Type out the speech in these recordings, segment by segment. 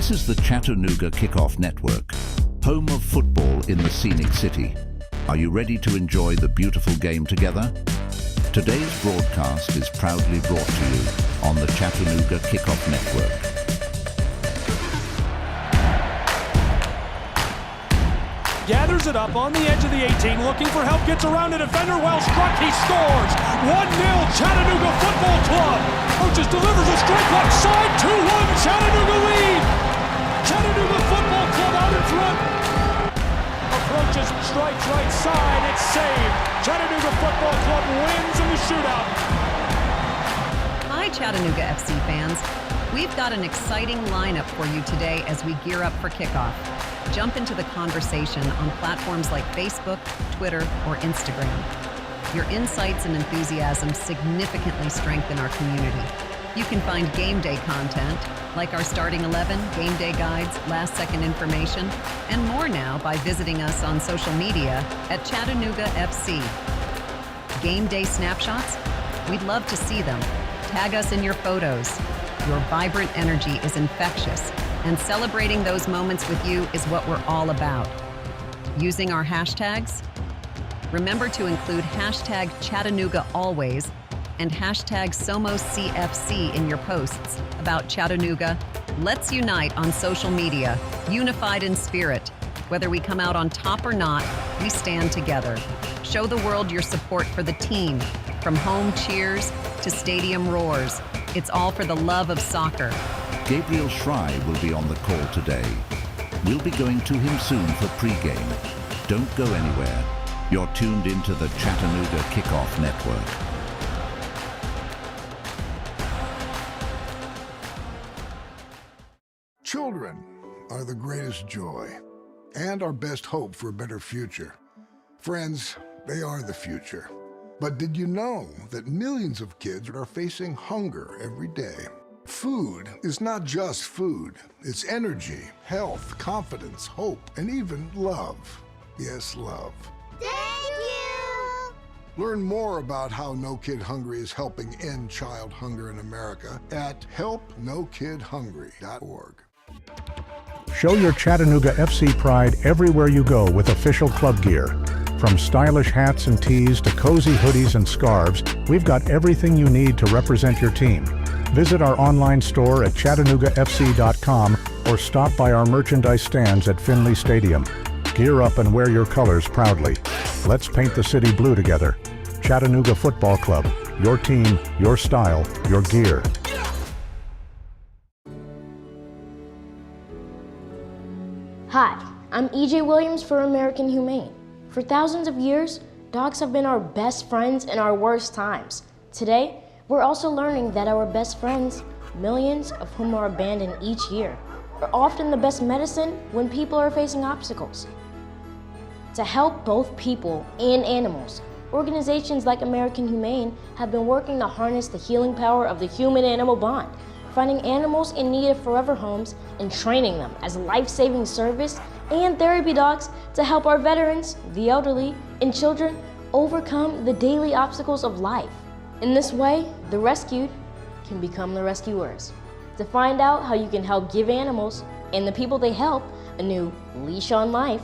This is the Chattanooga Kickoff Network, home of football in the scenic city. Are you ready to enjoy the beautiful game together? Today's broadcast is proudly brought to you on the Chattanooga Kickoff Network. Gathers it up on the edge of the 18, looking for help, gets around a defender, well struck, he scores! 1-0 Chattanooga Football Club! Coaches delivers a straight left side, 2-1 Chattanooga lead! Chattanooga Football Club out in front! Approaches, strikes right side, it's saved! Chattanooga Football Club wins in the shootout! Hi Chattanooga FC fans! We've got an exciting lineup for you today as we gear up for kickoff. Jump into the conversation on platforms like Facebook, Twitter, or Instagram. Your insights and enthusiasm significantly strengthen our community. You can find game day content, like our starting 11, game day guides, last-second information, and more now by visiting us on social media at Chattanooga FC. Game day snapshots? We'd love to see them. Tag us in your photos. Your vibrant energy is infectious, and celebrating those moments with you is what we're all about. Using our hashtags? Remember to include hashtag Chattanooga always and hashtag SomosCFC in your posts about Chattanooga. Let's unite on social media, unified in spirit. Whether we come out on top or not, we stand together. Show the world your support for the team, from home cheers to stadium roars. It's all for the love of soccer. Gabriel Schrei will be on the call today. We'll be going to him soon for pregame. Don't go anywhere. You're tuned into the Chattanooga Kickoff Network. Children are the greatest joy and our best hope for a better future. Friends, they are the future. But did you know that millions of kids are facing hunger every day? Food is not just food. It's energy, health, confidence, hope, and even love. Yes, love. Thank you! Learn more about how No Kid Hungry is helping end child hunger in America at helpnokidhungry.org. Show your Chattanooga FC pride everywhere you go with official club gear. From stylish hats and tees to cozy hoodies and scarves, we've got everything you need to represent your team. Visit our online store at ChattanoogaFC.com or stop by our merchandise stands at Finley Stadium. Gear up and wear your colors proudly. Let's paint the city blue together. Chattanooga Football Club. Your team, your style, your gear. Hi, I'm EJ Williams for American Humane. For thousands of years, dogs have been our best friends in our worst times. Today, we're also learning that our best friends, millions of whom are abandoned each year, are often the best medicine when people are facing obstacles. To help both people and animals, organizations like American Humane have been working to harness the healing power of the human-animal bond, finding animals in need of forever homes and training them as life-saving service and therapy dogs to help our veterans, the elderly, and children overcome the daily obstacles of life. In this way, the rescued can become the rescuers. To find out how you can help give animals and the people they help a new leash on life,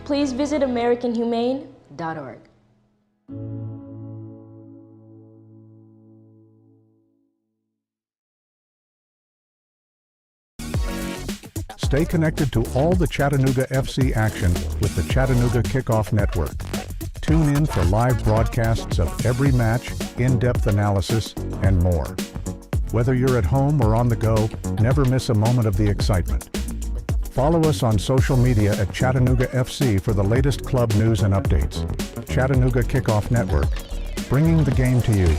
please visit AmericanHumane.org. Stay connected to all the Chattanooga FC action with the Chattanooga Kickoff Network. Tune in for live broadcasts of every match, in-depth analysis, and more. Whether you're at home or on the go, never miss a moment of the excitement. Follow us on social media at Chattanooga FC for the latest club news and updates. Chattanooga Kickoff Network, bringing the game to you.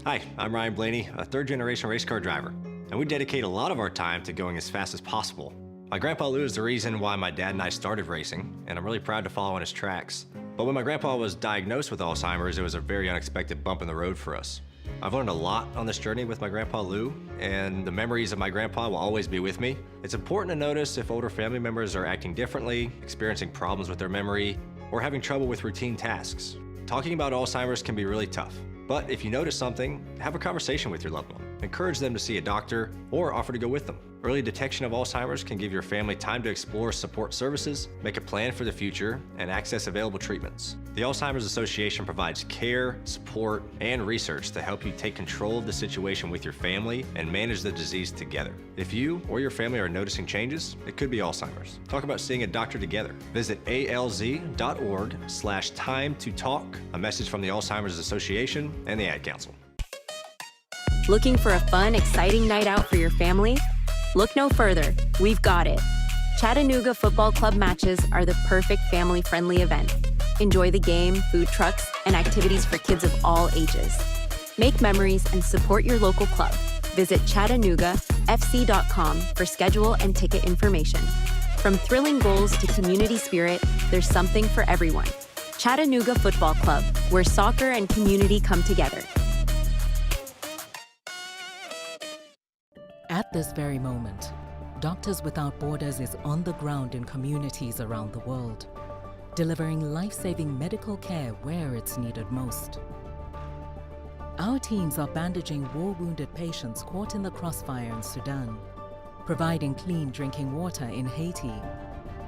Hi, I'm Ryan Blaney, a third-generation race car driver, and we dedicate a lot of our time to going as fast as possible. My grandpa Lou is the reason why my dad and I started racing, and I'm really proud to follow in his tracks. But when my grandpa was diagnosed with Alzheimer's, it was a very unexpected bump in the road for us. I've learned a lot on this journey with my grandpa Lou, and the memories of my grandpa will always be with me. It's important to notice if older family members are acting differently, experiencing problems with their memory, or having trouble with routine tasks. Talking about Alzheimer's can be really tough, but if you notice something, have a conversation with your loved one. encourage them to see a doctor, or offer to go with them. Early detection of Alzheimer's can give your family time to explore support services, make a plan for the future, and access available treatments. The Alzheimer's Association provides care, support, and research to help you take control of the situation with your family and manage the disease together. If you or your family are noticing changes, it could be Alzheimer's. Talk about seeing a doctor together. Visit alz.org/time-to-talk. A message from the Alzheimer's Association and the Ad Council. Looking for a fun, exciting night out for your family? Look no further. We've got it. Chattanooga Football Club matches are the perfect family-friendly event. Enjoy the game, food trucks, and activities for kids of all ages. Make memories and support your local club. Visit ChattanoogaFC.com for schedule and ticket information. From thrilling goals to community spirit, there's something for everyone. Chattanooga Football Club, where soccer and community come together. At this very moment, Doctors Without Borders is on the ground in communities around the world, delivering life-saving medical care where it's needed most. Our teams are bandaging war-wounded patients caught in the crossfire in Sudan, providing clean drinking water in Haiti,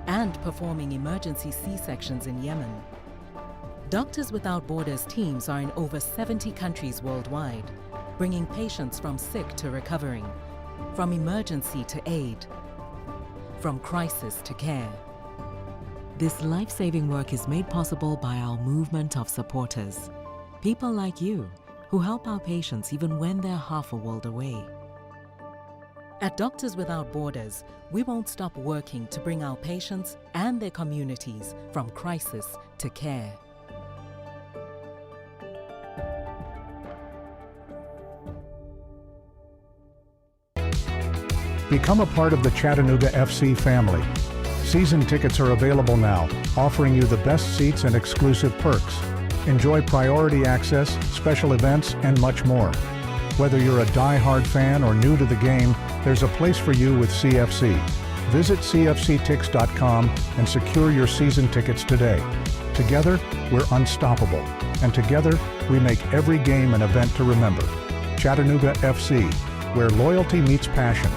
and performing emergency C-sections in Yemen. Doctors Without Borders teams are in over 70 countries worldwide, bringing patients from sick to recovering, from emergency to aid, from crisis to care. This life-saving work is made possible by our movement of supporters, people like you who help our patients even when they're half a world away. At Doctors Without Borders, we won't stop working to bring our patients and their communities from crisis to care. Become a part of the Chattanooga FC family. Season tickets are available now, offering you the best seats and exclusive perks. Enjoy priority access, special events, and much more. Whether you're a die-hard fan or new to the game, there's a place for you with CFC. Visit cfctix.com and secure your season tickets today. Together, we're unstoppable. And together, we make every game an event to remember. Chattanooga FC, where loyalty meets passion.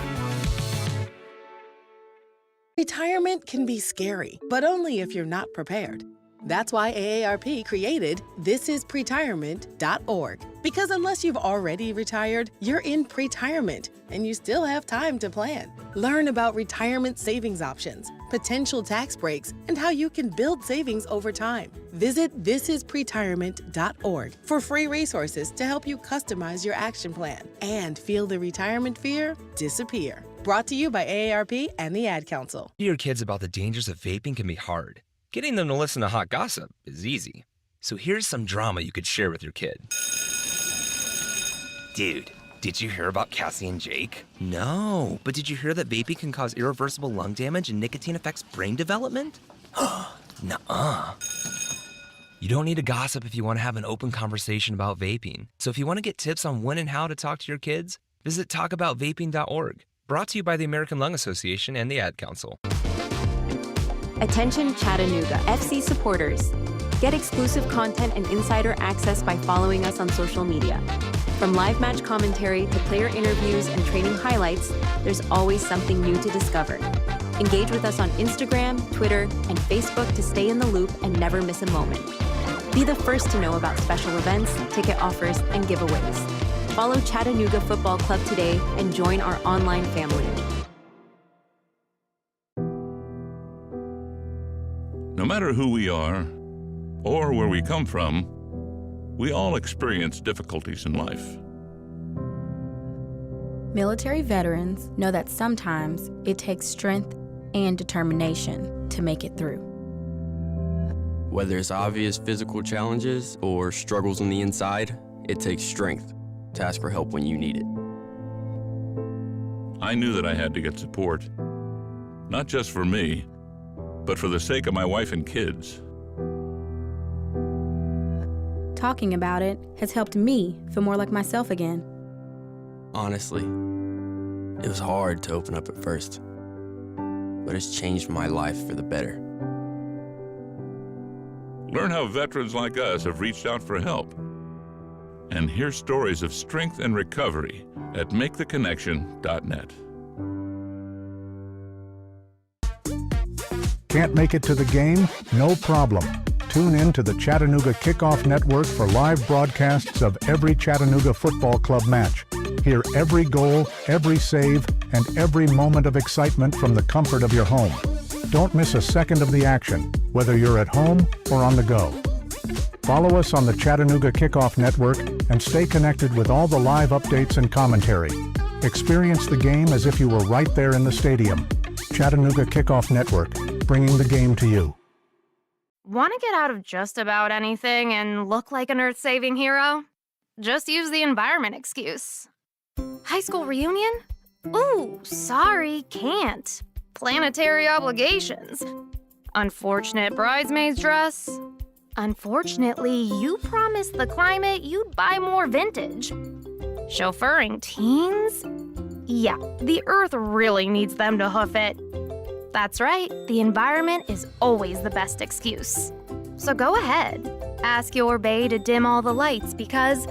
Retirement can be scary, but only if you're not prepared. That's why AARP created thisispretirement.org. Because unless you've already retired, you're in pretirement, and you still have time to plan. Learn about retirement savings options, potential tax breaks, and how you can build savings over time. Visit thisispretirement.org for free resources to help you customize your action plan and feel the retirement fear disappear. Brought to you by AARP and the Ad Council. Your kids about the dangers of vaping can be hard. Getting them to listen to hot gossip is easy. So here's some drama you could share with your kid. Dude, did you hear about Cassie and Jake? No, but did you hear that vaping can cause irreversible lung damage and nicotine affects brain development? Nuh-uh. You don't need to gossip if you want to have an open conversation about vaping. So if you want to get tips on when and how to talk to your kids, visit talkaboutvaping.org. Brought to you by the American Lung Association and the Ad Council. Attention Chattanooga FC supporters. Get exclusive content and insider access by following us on social media. From live match commentary to player interviews and training highlights, there's always something new to discover. Engage with us on Instagram, Twitter, and Facebook to stay in the loop and never miss a moment. Be the first to know about special events, ticket offers, and giveaways. Follow Chattanooga Football Club today and join our online family. No matter who we are or where we come from, we all experience difficulties in life. Military veterans know that sometimes it takes strength and determination to make it through. Whether it's obvious physical challenges or struggles on the inside, it takes strength to ask for help when you need it. I knew that I had to get support, not just for me, but for the sake of my wife and kids. Talking about it has helped me feel more like myself again. Honestly, it was hard to open up at first, but it's changed my life for the better. Learn how veterans like us have reached out for help and hear stories of strength and recovery at maketheconnection.net. Can't make it to the game? No problem. Tune in to the Chattanooga Kickoff Network for live broadcasts of every Chattanooga Football Club match. Hear every goal, every save, and every moment of excitement from the comfort of your home. Don't miss a second of the action, whether you're at home or on the go. Follow us on the Chattanooga Kickoff Network and stay connected with all the live updates and commentary. Experience the game as if you were right there in the stadium. Chattanooga Kickoff Network, bringing the game to you. Want to get out of just about anything and look like an earth-saving hero? Just use the environment excuse. High school reunion? Ooh, sorry, can't. Planetary obligations. Unfortunate bridesmaid's dress. Unfortunately, you promised the climate you'd buy more vintage. Chauffeuring teens? Yeah, the earth really needs them to hoof it. That's right, the environment is always the best excuse. So go ahead, ask your bae to dim all the lights because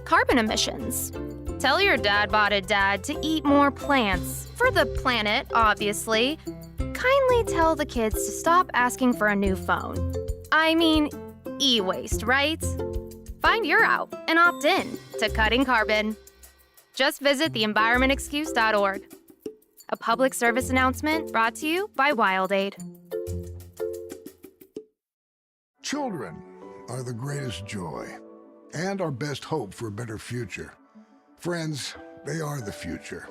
carbon emissions. Tell your dad-bod dad to eat more plants, for the planet, obviously. Kindly tell the kids to stop asking for a new phone. I mean, e-waste, right? Find your out and opt in to cutting carbon. Just visit theenvironmentexcuse.org. A public service announcement brought to you by WildAid. Children are the greatest joy and our best hope for a better future. Friends, they are the future.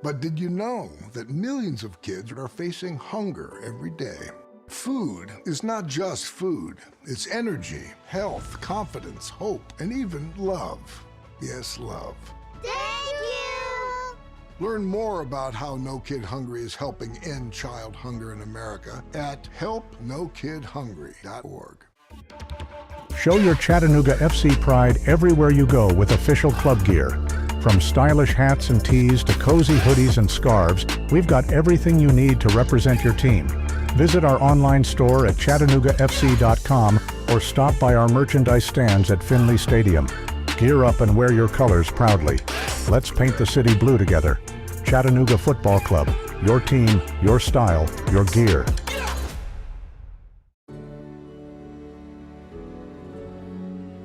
But did you know that millions of kids are facing hunger every day? Food is not just food. It's energy, health, confidence, hope, and even love. Yes, love. Thank you! Learn more about how No Kid Hungry is helping end child hunger in America at helpnokidhungry.org. Show your Chattanooga FC pride everywhere you go with official club gear. From stylish hats and tees to cozy hoodies and scarves, we've got everything you need to represent your team. Visit our online store at chattanooga.fc.com or stop by our merchandise stands at Finley Stadium. Gear up and wear your colors proudly. Let's paint the city blue together. Chattanooga Football Club. Your team, your style, your gear.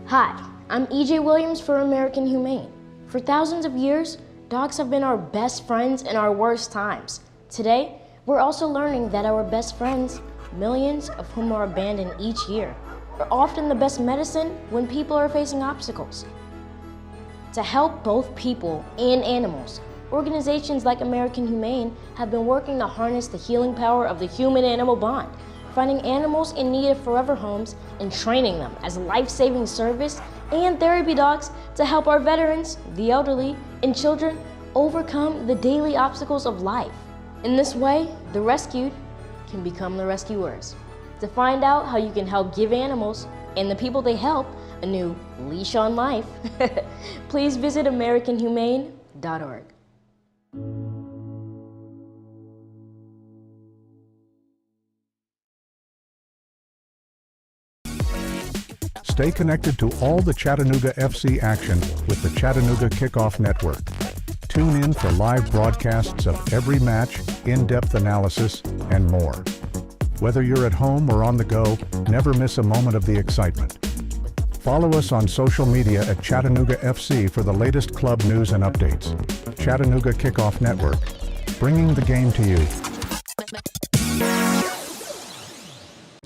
Hi, I'm EJ Williams for American Humane. For thousands of years, dogs have been our best friends in our worst times. Today, we're also learning that our best friends, millions of whom are abandoned each year, are often the best medicine when people are facing obstacles. To help both people and animals, organizations like American Humane have been working to harness the healing power of the human-animal bond, finding animals in need of forever homes and training them as life-saving service and therapy dogs to help our veterans, the elderly, and children overcome the daily obstacles of life. In this way, the rescued can become the rescuers. To find out how you can help give animals and the people they help a new leash on life, please visit AmericanHumane.org. Stay connected to all the Chattanooga FC action with the Chattanooga Kickoff Network. Tune in for live broadcasts of every match, in-depth analysis, and more. Whether you're at home or on the go, never miss a moment of the excitement. Follow us on social media at Chattanooga FC for the latest club news and updates. Chattanooga Kickoff Network, bringing the game to you.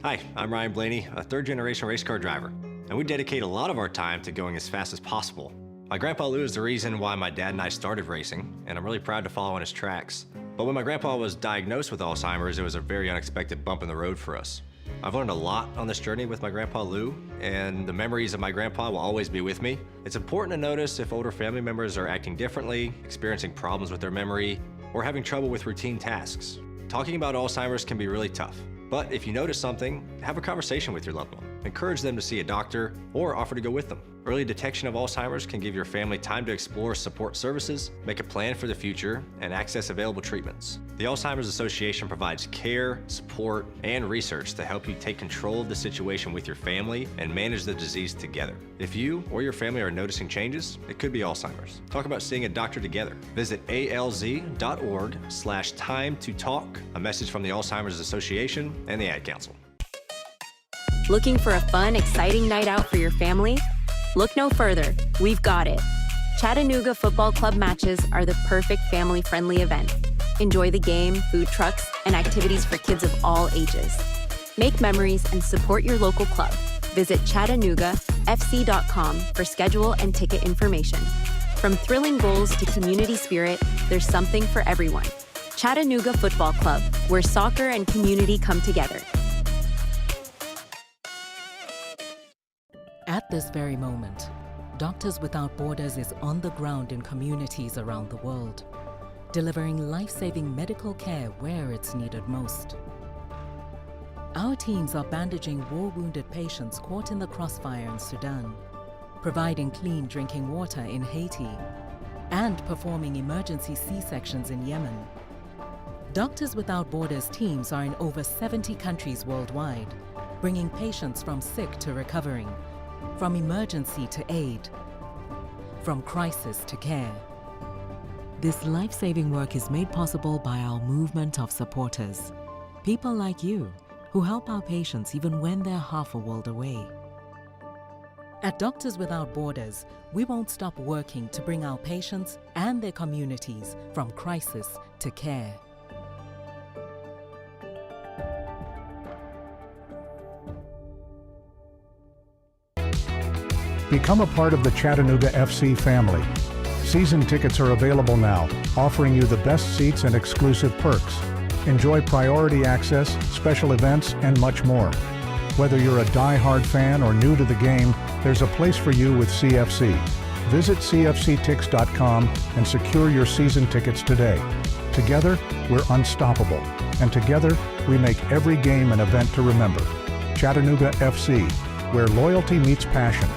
Hi, I'm Ryan Blaney, a third-generation race car driver, and we dedicate a lot of our time to going as fast as possible. My grandpa Lou is the reason why my dad and I started racing, and I'm really proud to follow in his tracks. But when my grandpa was diagnosed with Alzheimer's, it was a very unexpected bump in the road for us. I've learned a lot on this journey with my grandpa Lou, and the memories of my grandpa will always be with me. It's important to notice if older family members are acting differently, experiencing problems with their memory, or having trouble with routine tasks. Talking about Alzheimer's can be really tough. But if you notice something, have a conversation with your loved one. Encourage them to see a doctor or offer to go with them. Early detection of Alzheimer's can give your family time to explore support services, make a plan for the future, and access available treatments. The Alzheimer's Association provides care, support, and research to help you take control of the situation with your family and manage the disease together. If you or your family are noticing changes, it could be Alzheimer's. Talk about seeing a doctor together. Visit alz.org/time to talk. A message from the Alzheimer's Association and the Ad Council. Looking for a fun, exciting night out for your family? Look no further. We've got it. Chattanooga Football Club matches are the perfect family-friendly event. Enjoy the game, food trucks, and activities for kids of all ages. Make memories and support your local club. Visit ChattanoogaFC.com for schedule and ticket information. From thrilling goals to community spirit, there's something for everyone. Chattanooga Football Club, where soccer and community come together. At this very moment, Doctors Without Borders is on the ground in communities around the world, delivering life-saving medical care where it's needed most. Our teams are bandaging war-wounded patients caught in the crossfire in Sudan, providing clean drinking water in Haiti, and performing emergency C-sections in Yemen. Doctors Without Borders teams are in over 70 countries worldwide, bringing patients from sick to recovering, from emergency to aid, from crisis to care. This life-saving work is made possible by our movement of supporters, people like you who help our patients even when they're half a world away. At Doctors Without Borders, we won't stop working to bring our patients and their communities from crisis to care. Become a part of the Chattanooga FC family. Season tickets are available now, offering you the best seats and exclusive perks. Enjoy priority access, special events, and much more. Whether you're a die-hard fan or new to the game, there's a place for you with CFC. Visit cfctix.com and secure your season tickets today. Together, we're unstoppable. And together, we make every game an event to remember. Chattanooga FC, where loyalty meets passion.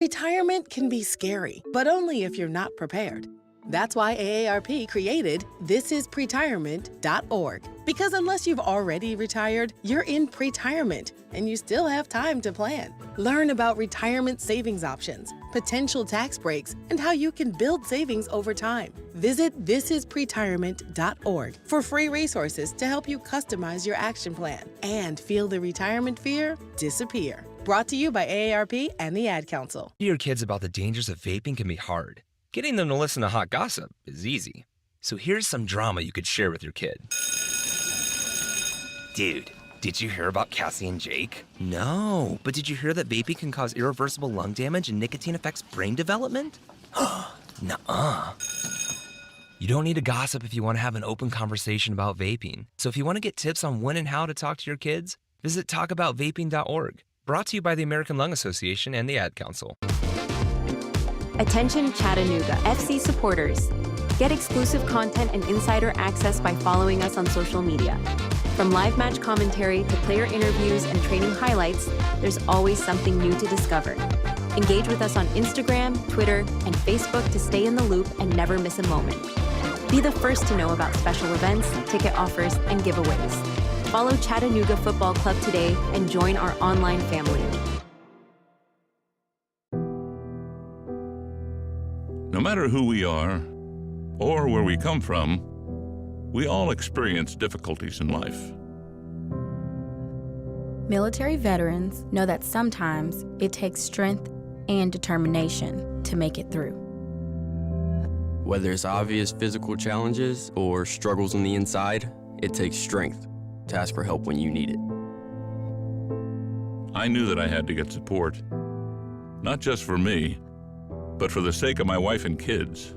Retirement can be scary, but only if you're not prepared. That's why AARP created thisispretirement.org. Because unless you've already retired, you're in pretirement and you still have time to plan. Learn about retirement savings options, potential tax breaks, and how you can build savings over time. Visit thisispretirement.org for free resources to help you customize your action plan and feel the retirement fear disappear. Brought to you by AARP and the Ad Council. Your kids about the dangers of vaping can be hard. Getting them to listen to hot gossip is easy. So here's some drama you could share with your kid. Dude, did you hear about Cassie and Jake? No, but did you hear that vaping can cause irreversible lung damage and nicotine affects brain development? Nuh-uh. You don't need to gossip if you want to have an open conversation about vaping. So if you want to get tips on when and how to talk to your kids, visit talkaboutvaping.org. Brought to you by the American Lung Association and the Ad Council. Attention Chattanooga FC supporters. Get exclusive content and insider access by following us on social media. From live match commentary to player interviews and training highlights, there's always something new to discover. Engage with us on Instagram, Twitter, and Facebook to stay in the loop and never miss a moment. Be the first to know about special events, ticket offers, and giveaways. Follow Chattanooga Football Club today and join our online family. No matter who we are or where we come from, we all experience difficulties in life. Military veterans know that sometimes it takes strength and determination to make it through. Whether it's obvious physical challenges or struggles on the inside, it takes strength to ask for help when you need it. I knew that I had to get support, not just for me, but for the sake of my wife and kids.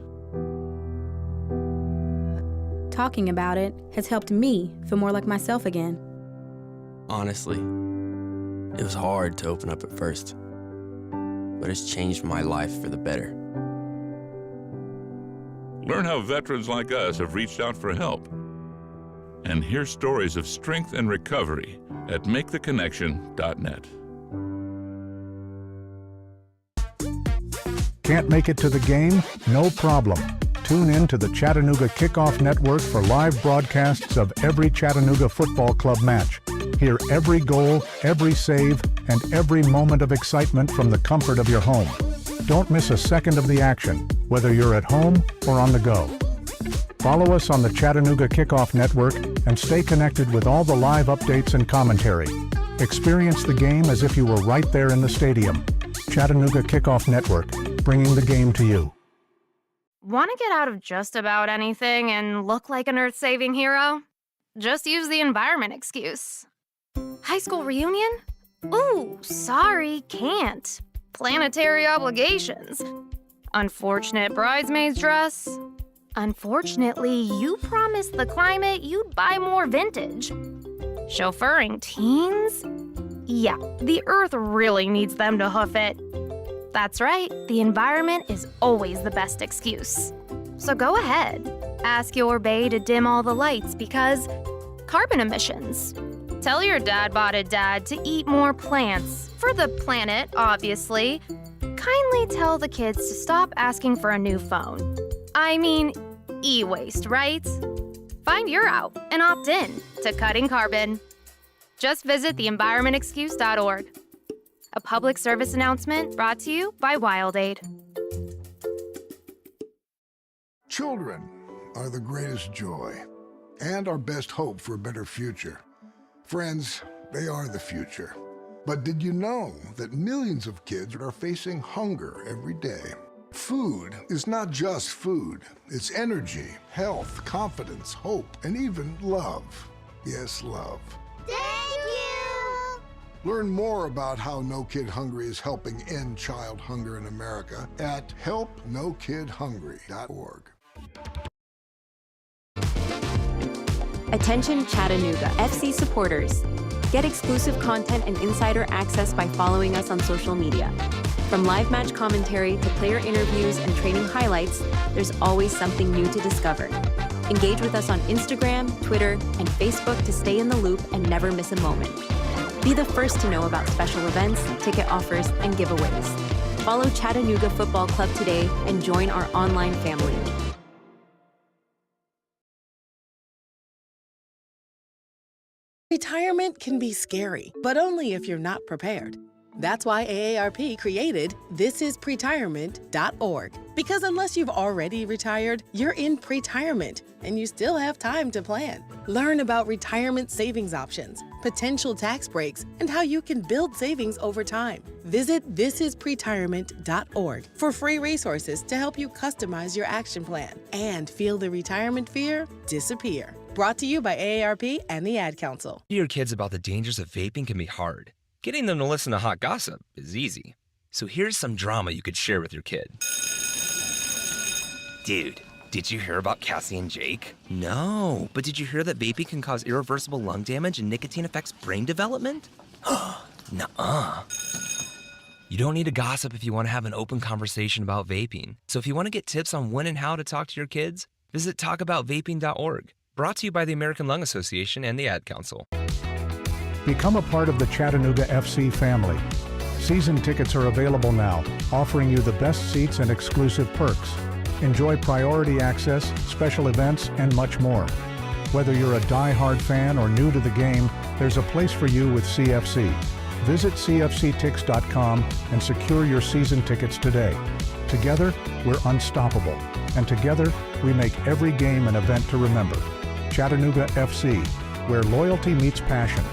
Talking about it has helped me feel more like myself again. Honestly, it was hard to open up at first, but it's changed my life for the better. Learn how veterans like us have reached out for help. And hear stories of strength and recovery at MakeTheConnection.net. Can't make it to the game? No problem. Tune in to the Chattanooga Kickoff Network for live broadcasts of every Chattanooga football club match. Hear every goal, every save, and every moment of excitement from the comfort of your home. Don't miss a second of the action, whether you're at home or on the go. Follow us on the Chattanooga Kickoff Network and stay connected with all the live updates and commentary. Experience the game as if you were right there in the stadium. Chattanooga Kickoff Network, bringing the game to you. Want to get out of just about anything and look like an earth-saving hero? Just use the environment excuse. High school reunion? Ooh, sorry, can't. Planetary obligations. Unfortunate bridesmaid's dress. Unfortunately, you promised the climate you'd buy more vintage. Chauffeuring teens? Yeah, the earth really needs them to hoof it. That's right, the environment is always the best excuse. So go ahead, ask your bae to dim all the lights because carbon emissions. Tell your dad-botted dad to eat more plants, for the planet, obviously. Kindly tell the kids to stop asking for a new phone. I mean, e-waste, right? Find your out and opt in to cutting carbon. Just visit theenvironmentexcuse.org. A public service announcement brought to you by WildAid. Children are the greatest joy and our best hope for a better future. Friends, they are the future. But did you know that millions of kids are facing hunger every day? Food is not just food. It's energy, health, confidence, hope, and even love. Yes, love. Thank you! Learn more about how No Kid Hungry is helping end child hunger in America at helpnokidhungry.org. Attention Chattanooga FC supporters. Get exclusive content and insider access by following us on social media. From live match commentary to player interviews and training highlights, there's always something new to discover. Engage with us on Instagram, Twitter, and Facebook to stay in the loop and never miss a moment. Be the first to know about special events, ticket offers, and giveaways. Follow Chattanooga Football Club today and join our online family. Retirement can be scary, but only if you're not prepared. That's why AARP created thisispretirement.org. Because unless you've already retired, you're in pretirement, and you still have time to plan. Learn about retirement savings options, potential tax breaks, and how you can build savings over time. Visit thisispretirement.org for free resources to help you customize your action plan and feel the retirement fear disappear. Brought to you by AARP and the Ad Council. Your kids about the dangers of vaping can be hard. Getting them to listen to hot gossip is easy. So here's some drama you could share with your kid. Dude, did you hear about Cassie and Jake? No, but did you hear that vaping can cause irreversible lung damage and nicotine affects brain development? Nuh-uh. You don't need to gossip if you want to have an open conversation about vaping. So if you want to get tips on when and how to talk to your kids, visit talkaboutvaping.org. Brought to you by the American Lung Association and the Ad Council. Become a part of the Chattanooga FC family. Season tickets are available now, offering you the best seats and exclusive perks. Enjoy priority access, special events, and much more. Whether you're a die-hard fan or new to the game, there's a place for you with CFC. Visit cfctix.com and secure your season tickets today. Together, we're unstoppable. And together, we make every game an event to remember. Chattanooga FC, where loyalty meets passion.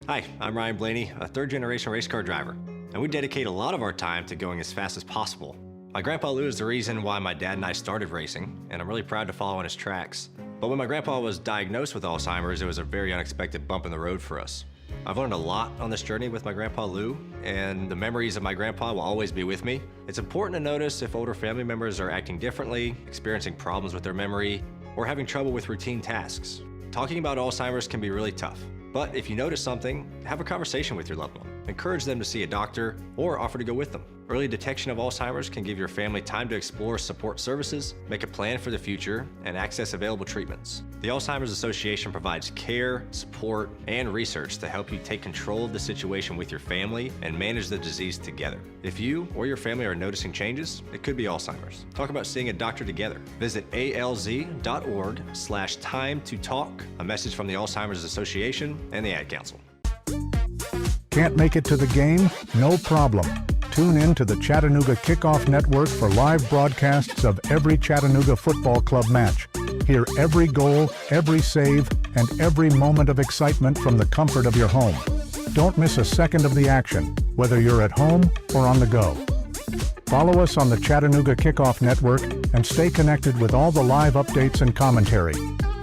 Hi, I'm Ryan Blaney, a third-generation race car driver, and we dedicate a lot of our time to going as fast as possible. My grandpa Lou is the reason why my dad and I started racing, and I'm really proud to follow in his tracks. But when my grandpa was diagnosed with Alzheimer's, it was a very unexpected bump in the road for us. I've learned a lot on this journey with my grandpa Lou, and the memories of my grandpa will always be with me. It's important to notice if older family members are acting differently, experiencing problems with their memory, or having trouble with routine tasks. Talking about Alzheimer's can be really tough, but if you notice something, have a conversation with your loved one. encourage them to see a doctor, or offer to go with them. Early detection of Alzheimer's can give your family time to explore support services, make a plan for the future, and access available treatments. The Alzheimer's Association provides care, support, and research to help you take control of the situation with your family and manage the disease together. If you or your family are noticing changes, it could be Alzheimer's. Talk about seeing a doctor together. Visit alz.org/time-to-talk. A message from the Alzheimer's Association and the Ad Council. Can't make it to the game? No problem. Tune in to the Chattanooga Kickoff Network for live broadcasts of every Chattanooga Football Club match. Hear every goal, every save, and every moment of excitement from the comfort of your home. Don't miss a second of the action, whether you're at home or on the go. Follow us on the Chattanooga Kickoff Network and stay connected with all the live updates and commentary.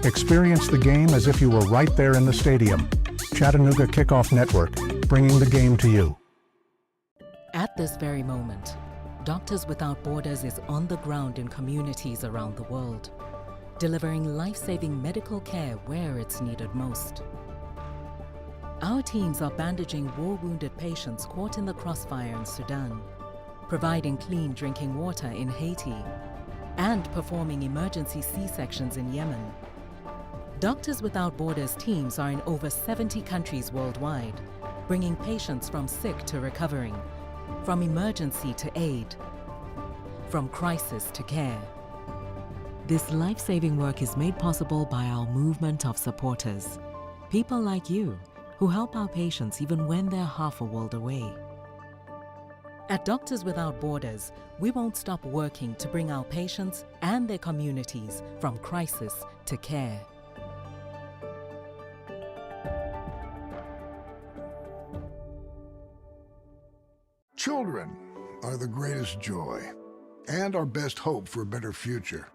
Experience the game as if you were right there in the stadium. Chattanooga Kickoff Network, bringing the game to you. At this very moment, Doctors Without Borders is on the ground in communities around the world, delivering life-saving medical care where it's needed most. Our teams are bandaging war-wounded patients caught in the crossfire in Sudan, providing clean drinking water in Haiti, and performing emergency C-sections in Yemen. Doctors Without Borders teams are in over 70 countries worldwide, bringing patients from sick to recovering, from emergency to aid, from crisis to care. This life-saving work is made possible by our movement of supporters, people like you who help our patients even when they're half a world away. At Doctors Without Borders, we won't stop working to bring our patients and their communities from crisis to care. Children are the greatest joy and our best hope for a better future.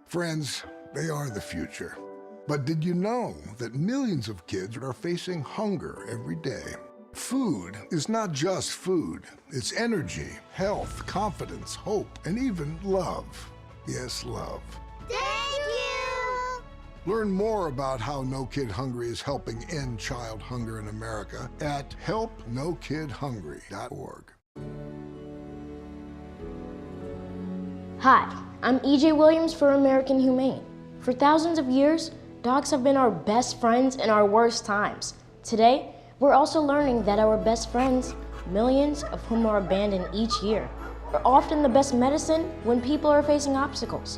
Friends, they are the future. But did you know that millions of kids are facing hunger every day? Food is not just food. It's energy, health, confidence, hope, and even love. Yes, love. Thank you! Learn more about how No Kid Hungry is helping end child hunger in America at helpnokidhungry.org. Hi, I'm EJ Williams for American Humane. For thousands of years, dogs have been our best friends in our worst times. Today, we're also learning that our best friends, millions of whom are abandoned each year, are often the best medicine when people are facing obstacles.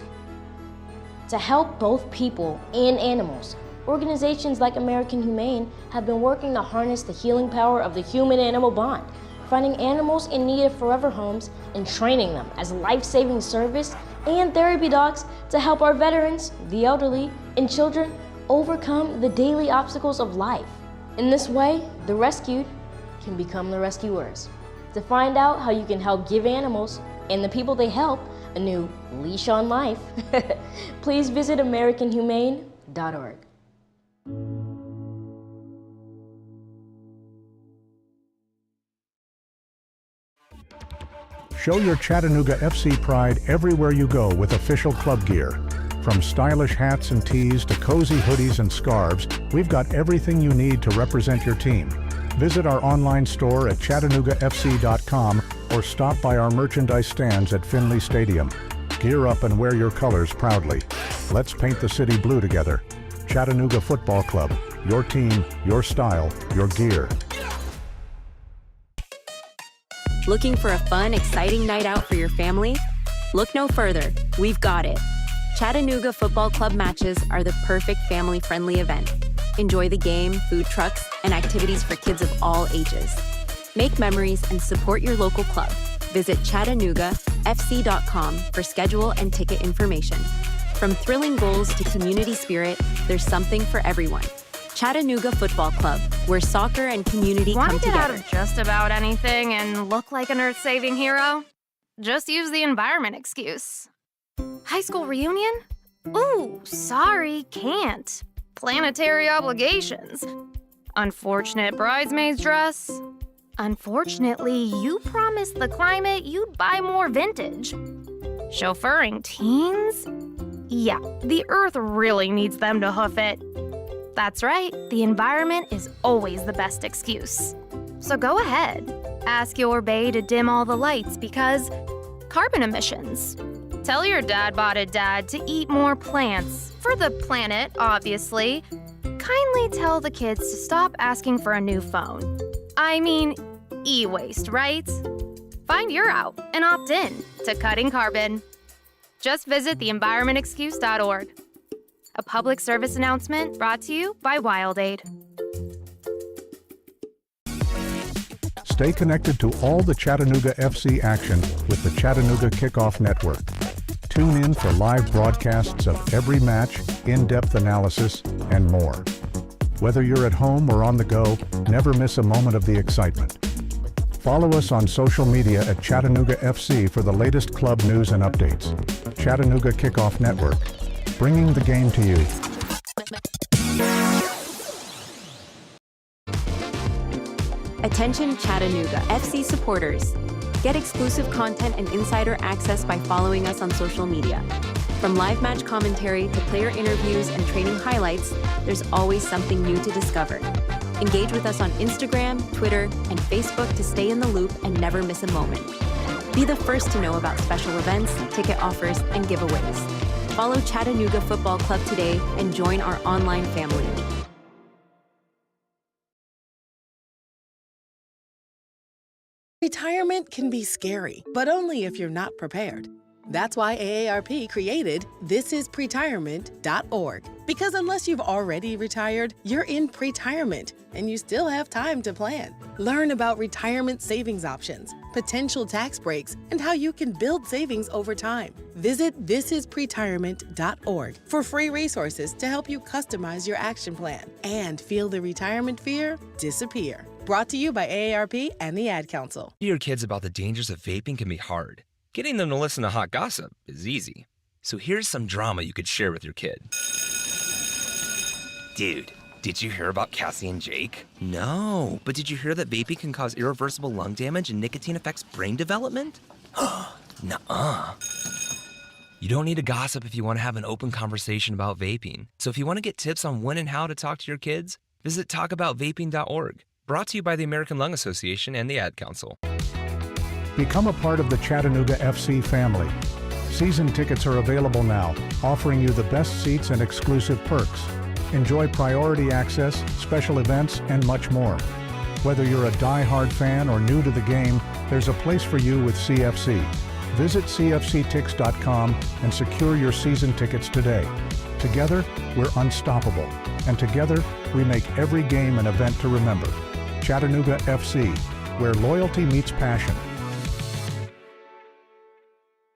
To help both people and animals, organizations like American Humane have been working to harness the healing power of the human-animal bond, finding animals in need of forever homes and training them as life-saving service and therapy dogs to help our veterans, the elderly, and children overcome the daily obstacles of life. In this way, the rescued can become the rescuers. To find out how you can help give animals and the people they help a new leash on life, please visit AmericanHumane.org. Show your Chattanooga FC pride everywhere you go with official club gear. From stylish hats and tees to cozy hoodies and scarves, we've got everything you need to represent your team. Visit our online store at ChattanoogaFC.com or stop by our merchandise stands at Finley Stadium. Gear up and wear your colors proudly. Let's paint the city blue together. Chattanooga Football Club. Your team, your style, your gear. Looking for a fun, exciting night out for your family? Look no further. We've got it. Chattanooga Football Club matches are the perfect family-friendly event. Enjoy the game, food trucks, and activities for kids of all ages. Make memories and support your local club. Visit ChattanoogaFC.com for schedule and ticket information. From thrilling goals to community spirit, there's something for everyone. Chattanooga Football Club, where soccer and community come together. Want to get out of just about anything and look like an earth-saving hero? Just use the environment excuse. High school reunion? Ooh, sorry, can't. Planetary obligations. Unfortunate bridesmaid's dress. Unfortunately, you promised the climate you'd buy more vintage. Chauffeuring teens? Yeah, the earth really needs them to hoof it. That's right, the environment is always the best excuse. So go ahead. Ask your bae to dim all the lights because carbon emissions. Tell your dad-botted dad to eat more plants. For the planet, obviously. Kindly tell the kids to stop asking for a new phone. I mean, e-waste, right? Find your out and opt in to cutting carbon. Just visit theenvironmentexcuse.org. A public service announcement brought to you by WildAid. Stay connected to all the Chattanooga FC action with the Chattanooga Kickoff Network. Tune in for live broadcasts of every match, in-depth analysis, and more. Whether you're at home or on the go, never miss a moment of the excitement. Follow us on social media at Chattanooga FC for the latest club news and updates. Chattanooga Kickoff Network, bringing the game to you. Attention Chattanooga FC supporters. Get exclusive content and insider access by following us on social media. From live match commentary to player interviews and training highlights, there's always something new to discover. Engage with us on Instagram, Twitter, and Facebook to stay in the loop and never miss a moment. Be the first to know about special events, ticket offers, and giveaways. Follow Chattanooga Football Club today and join our online family. Retirement can be scary, but only if you're not prepared. That's why AARP created thisispretirement.org. Because unless you've already retired, you're in pretirement, and you still have time to plan. Learn about retirement savings options, potential tax breaks, and how you can build savings over time. Visit thisispretirement.org for free resources to help you customize your action plan and feel the retirement fear disappear. Brought to you by AARP and the Ad Council. Your kids about the dangers of vaping can be hard. Getting them to listen to hot gossip is easy. So here's some drama you could share with your kid. Dude, did you hear about Cassie and Jake? No, but did you hear that vaping can cause irreversible lung damage and nicotine affects brain development? Nuh-uh. You don't need to gossip if you want to have an open conversation about vaping. So if you want to get tips on when and how to talk to your kids, visit talkaboutvaping.org. Brought to you by the American Lung Association and the Ad Council. Become a part of the Chattanooga FC family. Season tickets are available now, offering you the best seats and exclusive perks. Enjoy priority access, special events, and much more. Whether you're a die-hard fan or new to the game, there's a place for you with CFC. Visit cfctix.com and secure your season tickets today. Together, we're unstoppable. And together, we make every game an event to remember. Chattanooga FC, where loyalty meets passion.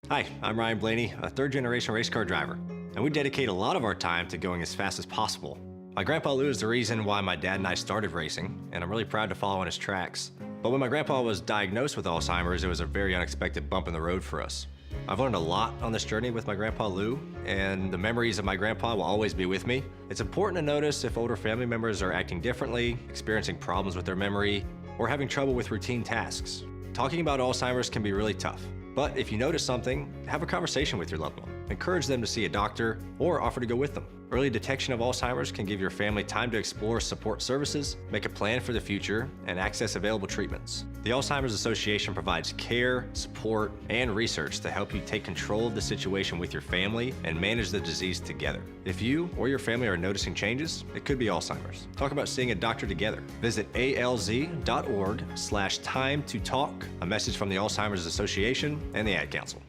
Hi, I'm Ryan Blaney, a third-generation race car driver, and we dedicate a lot of our time to going as fast as possible. My grandpa Lou is the reason why my dad and I started racing, and I'm really proud to follow in his tracks. But when my grandpa was diagnosed with Alzheimer's, it was a very unexpected bump in the road for us. I've learned a lot on this journey with my grandpa Lou, and the memories of my grandpa will always be with me. It's important to notice if older family members are acting differently, experiencing problems with their memory, or having trouble with routine tasks. Talking about Alzheimer's can be really tough, but if you notice something, have a conversation with your loved one. Encourage them to see a doctor or offer to go with them. Early detection of Alzheimer's can give your family time to explore support services, make a plan for the future, and access available treatments. The Alzheimer's Association provides care, support, and research to help you take control of the situation with your family and manage the disease together. If you or your family are noticing changes, it could be Alzheimer's. Talk about seeing a doctor together. Visit alz.org/time to talk. A message from the Alzheimer's Association and the Ad Council.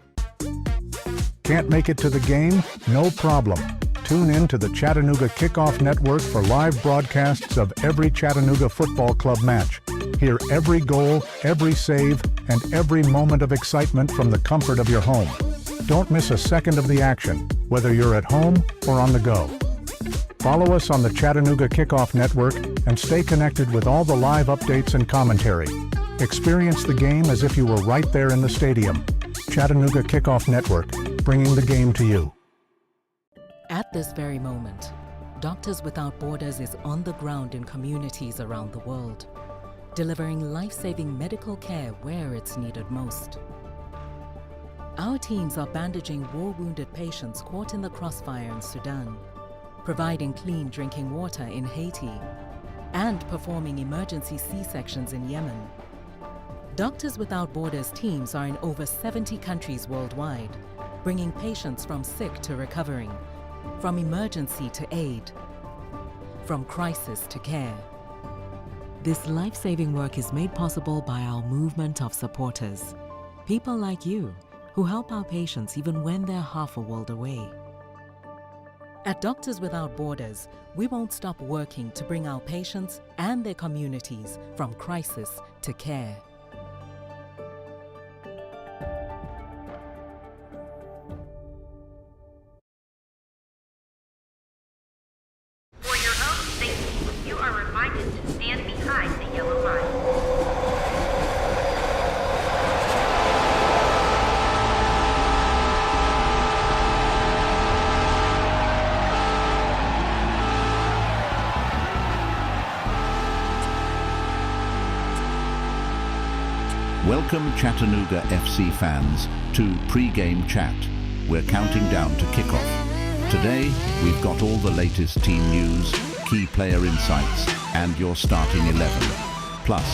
Can't make it to the game? No problem. Tune in to the Chattanooga Kickoff Network for live broadcasts of every Chattanooga Football Club match. Hear every goal, every save, and every moment of excitement from the comfort of your home. Don't miss a second of the action, whether you're at home or on the go. Follow us on the Chattanooga Kickoff Network and stay connected with all the live updates and commentary. Experience the game as if you were right there in the stadium. Chattanooga Kickoff Network, bringing the game to you. At this very moment, Doctors Without Borders is on the ground in communities around the world, delivering life-saving medical care where it's needed most. Our teams are bandaging war-wounded patients caught in the crossfire in Sudan, providing clean drinking water in Haiti, and performing emergency C-sections in Yemen. Doctors Without Borders teams are in over 70 countries worldwide, bringing patients from sick to recovering, from emergency to aid, from crisis to care. This life-saving work is made possible by our movement of supporters, people like you who help our patients even when they're half a world away. At Doctors Without Borders, we won't stop working to bring our patients and their communities from crisis to care. For your own safety, you are reminded to stand behind the yellow line. Welcome Chattanooga FC fans to Pre-Game Chat. We're counting down to kickoff. Today, we've got all the latest team news, key player insights, and your starting 11. Plus,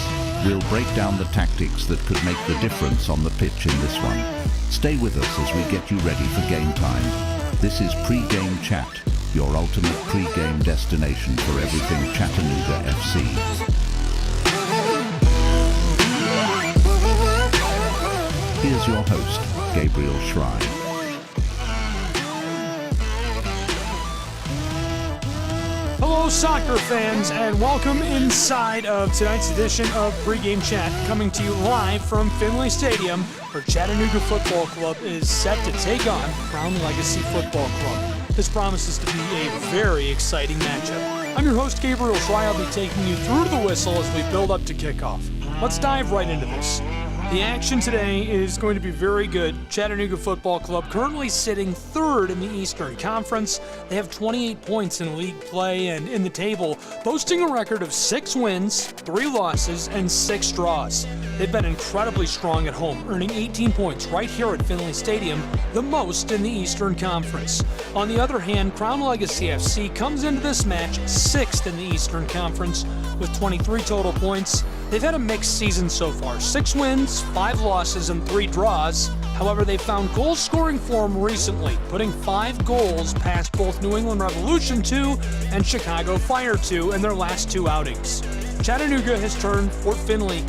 we'll break down the tactics that could make the difference on the pitch in this one. Stay with us as we get you ready for game time. This is Pre-Game Chat, your ultimate pre-game destination for everything Chattanooga FC. Here's your host, Gabriel Schrein. Hello, soccer fans, and welcome inside of tonight's edition of Pre-Game Chat, coming to you live from Finley Stadium, where Chattanooga Football Club is set to take on Crown Legacy Football Club. This promises to be a very exciting matchup. I'm your host, Gabriel Schrein. I'll be taking you through the whistle as we build up to kickoff. Let's dive right into this. The action today is going to be very good. Chattanooga Football Club currently sitting third in the Eastern Conference. They have 28 points in league play and in the table, boasting a record of 6 wins, 3 losses, and 6 draws. They've been incredibly strong at home, earning 18 points right here at Finley Stadium, the most in the Eastern Conference. On the other hand, Crown Legacy FC comes into this match 6th in the Eastern Conference with 23 total points. They've had a mixed season so far, 6 wins, 5 losses, and 3 draws. However, they've found goal-scoring form recently, putting 5 goals past both New England Revolution 2 and Chicago Fire 2 in their last 2 outings. Chattanooga has turned Fort Finley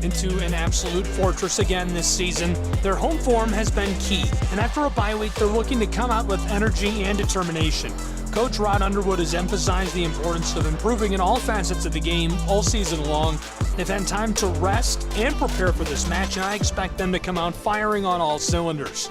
into an absolute fortress again this season. Their home form has been key, and after a bye week, they're looking to come out with energy and determination. Coach Rod Underwood has emphasized the importance of improving in all facets of the game all season long. They've had time to rest and prepare for this match, and I expect them to come out firing on all cylinders.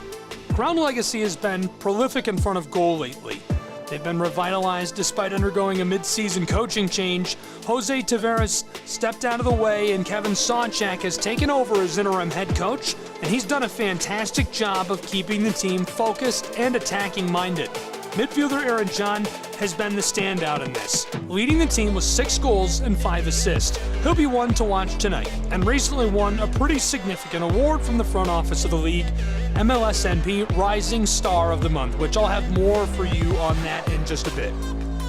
Crown Legacy has been prolific in front of goal lately. They've been revitalized despite undergoing a mid-season coaching change. Jose Tavares stepped out of the way, and Kevin Sawchak has taken over as interim head coach, and he's done a fantastic job of keeping the team focused and attacking-minded. Midfielder Aaron John has been the standout in this, leading the team with 6 goals and 5 assists. He'll be one to watch tonight, and recently won a pretty significant award from the front office of the league, MLSNP Rising Star of the Month, which I'll have more for you on that in just a bit.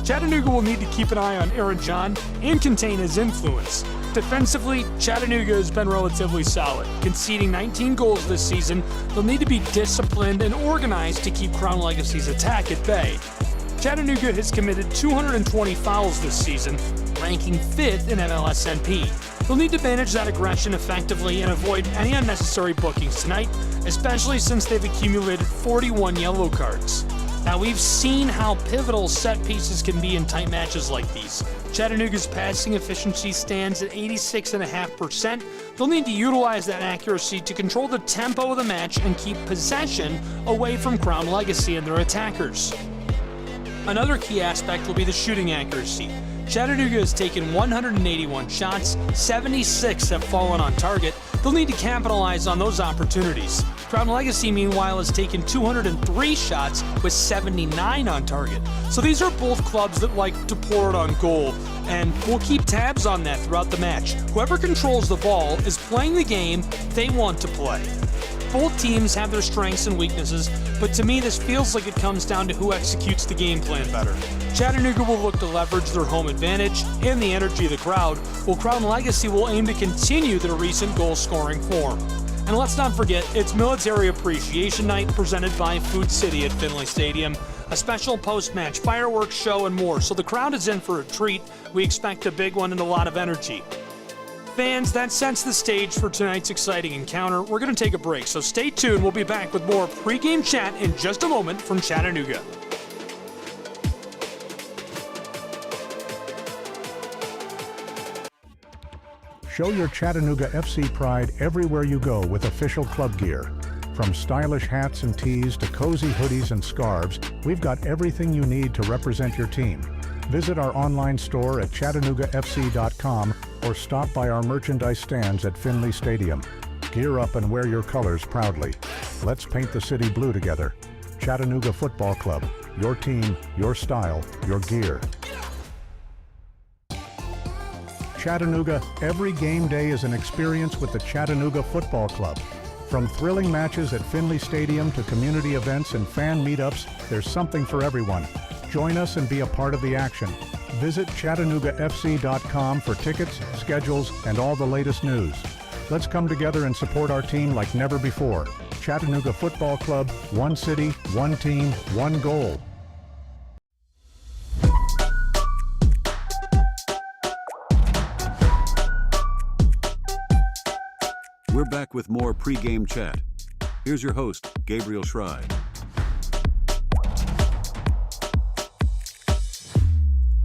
Chattanooga will need to keep an eye on Aaron John and contain his influence. Defensively, Chattanooga has been relatively solid, conceding 19 goals this season. They'll need to be disciplined and organized to keep Crown Legacy's attack at bay. Chattanooga has committed 220 fouls this season, ranking 5th in MLSNP. They'll need to manage that aggression effectively and avoid any unnecessary bookings tonight, especially since they've accumulated 41 yellow cards. Now, we've seen how pivotal set pieces can be in tight matches like these. Chattanooga's passing efficiency stands at 86.5%. They'll need to utilize that accuracy to control the tempo of the match and keep possession away from Crown Legacy and their attackers. Another key aspect will be the shooting accuracy. Chattanooga has taken 181 shots, 76 have fallen on target. They'll need to capitalize on those opportunities. Crown Legacy, meanwhile, has taken 203 shots with 79 on target. So these are both clubs that like to pour it on goal, and we'll keep tabs on that throughout the match. Whoever controls the ball is playing the game they want to play. Both teams have their strengths and weaknesses, but to me this feels like it comes down to who executes the game plan better. Chattanooga will look to leverage their home advantage and the energy of the crowd, while Crown Legacy will aim to continue their recent goal-scoring form. And let's not forget, it's Military Appreciation Night presented by Food City at Finley Stadium, a special post-match fireworks show and more, so the crowd is in for a treat. We expect a big one and a lot of energy. Fans, that sets the stage for tonight's exciting encounter. We're going to take a break, so stay tuned. We'll be back with more pregame chat in just a moment from Chattanooga. Show your Chattanooga FC pride everywhere you go with official club gear. From stylish hats and tees to cozy hoodies and scarves, we've got everything you need to represent your team. Visit our online store at ChattanoogaFC.com or stop by our merchandise stands at Finley Stadium. Gear up and wear your colors proudly. Let's paint the city blue together. Chattanooga Football Club. Your team, your style, your gear. Chattanooga, every game day is an experience with the Chattanooga Football Club. From thrilling matches at Finley Stadium to community events and fan meetups, there's something for everyone. Join us and be a part of the action. Visit ChattanoogaFC.com for tickets, schedules, and all the latest news. Let's come together and support our team like never before. Chattanooga Football Club, one city, one team, one goal. We're back with more pregame chat. Here's your host, Gabriel Schrei.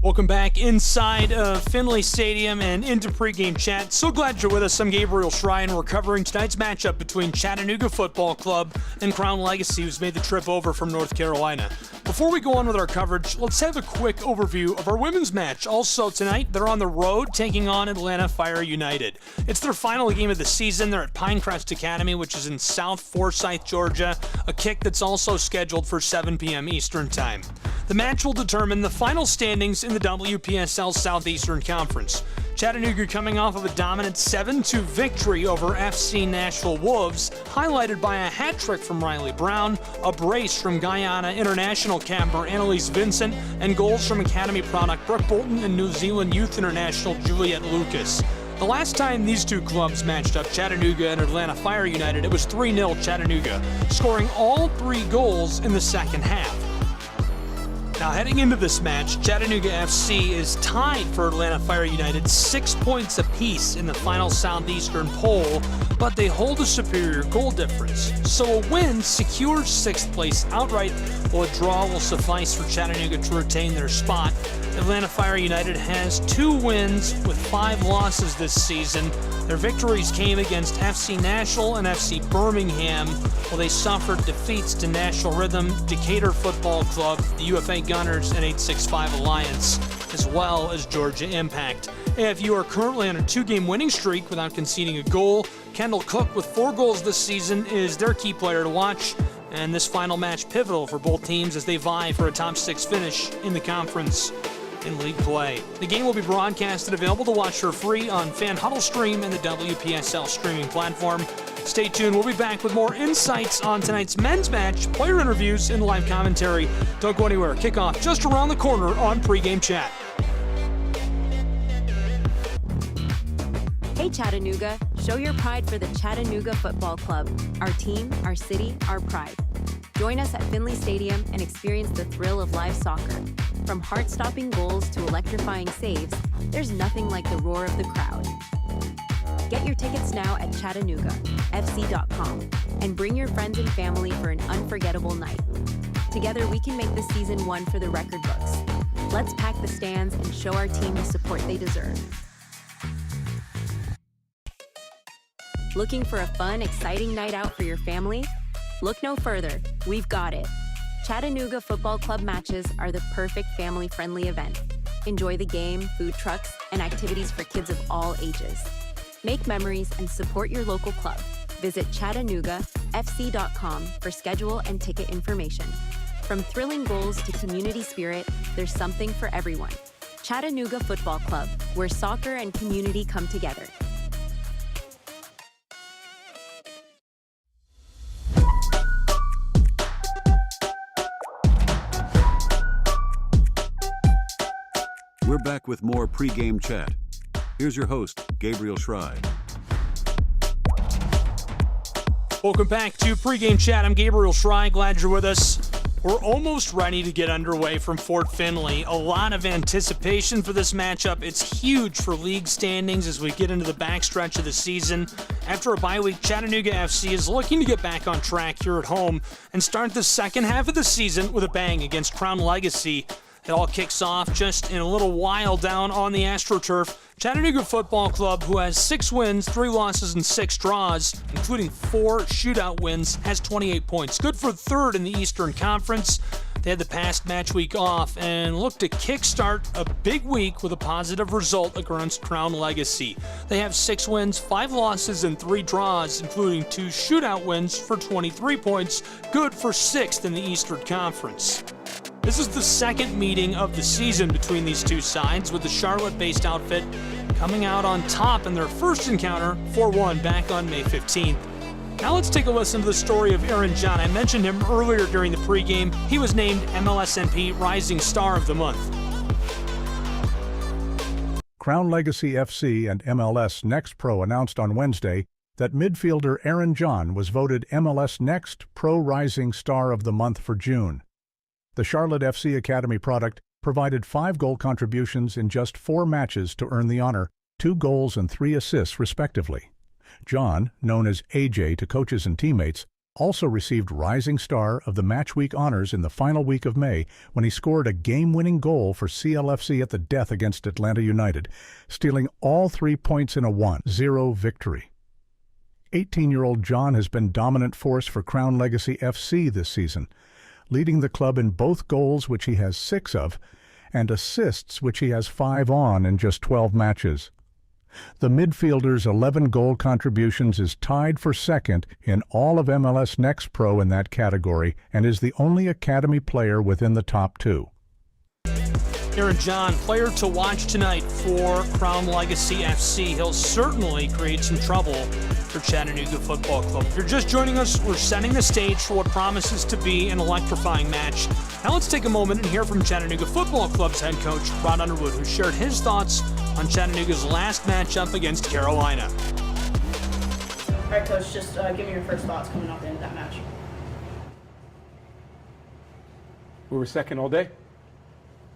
Welcome back inside of Finley Stadium and into pregame chat. So glad you're with us. I'm Gabriel Schrei, and we're covering tonight's matchup between Chattanooga Football Club and Crown Legacy, who's made the trip over from North Carolina. Before we go on with our coverage, let's have a quick overview of our women's match. Also tonight, they're on the road taking on Atlanta Fire United. It's their final game of the season. They're at Pinecrest Academy, which is in South Forsyth, Georgia, a kick that's also scheduled for 7 p.m. Eastern Time. The match will determine the final standings in the WPSL Southeastern Conference. Chattanooga coming off of a dominant 7-2 victory over FC Nashville Wolves, highlighted by a hat trick from Riley Brown, a brace from Guyana international capper Annalise Vincent, and goals from Academy product Brooke Bolton and New Zealand Youth International Juliette Lucas. The last time these two clubs matched up, Chattanooga and Atlanta Fire United, it was 3-0 Chattanooga, scoring all 3 goals in the second half. Now, heading into this match, Chattanooga FC is tied for Atlanta Fire United 6 points apiece in the final Southeastern poll, but they hold a superior goal difference. So a win secures 6th place outright, while a draw will suffice for Chattanooga to retain their spot. Atlanta Fire United has 2 wins with 5 losses this season. Their victories came against FC Nashville and FC Birmingham, while they suffered defeats to Nashville Rhythm, Decatur Football Club, the UFA Gunners, and 865 Alliance, as well as Georgia Impact. If you are currently on a 2-game winning streak without conceding a goal, Kendall Cook, with 4 goals this season, is their key player to watch, and this final match pivotal for both teams as they vie for a top 6 finish in the conference in league play. The game will be broadcast and available to watch for free on Fan Huddle Stream and the WPSL streaming platform. Stay tuned. We'll be back with more insights on tonight's men's match, player interviews, and live commentary. Don't go anywhere. Kickoff just around the corner on Pregame Chat. Hey Chattanooga, show your pride for the Chattanooga Football Club. Our team, our city, our pride. Join us at Finley Stadium and experience the thrill of live soccer. From heart-stopping goals to electrifying saves, there's nothing like the roar of the crowd. Get your tickets now at ChattanoogaFC.com and bring your friends and family for an unforgettable night. Together, we can make this season one for the record books. Let's pack the stands and show our team the support they deserve. Looking for a fun, exciting night out for your family? Look no further. We've got it. Chattanooga Football Club matches are the perfect family-friendly event. Enjoy the game, food trucks, and activities for kids of all ages. Make memories and support your local club. Visit ChattanoogaFC.com for schedule and ticket information. From thrilling goals to community spirit, there's something for everyone. Chattanooga Football Club, where soccer and community come together. back with more pregame chat. Here's your host, Gabriel Schrei. Welcome back to Pregame Chat. I'm Gabriel Schrei. Glad you're with us. We're almost ready to get underway from Fort Finley. A lot of anticipation for this matchup. It's huge for league standings as we get into the backstretch of the season. After a bye week, Chattanooga FC is looking to get back on track here at home and start the second half of the season with a bang against Crown Legacy. It all kicks off just in a little while down on the AstroTurf. Chattanooga Football Club, who has 6 wins, 3 losses, and 6 draws, including 4 shootout wins, has 28 points. Good for third in the Eastern Conference. They had the past match week off and look to kickstart a big week with a positive result against Crown Legacy. They have 6 wins, 5 losses, and 3 draws, including 2 shootout wins for 23 points. Good for 6th in the Eastern Conference. This is the second meeting of the season between these two sides, with the Charlotte-based outfit coming out on top in their first encounter 4-1 back on May 15th. Now let's take a listen to the story of Aaron John. I mentioned him earlier during the pregame. He was named MLSNP Rising Star of the Month. Crown Legacy FC and MLS Next Pro announced on Wednesday that midfielder Aaron John was voted MLS Next Pro Rising Star of the Month for June. The Charlotte FC Academy product provided 5 goal contributions in just 4 matches to earn the honor, 2 goals and 3 assists respectively. John, known as AJ to coaches and teammates, also received Rising Star of the Match Week honors in the final week of May when he scored a game-winning goal for CLFC at the death against Atlanta United, stealing all 3 points in a 1-0 victory. 18-year-old John has been dominant force for Crown Legacy FC this season, leading the club in both goals, which he has 6 of, and assists, which he has 5 on in just 12 matches. The midfielder's 11 goal contributions is tied for second in all of MLS Next Pro in that category and is the only academy player within the top 2. Aaron John, player to watch tonight for Crown Legacy FC. He'll certainly create some trouble for Chattanooga Football Club. If you're just joining us, we're setting the stage for what promises to be an electrifying match. Now let's take a moment and hear from Chattanooga Football Club's head coach, Rod Underwood, who shared his thoughts on Chattanooga's last matchup against Carolina. All right, Coach, just give me your first thoughts coming off the end of that match. We were second all day.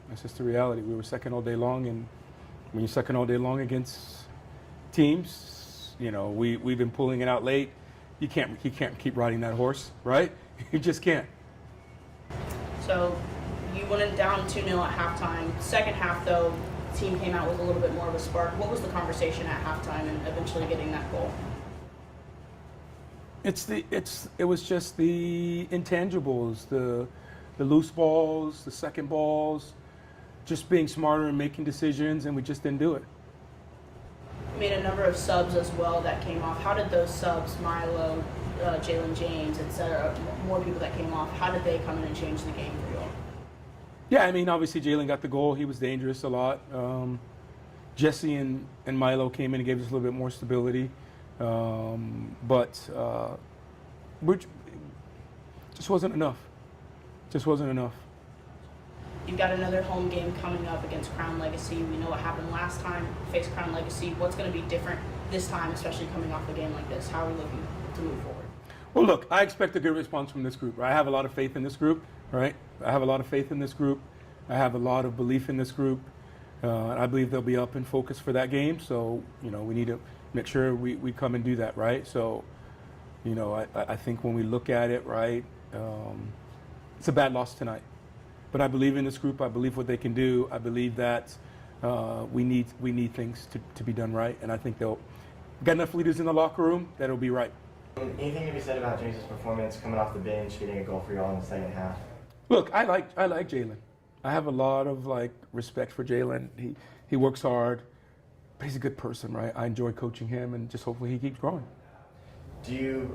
That's just the reality. We were second all day long, and when you're second all day long against teams, you know, we've been pulling it out late. You can't keep riding that horse, right? You just can't. So you went down 2-0 at halftime. Second half, though, the team came out with a little bit more of a spark. What was the conversation at halftime and eventually getting that goal? It was just the intangibles, the loose balls, the second balls, just being smarter and making decisions, and we just didn't do it. You made a number of subs as well that came off. How did those subs, Milo, Jalen James, etc., more people that came off, how did they come in and change the game for you all? Yeah, I mean, obviously Jalen got the goal. He was dangerous a lot. Jesse and Milo came in and gave us a little bit more stability. But just wasn't enough. Just wasn't enough. You've got another home game coming up against Crown Legacy. We know what happened last time, faced Crown Legacy. What's going to be different this time, especially coming off a game like this? How are we looking to move forward? Well, look, I expect a good response from this group. Right? I have a lot of faith in this group, right? I have a lot of faith in this group. I have a lot of belief in this group. And I believe they'll be up and focused for that game. So, you know, we need to make sure we come and do that, right? So, you know, I think when we look at it, right, it's a bad loss tonight. But I believe in this group. I believe what they can do. I believe that we need things to be done right. And I think they'll got enough leaders in the locker room that it'll be right. Anything to be said about James' performance coming off the bench, getting a goal for you all in the second half? Look, I like Jalen. I have a lot of respect for Jalen. He works hard, but he's a good person, right? I enjoy coaching him, and just hopefully he keeps growing. Do you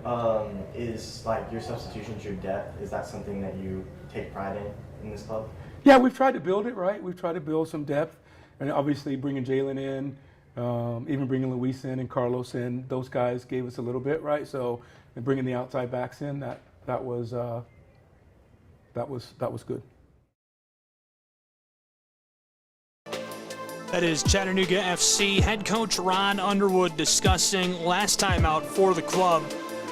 is your substitutions, your depth? Is that something that you take pride in this club? Yeah, we've tried to build it, right? We've tried to build some depth, and obviously bringing Jalen in, even bringing Luis in and Carlos in, those guys gave us a little bit, right? So, and bringing the outside backs in, that was good. That is Chattanooga FC head coach Ron Underwood discussing last time out for the club.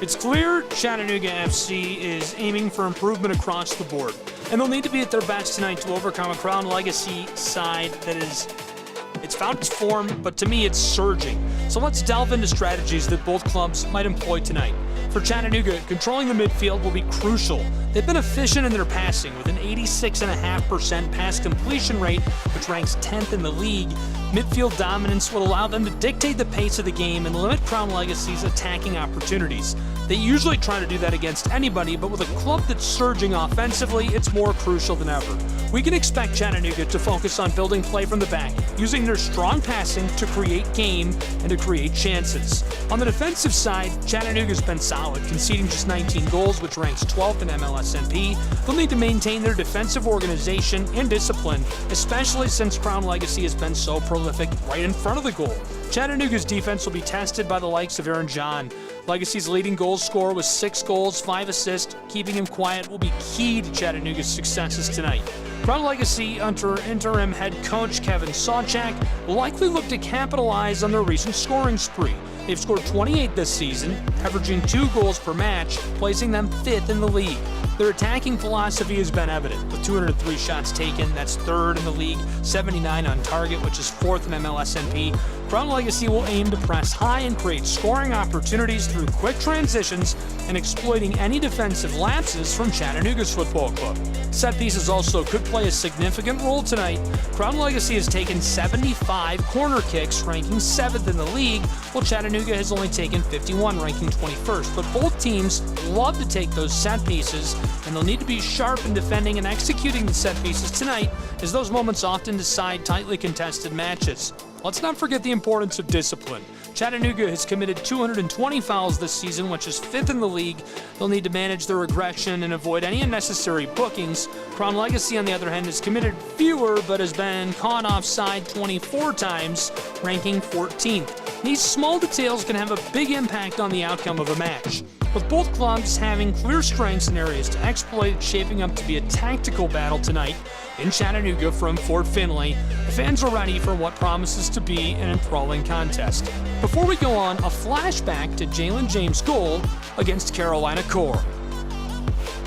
It's clear Chattanooga FC is aiming for improvement across the board, and they'll need to be at their best tonight to overcome a Crown Legacy side that it's found its form, but to me it's surging. So let's delve into strategies that both clubs might employ tonight. For Chattanooga, controlling the midfield will be crucial. They've been efficient in their passing with an 86.5% pass completion rate, which ranks 10th in the league. Midfield dominance will allow them to dictate the pace of the game and limit Crown Legacy's attacking opportunities. They usually try to do that against anybody, but with a club that's surging offensively, it's more crucial than ever. We can expect Chattanooga to focus on building play from the back, using their strong passing to create game and to create chances. On the defensive side, Chattanooga's been solid, conceding just 19 goals, which ranks 12th in MLSNP. They'll need to maintain their defensive organization and discipline, especially since Crown Legacy has been so prolific right in front of the goal. Chattanooga's defense will be tested by the likes of Aaron John. Legacy's leading goal scorer with 6 goals, 5 assists. Keeping him quiet will be key to Chattanooga's successes tonight. Crown Legacy, under interim head coach Kevin Sawchak, will likely look to capitalize on their recent scoring spree. They've scored 28 this season, averaging 2 goals per match, placing them 5th in the league. Their attacking philosophy has been evident, with 203 shots taken, that's 3rd in the league, 79 on target, which is 4th in MLSNP. Crown Legacy will aim to press high and create scoring opportunities through quick transitions and exploiting any defensive lapses from Chattanooga's football club. Set pieces also could play a significant role tonight. Crown Legacy has taken 75 corner kicks, ranking 7th in the league, while Chattanooga has only taken 51, ranking 21st. But both teams love to take those set pieces, and they'll need to be sharp in defending and executing the set pieces tonight, as those moments often decide tightly contested matches. Let's not forget the importance of discipline. Chattanooga has committed 220 fouls this season, which is 5th in the league. They'll need to manage their aggression and avoid any unnecessary bookings. Crown Legacy, on the other hand, has committed fewer but has been caught offside 24 times, ranking 14th. These small details can have a big impact on the outcome of a match. With both clubs having clear strengths and areas to exploit, it's shaping up to be a tactical battle tonight in Chattanooga from Fort Finley. The fans are ready for what promises to be an enthralling contest. Before we go on, a flashback to Jalen James' goal against Carolina Core.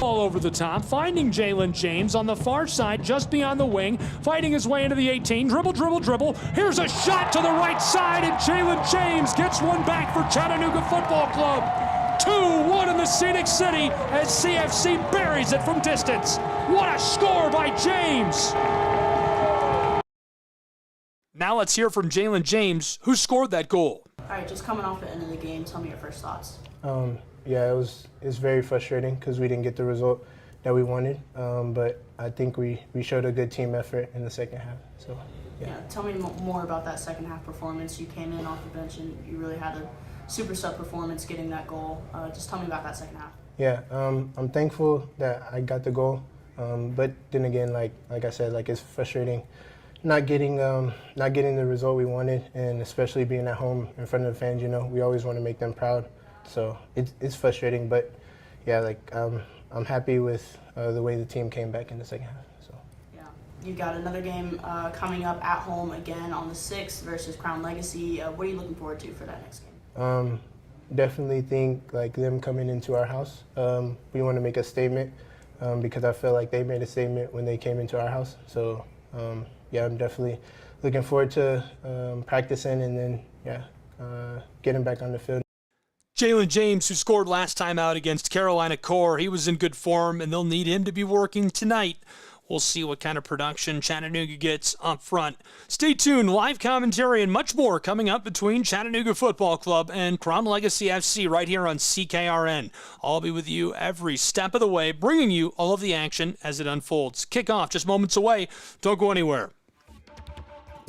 All over the top, finding Jalen James on the far side, just beyond the wing, fighting his way into the 18, dribble. Here's a shot to the right side, and Jalen James gets one back for Chattanooga Football Club. 2-1 in the Scenic City as CFC buries it from distance. What a score by James! Now let's hear from Jalen James, who scored that goal. All right, just coming off the end of the game, tell me your first thoughts. Yeah, it's very frustrating because we didn't get the result that we wanted, but I think we showed a good team effort in the second half. So, yeah, tell me more about that second half performance. You came in off the bench and you really had a super sub performance getting that goal. Just tell me about that second half. Yeah, I'm thankful that I got the goal, but then again, like I said, it's frustrating not getting the result we wanted, and especially being at home in front of the fans. We always want to make them proud, so it's frustrating. But yeah, I'm happy with the way the team came back in the second half. So yeah, you got another game coming up at home again on the 6th versus Crown Legacy. What are you looking forward to for that next game? Definitely think them coming into our house. We want to make a statement because I feel like they made a statement when they came into our house. So yeah, I'm definitely looking forward to practicing and then getting back on the field. Jalen James, who scored last time out against Carolina Core, he was in good form, and they'll need him to be working tonight. We'll see what kind of production Chattanooga gets up front. Stay tuned. Live commentary and much more coming up between Chattanooga Football Club and Crown Legacy FC right here on CKRN. I'll be with you every step of the way, bringing you all of the action as it unfolds. Kickoff just moments away. Don't go anywhere.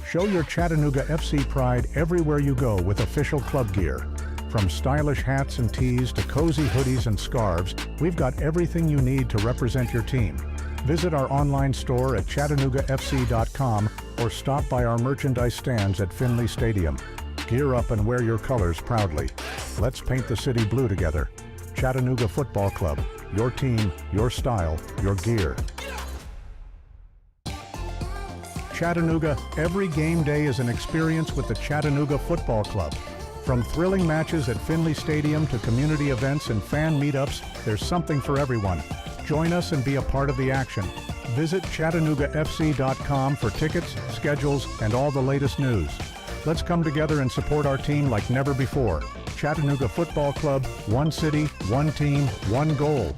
Show your Chattanooga FC pride everywhere you go with official club gear. From stylish hats and tees to cozy hoodies and scarves, we've got everything you need to represent your team. Visit our online store at ChattanoogaFC.com or stop by our merchandise stands at Finley Stadium. Gear up and wear your colors proudly. Let's paint the city blue together. Chattanooga Football Club. Your team, your style, your gear. Chattanooga, every game day is an experience with the Chattanooga Football Club. From thrilling matches at Finley Stadium to community events and fan meetups, there's something for everyone. Join us and be a part of the action. Visit ChattanoogaFC.com for tickets, schedules, and all the latest news. Let's come together and support our team like never before. Chattanooga Football Club, one city, one team, one goal.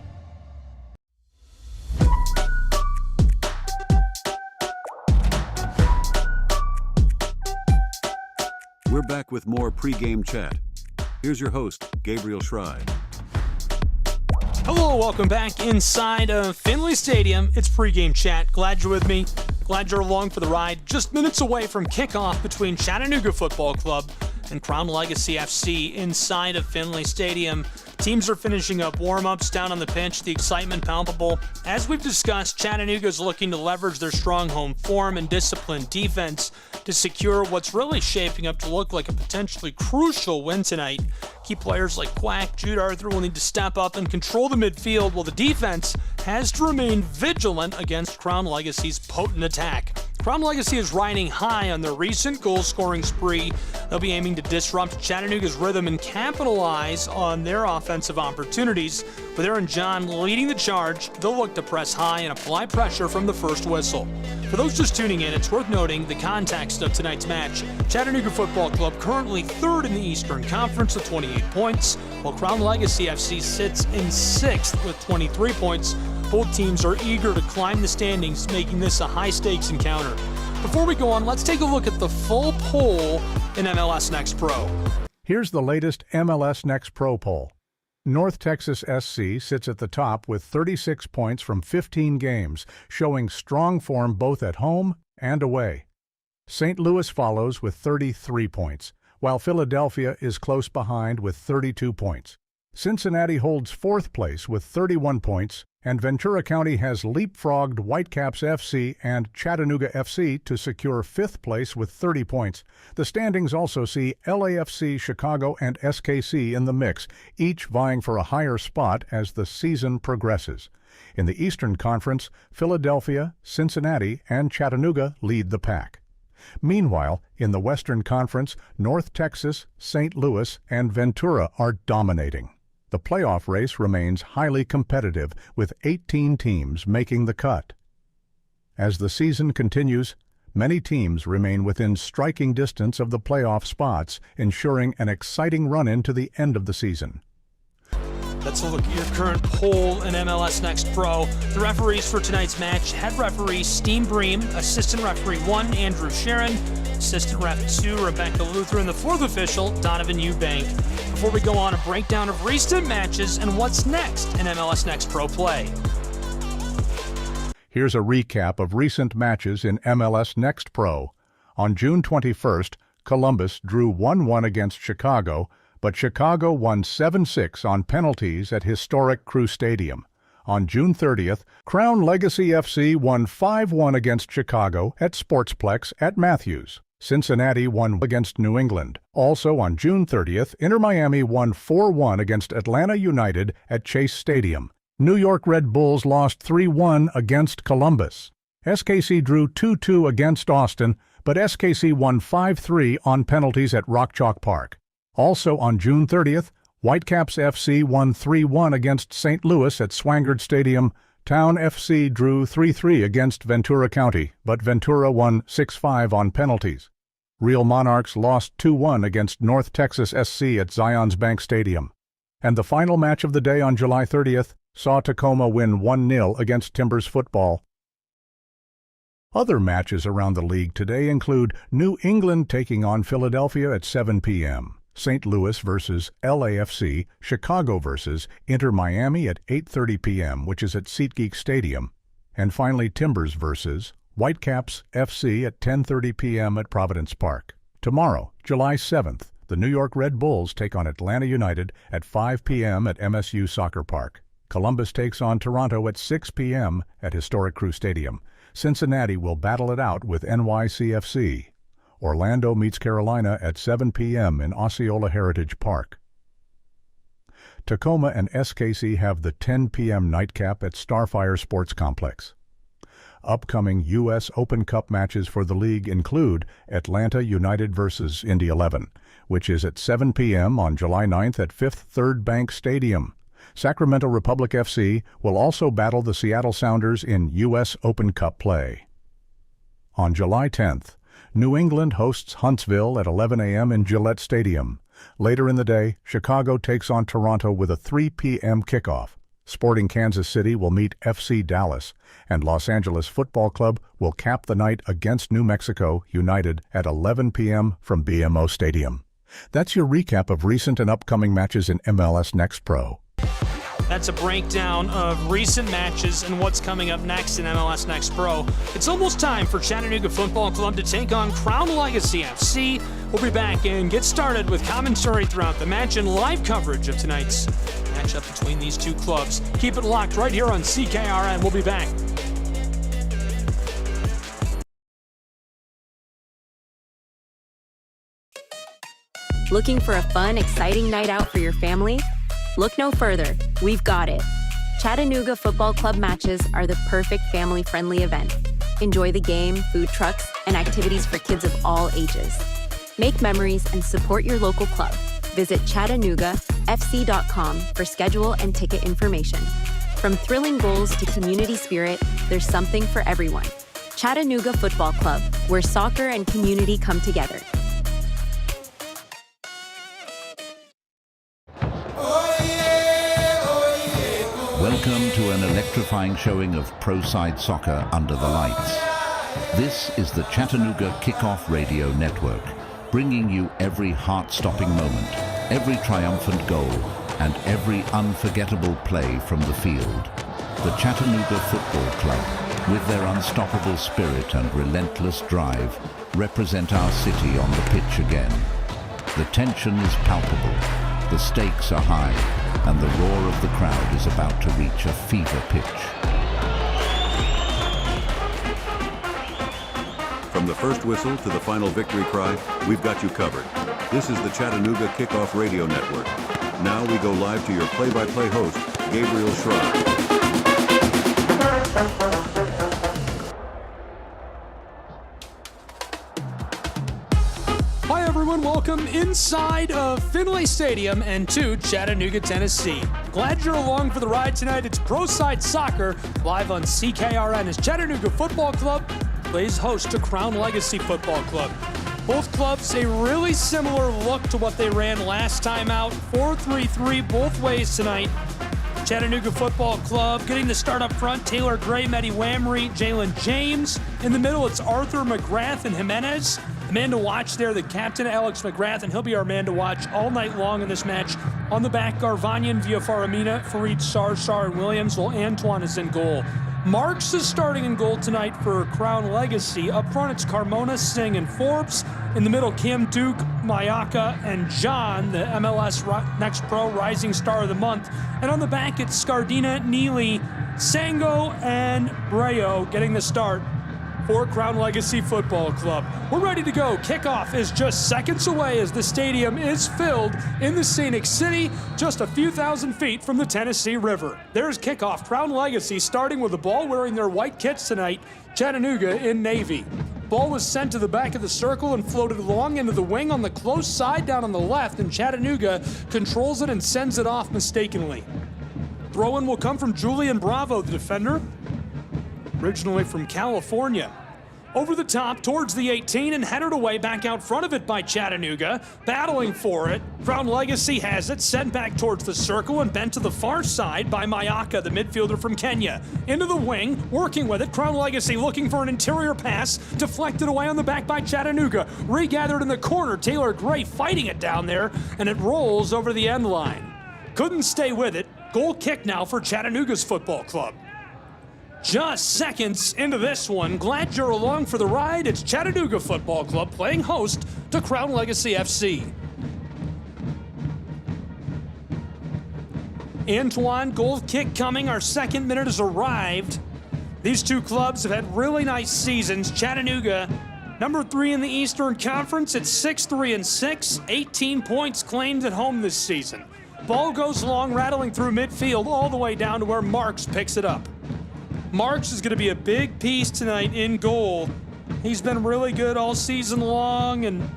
We're back with more pregame chat. Here's your host, Gabriel Schrei. Hello, welcome back inside of Finley Stadium. It's pregame chat. Glad you're with me. Glad you're along for the ride. Just minutes away from kickoff between Chattanooga Football Club and Crown Legacy FC inside of Finley Stadium. Teams are finishing up warm-ups down on the pitch, the excitement palpable. As we've discussed, Chattanooga is looking to leverage their strong home form and disciplined defense to secure what's really shaping up to look like a potentially crucial win tonight. Key players like Quack, Jude Arthur will need to step up and control the midfield, while the defense has to remain vigilant against Crown Legacy's potent attack. Crown Legacy is riding high on their recent goal-scoring spree. They'll be aiming to disrupt Chattanooga's rhythm and capitalize on their offensive opportunities. With Aaron John leading the charge, they'll look to press high and apply pressure from the first whistle. For those just tuning in, it's worth noting the context of tonight's match. Chattanooga Football Club currently third in the Eastern Conference with 28 points, while Crown Legacy FC sits in sixth with 23 points. Both teams are eager to climb the standings, making this a high-stakes encounter. Before we go on, let's take a look at the full poll in MLS Next Pro. Here's the latest MLS Next Pro poll. North Texas SC sits at the top with 36 points from 15 games, showing strong form both at home and away. St. Louis follows with 33 points, while Philadelphia is close behind with 32 points. Cincinnati holds fourth place with 31 points, and Ventura County has leapfrogged Whitecaps FC and Chattanooga FC to secure fifth place with 30 points. The standings also see LAFC, Chicago, and SKC in the mix, each vying for a higher spot as the season progresses. In the Eastern Conference, Philadelphia, Cincinnati, and Chattanooga lead the pack. Meanwhile, in the Western Conference, North Texas, St. Louis, and Ventura are dominating. The playoff race remains highly competitive, with 18 teams making the cut. As the season continues, many teams remain within striking distance of the playoff spots, ensuring an exciting run-in to the end of the season. Let's look at your current poll in MLS Next Pro. The referees for tonight's match: head referee Steen Bream, assistant referee 1 Andrew Sharon, assistant ref 2 Rebecca Luther, and the fourth official Donovan Eubank. Before we go on, a breakdown of recent matches and what's next in MLS Next Pro play. Here's a recap of recent matches in MLS Next Pro. On June 21st, Columbus drew 1-1 against Chicago, but Chicago won 7-6 on penalties at historic Crew Stadium. On June 30th, Crown Legacy FC won 5-1 against Chicago at Sportsplex at Matthews. Cincinnati won against New England. Also on June 30th, Inter Miami won 4-1 against Atlanta United at Chase Stadium. New York Red Bulls lost 3-1 against Columbus. SKC drew 2-2 against Austin, but SKC won 5-3 on penalties at Rock Chalk Park. Also on June 30th, Whitecaps FC won 3-1 against St. Louis at Swangard Stadium. Town FC drew 3-3 against Ventura County, but Ventura won 6-5 on penalties. Real Monarchs lost 2-1 against North Texas SC at Zions Bank Stadium. And the final match of the day on July 30th saw Tacoma win 1-0 against Timbers Football. Other matches around the league today include New England taking on Philadelphia at 7 p.m., St. Louis versus LAFC, Chicago versus Inter Miami at 8:30 p.m., which is at SeatGeek Stadium, and finally Timbers versus Whitecaps FC at 10:30 p.m. at Providence Park. Tomorrow, July 7th, the New York Red Bulls take on Atlanta United at 5 p.m. at MSU Soccer Park. Columbus takes on Toronto at 6 p.m. at historic Crew Stadium. Cincinnati will battle it out with NYCFC. Orlando meets Carolina at 7 p.m. in Osceola Heritage Park. Tacoma and SKC have the 10 p.m. nightcap at Starfire Sports Complex. Upcoming U.S. Open Cup matches for the league include Atlanta United versus Indy 11, which is at 7 p.m. on July 9th at Fifth Third Bank Stadium. Sacramento Republic FC will also battle the Seattle Sounders in U.S. Open Cup play. On July 10th, New England hosts Huntsville at 11 a.m. in Gillette Stadium. Later in the day, Chicago takes on Toronto with a 3 p.m. kickoff. Sporting Kansas City will meet FC Dallas, and Los Angeles Football Club will cap the night against New Mexico United at 11 p.m. from BMO Stadium. That's your recap of recent and upcoming matches in MLS Next Pro. That's a breakdown of recent matches and what's coming up next in MLS Next Pro. It's almost time for Chattanooga Football Club to take on Crown Legacy FC. We'll be back and get started with commentary throughout the match and live coverage of tonight's matchup between these two clubs. Keep it locked right here on CKRN. We'll be back. Looking for a fun, exciting night out for your family? Look no further. We've got it. Chattanooga Football Club matches are the perfect family-friendly event. Enjoy the game, food trucks, and activities for kids of all ages. Make memories and support your local club. Visit ChattanoogaFC.com for schedule and ticket information. From thrilling goals to community spirit, there's something for everyone. Chattanooga Football Club, where soccer and community come together. Welcome to an electrifying showing of pro-side soccer under the lights. This is the Chattanooga Kickoff Radio Network, bringing you every heart-stopping moment, every triumphant goal, and every unforgettable play from the field. The Chattanooga Football Club, with their unstoppable spirit and relentless drive, represent our city on the pitch again. The tension is palpable, the stakes are high, and the roar of the crowd is about to reach a fever pitch. From the first whistle to the final victory cry, we've got you covered. This is the Chattanooga Kickoff Radio Network. Now we go live to your play-by-play host, Gabriel Schreiber. Hi everyone, welcome inside of Finley Stadium and to Chattanooga, Tennessee. Glad you're along for the ride tonight. It's Pro Side Soccer live on CKRN as Chattanooga Football Club plays host to Crown Legacy Football Club. Both clubs a really similar look to what they ran last time out. 4-3-3 both ways tonight. Chattanooga Football Club getting the start up front. Taylor Gray, Mehdi Wamry, Jalen James. In the middle, it's Arthur McGrath and Jimenez. The man to watch there, the captain, Alex McGrath, and he'll be our man to watch all night long in this match. On the back, Garvanyan, Villafaramina, Fareed Sarsar, and Williams, while Antoine is in goal. Marks is starting in goal tonight for Crown Legacy. Up front, it's Carmona, Singh, and Forbes. In the middle, Cam Duke, Mayaka, and John, the MLS Next Pro Rising Star of the Month. And on the back, it's Scardina, Neely, Sango, and Breo getting the start for Crown Legacy Football Club. We're ready to go. Kickoff is just seconds away as the stadium is filled in the scenic city, just a few thousand feet from the Tennessee River. There's kickoff. Crown Legacy starting with the ball, wearing their white kits tonight. Chattanooga in navy. Ball was sent to the back of the circle and floated along into the wing on the close side down on the left, and Chattanooga controls it and sends it off mistakenly. Throw-in will come from Julian Bravo, the defender, originally from California. Over the top towards the 18 and headed away back out front of it by Chattanooga. Battling for it. Crown Legacy has it, sent back towards the circle and bent to the far side by Mayaka, the midfielder from Kenya. Into the wing, working with it. Crown Legacy looking for an interior pass. Deflected away on the back by Chattanooga. Regathered in the corner. Taylor Gray fighting it down there, and it rolls over the end line. Couldn't stay with it. Goal kick now for Chattanooga's football club. Just seconds into this one. Glad you're along for the ride. It's Chattanooga Football Club playing host to Crown Legacy FC. Antoine, goal kick coming. Our second minute has arrived. These two clubs have had really nice seasons. Chattanooga, number 3 in the Eastern Conference at 6-3-6, 18 points claimed at home this season. Ball goes long, rattling through midfield all the way down to where Marks picks it up. Marks is going to be a big piece tonight in goal. He's been really good all season long, and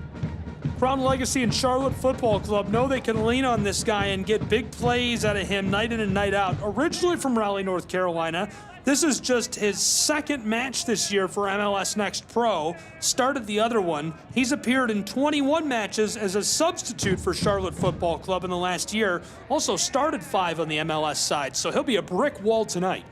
Crown Legacy and Charlotte Football Club know they can lean on this guy and get big plays out of him night in and night out. Originally from Raleigh, North Carolina, this is just his second match this year for MLS Next Pro. Started the other one. He's appeared in 21 matches as a substitute for Charlotte Football Club in the last year. Also started 5 on the MLS side, so he'll be a brick wall tonight.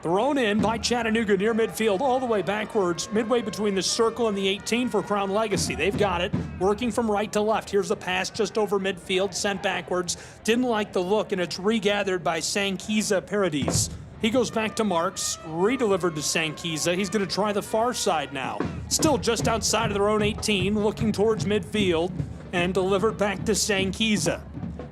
Thrown in by Chattanooga near midfield, all the way backwards, midway between the circle and the 18 for Crown Legacy. They've got it, working from right to left. Here's the pass just over midfield, sent backwards. Didn't like the look, and it's regathered by Sankiza Paradis. He goes back to Marks, redelivered to Sankiza. He's going to try the far side now. Still just outside of their own 18, looking towards midfield, and delivered back to Sankiza.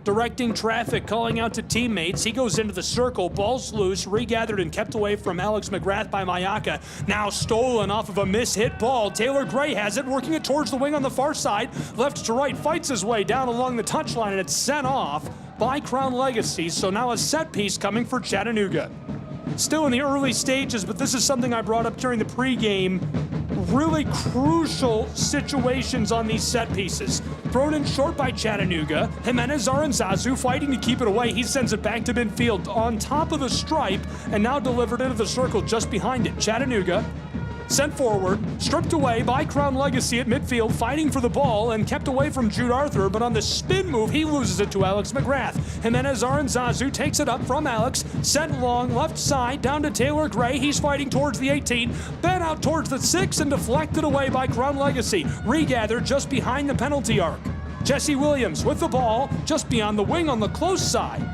Directing traffic, calling out to teammates. He goes into the circle, ball's loose, regathered and kept away from Alex McGrath by Mayaka. Now stolen off of a mishit ball. Taylor Gray has it, working it towards the wing on the far side. Left to right, fights his way down along the touchline, and it's sent off by Crown Legacy. So now a set piece coming for Chattanooga. Still in the early stages, but this is something I brought up during the pregame. Really crucial situations on these set pieces. Thrown in short by Chattanooga. Jimenez Aranzazu fighting to keep it away. He sends it back to midfield on top of the stripe and now delivered into the circle just behind it. Chattanooga sent forward, stripped away by Crown Legacy at midfield, fighting for the ball and kept away from Jude Arthur, but on the spin move, he loses it to Alex McGrath. Jimenez Aranzazu takes it up from Alex, sent long, left side, down to Taylor Gray. He's fighting towards the 18, bent out towards the 6 and deflected away by Crown Legacy. Regathered just behind the penalty arc. Jesse Williams with the ball, just beyond the wing on the close side.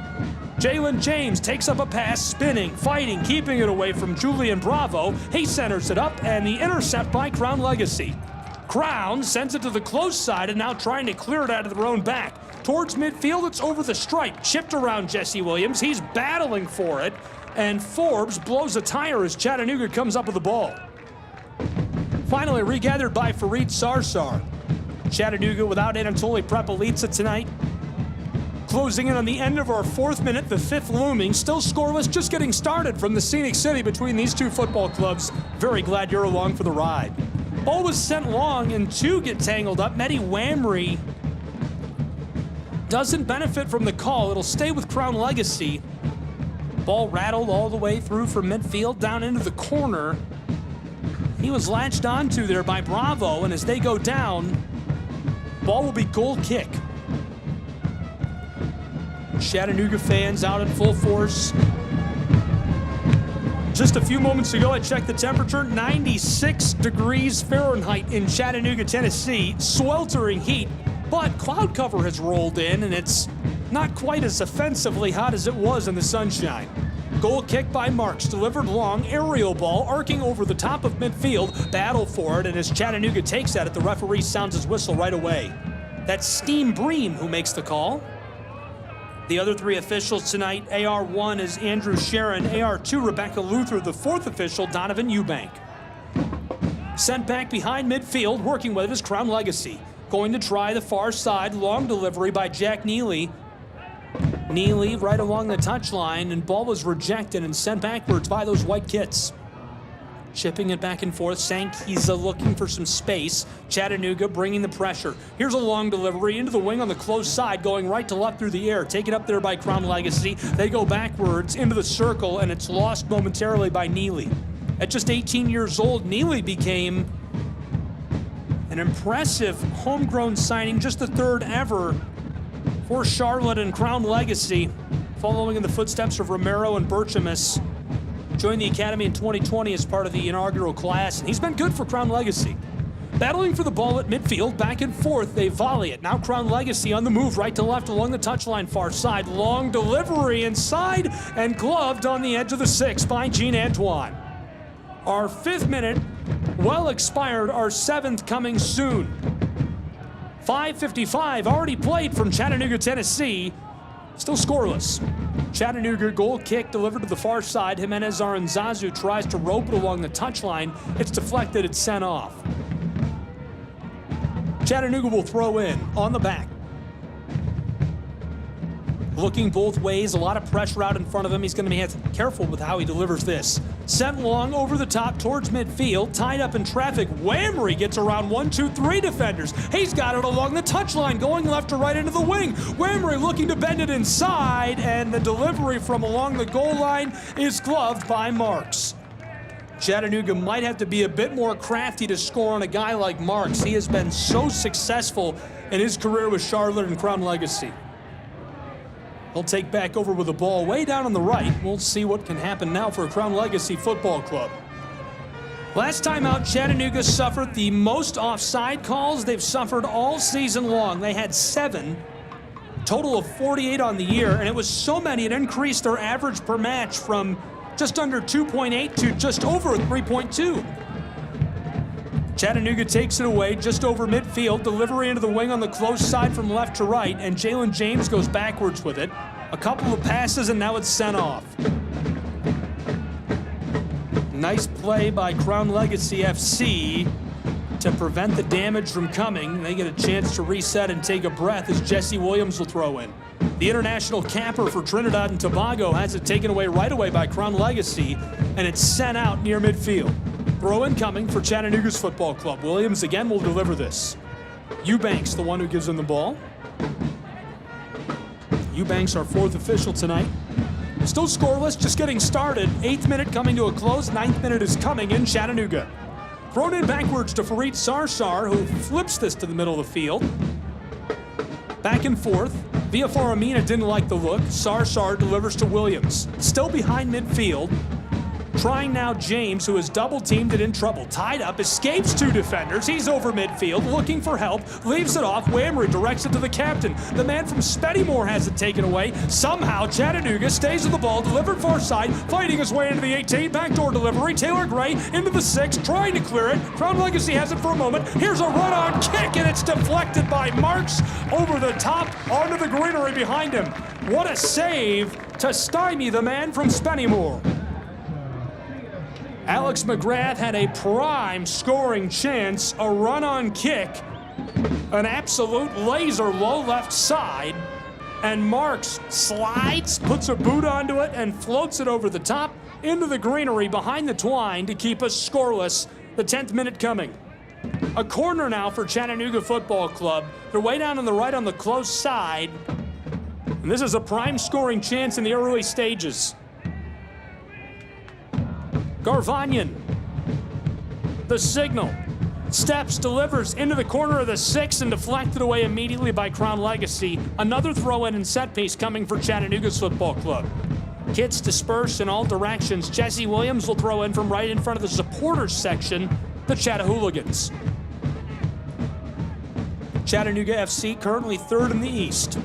Jalen James takes up a pass, spinning, fighting, keeping it away from Julian Bravo. He centers it up, and the intercept by Crown Legacy. Crown sends it to the close side and now trying to clear it out of their own back. Towards midfield, it's over the stripe, chipped around Jesse Williams. He's battling for it, and Forbes blows a tire as Chattanooga comes up with the ball. Finally regathered by Fareed Sarsar. Chattanooga without Anatoly Prepelitsa tonight. Closing in on the end of our 4th minute, the 5th looming, still scoreless, just getting started from the Scenic City between these two football clubs. Very glad you're along for the ride. Ball was sent long, and 2 get tangled up. Mehdi Wamry doesn't benefit from the call. It'll stay with Crown Legacy. Ball rattled all the way through from midfield down into the corner. He was latched onto there by Bravo, and as they go down, ball will be goal kick. Chattanooga fans out in full force. Just a few moments ago, I checked the temperature, 96 degrees Fahrenheit in Chattanooga, Tennessee. Sweltering heat, but cloud cover has rolled in, and it's not quite as offensively hot as it was in the sunshine. Goal kick by Marks, delivered long, aerial ball, arcing over the top of midfield. Battle for it, and as Chattanooga takes at it, the referee sounds his whistle right away. That's Steen Bream who makes the call. The other 3 officials tonight, AR1 is Andrew Sharon, AR2 Rebecca Luther, the 4th official, Donovan Eubank. Sent back behind midfield, working with it is Crown Legacy. Going to try the far side, long delivery by Jack Neely. Neely right along the touchline, and ball was rejected and sent backwards by those white kits. Chipping it back and forth, Sankiza looking for some space. Chattanooga bringing the pressure. Here's a long delivery into the wing on the close side, going right to left through the air. Taken up there by Crown Legacy. They go backwards into the circle, and it's lost momentarily by Neely. At just 18 years old, Neely became an impressive homegrown signing, just the 3rd ever for Charlotte and Crown Legacy, following in the footsteps of Romero and Berchamis. Joined the academy in 2020 as part of the inaugural class, and he's been good for Crown Legacy. Battling for the ball at midfield, back and forth, they volley it. Now Crown Legacy on the move, right to left along the touchline, far side. Long delivery inside, and gloved on the edge of the 6 by Jean Antoine. Our 5th minute, well expired, our 7th coming soon. 5:55 already played from Chattanooga, Tennessee. Still scoreless. Chattanooga goal kick delivered to the far side. Jimenez Aranzazu tries to rope it along the touchline. It's deflected, it's sent off. Chattanooga will throw in on the back. Looking both ways, a lot of pressure out in front of him. He's going to have to be careful with how he delivers this. Sent long over the top towards midfield, tied up in traffic. Whamry gets around 1, 2, 3 defenders. He's got it along the touchline, going left to right into the wing. Whamry looking to bend it inside, and the delivery from along the goal line is gloved by Marks. Chattanooga might have to be a bit more crafty to score on a guy like Marks. He has been so successful in his career with Charlotte and Crown Legacy. He'll take back over with the ball way down on the right. We'll see what can happen now for Crown Legacy Football Club. Last time out, Chattanooga suffered the most offside calls they've suffered all season long. They had 7, total of 48 on the year, and it was so many it increased their average per match from just under 2.8 to just over 3.2. Chattanooga takes it away just over midfield, delivery into the wing on the close side from left to right, and Jalen James goes backwards with it. A couple of passes, and now it's sent off. Nice play by Crown Legacy FC to prevent the damage from coming. They get a chance to reset and take a breath as Jesse Williams will throw in. The international capper for Trinidad and Tobago has it taken away right away by Crown Legacy, and it's sent out near midfield. Throw in coming for Chattanooga's football club. Williams again will deliver this. Eubanks, the one who gives him the ball. Eubanks, our 4th official tonight. Still scoreless, just getting started. 8th minute coming to a close. 9th minute is coming in Chattanooga. Thrown in backwards to Fareed Sarsar, who flips this to the middle of the field. Back and forth. Villafaramina didn't like the look. Sarsar delivers to Williams. Still behind midfield. Trying now James, who is double-teamed and in trouble. Tied up, escapes 2 defenders. He's over midfield, looking for help. Leaves it off. Whamry directs it to the captain. The man from Spennymoor has it taken away. Somehow, Chattanooga stays with the ball, delivered far side, fighting his way into the 18. Backdoor delivery. Taylor Gray into the 6, trying to clear it. Crown Legacy has it for a moment. Here's a run-on kick, and it's deflected by Marks over the top onto the greenery behind him. What a save to stymie the man from Spennymoor. Alex McGrath had a prime scoring chance, a run-on kick, an absolute laser low left side, and Marks slides, puts a boot onto it, and floats it over the top into the greenery behind the twine to keep us scoreless. The 10th minute coming. A corner now for Chattanooga Football Club. They're way down on the right on the close side, and this is a prime scoring chance in the early stages. Garvanyan, the signal, steps, delivers into the corner of the 6 and deflected away immediately by Crown Legacy. Another throw-in and set piece coming for Chattanooga's football club. Kids disperse in all directions. Jesse Williams will throw in from right in front of the supporters section, the Chattahooligans. Chattanooga FC currently 3rd in the East.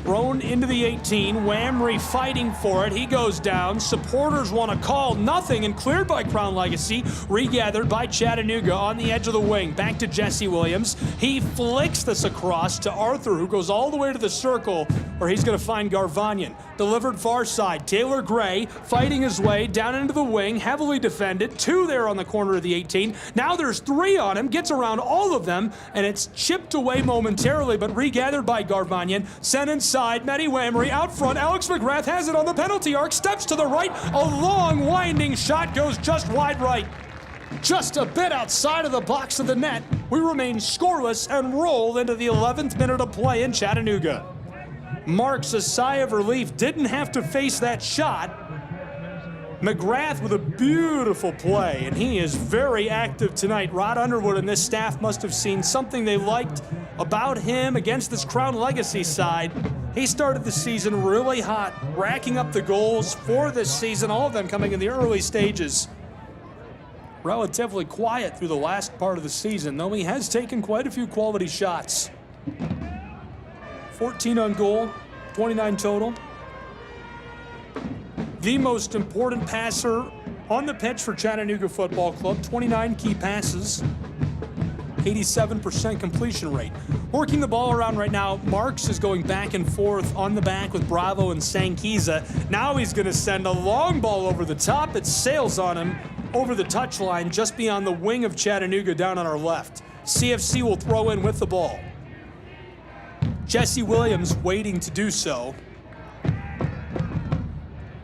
Thrown into the 18, Whamry fighting for it. He goes down. Supporters want to call. Nothing, and cleared by Crown Legacy. Regathered by Chattanooga on the edge of the wing. Back to Jesse Williams. He flicks this across to Arthur, who goes all the way to the circle, where he's going to find Garvanyan. Delivered far side. Taylor Gray fighting his way down into the wing. Heavily defended. 2 there on the corner of the 18. Now there's 3 on him. Gets around all of them, and it's chipped away momentarily, but regathered by Garvanyan. Sent inside. Matty Whamry out front. Alex McGrath has it on the penalty arc. Steps to the right. A long, winding shot goes just wide right. Just a bit outside of the box of the net. We remain scoreless and roll into the 11th minute of play in Chattanooga. Marks a sigh of relief. Didn't have to face that shot. McGrath with a beautiful play, and he is very active tonight. Rod Underwood and this staff must have seen something they liked about him against this Crown Legacy side. He started the season really hot, racking up the goals for this season, all of them coming in the early stages. Relatively quiet through the last part of the season, though he has taken quite a few quality shots. 14 on goal, 29 total. The most important passer on the pitch for Chattanooga Football Club, 29 key passes, 87% completion rate. Working the ball around right now, Marks is going back and forth on the back with Bravo and Sankiza. Now he's going to send a long ball over the top. It sails on him over the touchline just beyond the wing of Chattanooga down on our left. CFC will throw in with the ball. Jesse Williams waiting to do so.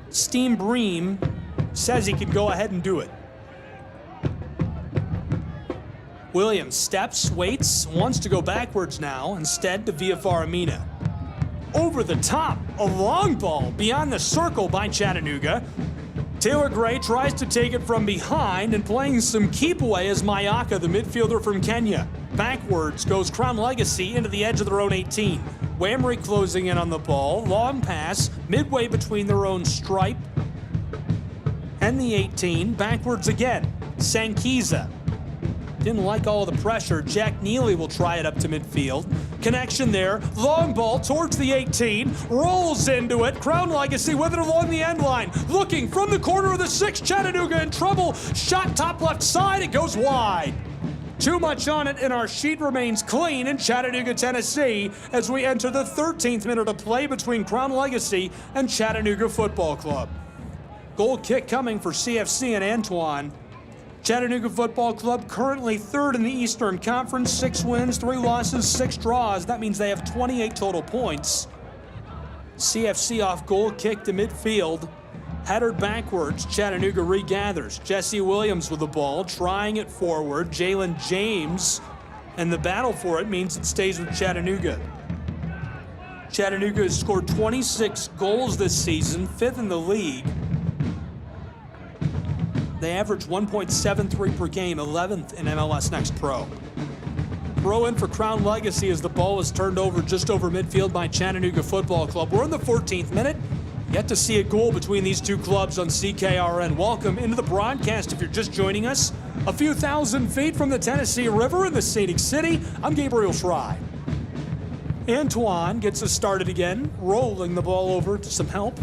Steve Bream says he can go ahead and do it. Williams steps, waits, wants to go backwards now, instead to Villafaramina. Over the top, a long ball beyond the circle by Chattanooga. Taylor Gray tries to take it from behind, and playing some keep away is Mayaka, the midfielder from Kenya. Backwards goes Crown Legacy into the edge of their own 18. Whamry closing in on the ball. Long pass, midway between their own stripe and the 18. Backwards again. Sankiza. Didn't like all the pressure. Jack Neely will try it up to midfield. Connection there. Long ball towards the 18. Rolls into it. Crown Legacy with it along the end line. Looking from the corner of the 6. Chattanooga in trouble. Shot top left side. It goes wide. Too much on it, and our sheet remains clean in Chattanooga, Tennessee, as we enter the 13th minute of play between Crown Legacy and Chattanooga Football Club. Goal kick coming for CFC and Antoine. Chattanooga Football Club currently third in the Eastern Conference, 6 wins, 3 losses, 6 draws. That means they have 28 total points. CFC off goal kick to midfield. Headered backwards, Chattanooga regathers. Jesse Williams with the ball, trying it forward. Jalen James, and the battle for it means it stays with Chattanooga. Chattanooga has scored 26 goals this season, 5th in the league. They average 1.73 per game, 11th in MLS Next Pro. Throw in for Crown Legacy as the ball is turned over just over midfield by Chattanooga Football Club. We're in the 14th minute. Yet to see a goal between these two clubs on CKRN. Welcome into the broadcast if you're just joining us. A few thousand feet from the Tennessee River in the scenic city, I'm Gabriel Fry. Antoine gets us started again, rolling the ball over to some help.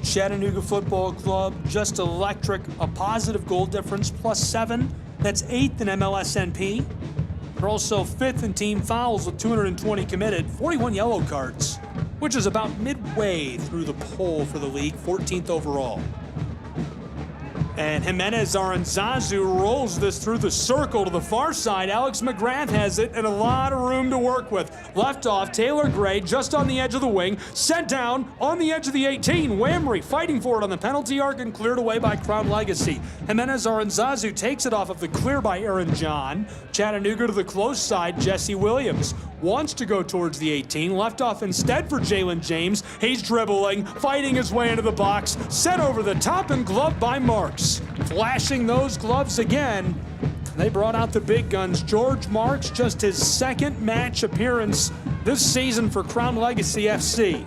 Chattanooga Football Club, just electric, a positive goal difference, +7. That's 8th in MLSNP. They're also 5th in team fouls with 220 committed, 41 yellow cards, which is about midway through the poll for the league, 14th overall. And Jimenez Aranzazu rolls this through the circle to the far side. Alex McGrath has it and a lot of room to work with. Left off, Taylor Gray just on the edge of the wing. Sent down on the edge of the 18. Whamry fighting for it on the penalty arc and cleared away by Crown Legacy. Jimenez Aranzazu takes it off of the clear by Aaron John. Chattanooga to the close side, Jesse Williams. Wants to go towards the 18. Left off instead for Jalen James. He's dribbling, fighting his way into the box. Set over the top and gloved by Marks. Flashing those gloves again. They brought out the big guns. George Marks, just his 2nd match appearance this season for Crown Legacy FC.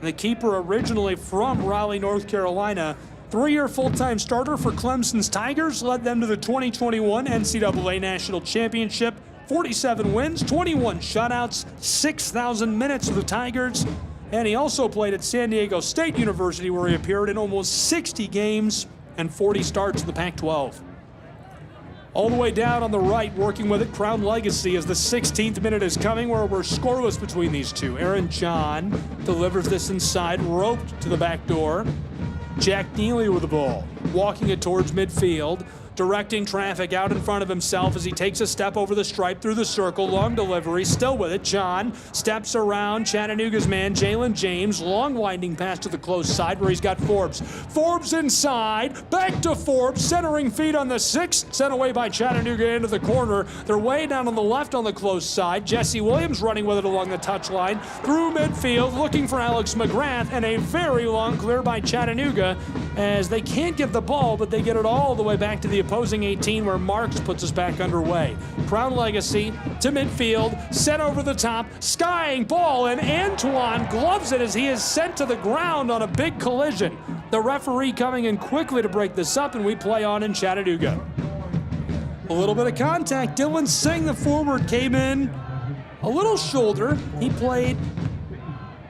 The keeper originally from Raleigh, North Carolina. 3-year full-time starter for Clemson's Tigers. Led them to the 2021 NCAA National Championship. 47 wins, 21 shutouts, 6,000 minutes with the Tigers. And he also played at San Diego State University, where he appeared in almost 60 games and 40 starts in the Pac-12. All the way down on the right, working with it, Crown Legacy, as the 16th minute is coming, where we're scoreless between these two. Aaron John delivers this inside, roped to the back door. Jack Neely with the ball, walking it towards midfield. Directing traffic out in front of himself as he takes a step over the stripe through the circle. Long delivery, still with it. John steps around Chattanooga's man, Jalen James. Long winding pass to the close side where he's got Forbes. Forbes inside, back to Forbes, centering feet on the 6. Sent away by Chattanooga into the corner. They're way down on the left on the close side. Jesse Williams running with it along the touchline. Through midfield, looking for Alex McGrath, and a very long clear by Chattanooga as they can't get the ball, but they get it all the way back to the opposing 18, where Marks puts us back underway. Crown Legacy to midfield, set over the top, skying ball, and Antoine gloves it as he is sent to the ground on a big collision. The referee coming in quickly to break this up, and we play on in Chattanooga. A little bit of contact. Dylan Singh, the forward, came in a little shoulder. He played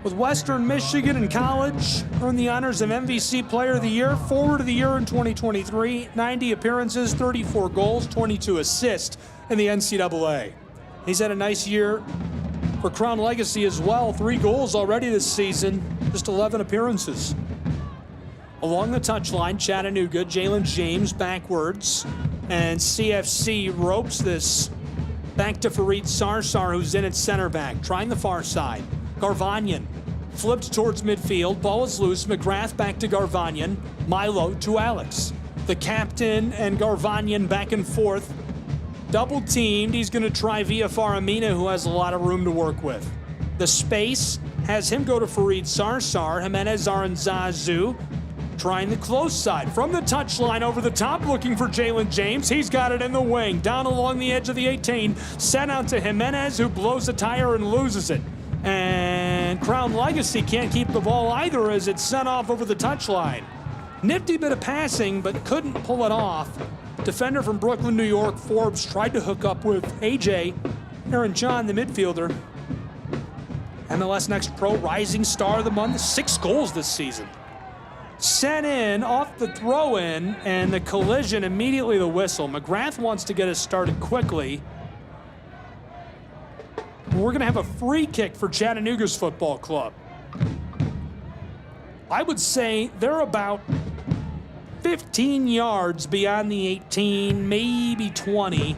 with Western Michigan in college, earned the honors of MVC Player of the Year, Forward of the Year in 2023, 90 appearances, 34 goals, 22 assists in the NCAA. He's had a nice year for Crown Legacy as well, 3 goals already this season, just 11 appearances. Along the touchline, Chattanooga, Jalen James backwards, and CFC ropes this Back to Fareed Sarsar, who's in at center back, trying the far side. Garvanyan flipped towards midfield. Ball is loose. McGrath back to Garvanyan. Milo to Alex. The captain and Garvanyan back and forth. Double teamed. He's going to try via Faramina, who has a lot of room to work with. The space has him go to Fareed Sarsar. Jimenez Aranzazu trying the close side. From the touchline over the top, looking for Jalen James. He's got it in the wing. Down along the edge of the 18. Sent out to Jimenez, who blows a tire and loses it. And Crown Legacy can't keep the ball either as it's sent off over the touchline. Nifty bit of passing, but couldn't pull it off. Defender from Brooklyn, New York, Forbes, tried to hook up with AJ. Aaron John, the midfielder. MLS Next Pro Rising Star of the Month, 6 goals this season. Sent in off the throw-in, and the collision, immediately the whistle. McGrath wants to get us started quickly. We're going to have a free kick for Chattanooga's football club. I would say they're about 15 yards beyond the 18, maybe 20.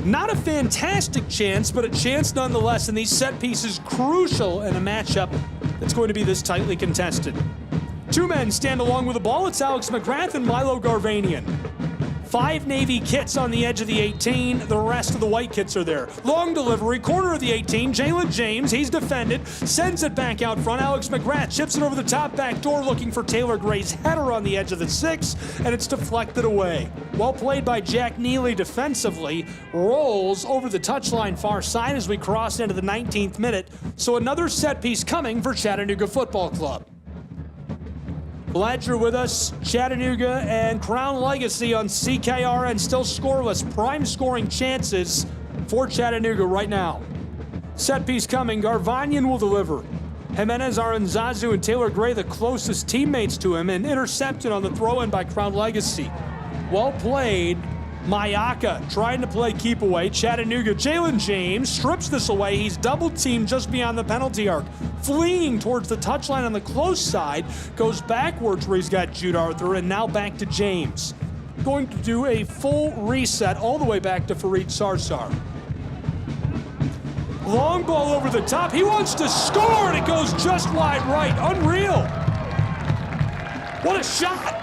Not a fantastic chance, but a chance nonetheless, and these set pieces crucial in a matchup that's going to be this tightly contested. 2 men stand along with the ball. It's Alex McGrath and Milo Garvanyan. 5 Navy kits on the edge of the 18. The rest of the white kits are there. Long delivery, corner of the 18. Jalen James, he's defended, sends it back out front. Alex McGrath chips it over the top back door, looking for Taylor Gray's header on the edge of the 6, and it's deflected away. Well played by Jack Neely defensively. Rolls over the touchline far side as we cross into the 19th minute. So another set piece coming for Chattanooga Football Club. Glad you're with us. Chattanooga and Crown Legacy on CKRN, still scoreless. Prime scoring chances for Chattanooga right now. Set piece coming. Garvanyan will deliver. Jimenez Aranzazu and Taylor Gray, the closest teammates to him, and intercepted on the throw-in by Crown Legacy. Well played. Mayaka trying to play keep away. Chattanooga, Jalen James strips this away. He's double teamed just beyond the penalty arc. Fleeing towards the touchline on the close side. Goes backwards where he's got Jude Arthur, and now back to James. Going to do a full reset all the way back to Fareed Sarsar. Long ball over the top. He wants to score, and it goes just wide right. Unreal. What a shot.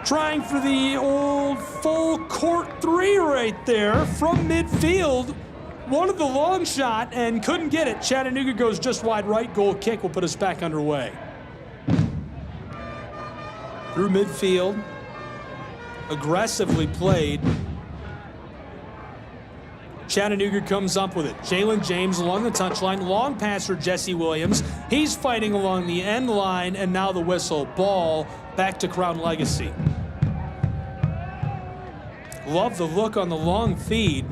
Trying for the old full court 3 right there from midfield. Wanted the long shot and couldn't get it. Chattanooga goes just wide right. Goal kick will put us back underway. Through midfield. Aggressively played. Chattanooga comes up with it. Jalen James along the touchline. Long pass for Jesse Williams. He's fighting along the end line, and now the whistle. Ball back to Crown Legacy. Love the look on the long feed.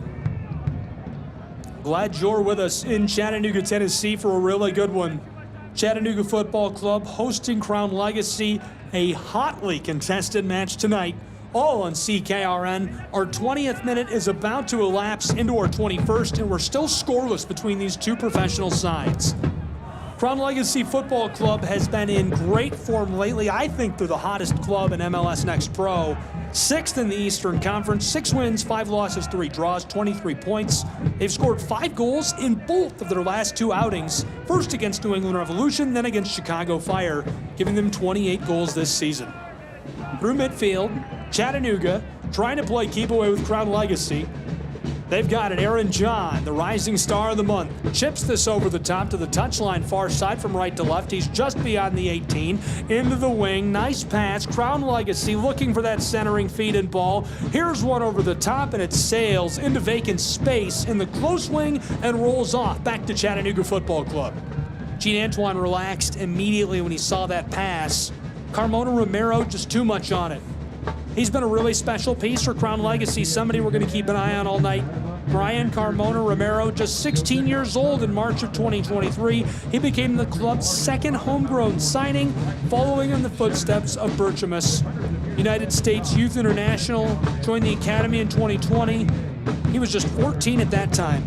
Glad you're with us in Chattanooga, Tennessee for a really good one. Chattanooga Football Club hosting Crown Legacy. A hotly contested match tonight, all on CKRN. Our 20th minute is about to elapse into our 21st, and we're still scoreless between these two professional sides. Crown Legacy Football Club has been in great form lately. I think they're the hottest club in MLS Next Pro. 6th in the Eastern Conference, 6 wins, 5 losses, 3 draws, 23 points. They've scored 5 goals in both of their last 2 outings. First against New England Revolution, then against Chicago Fire, giving them 28 goals this season. Through midfield, Chattanooga trying to play keep away with Crown Legacy. They've got it. Aaron John, the rising star of the month, chips this over the top to the touchline far side from right to left. He's just beyond the 18, into the wing. Nice pass. Crown Legacy looking for that centering feed and ball. Here's one over the top, and it sails into vacant space in the close wing and rolls off back to Chattanooga Football Club. Gene Antoine relaxed immediately when he saw that pass. Carmona Romero, just too much on it. He's been a really special piece for Crown Legacy, somebody we're going to keep an eye on all night. Brian Carmona Romero, just 16 years old in March of 2023. He became the club's 2nd homegrown signing, following in the footsteps of Berchamus. United States Youth International, joined the academy in 2020. He was just 14 at that time.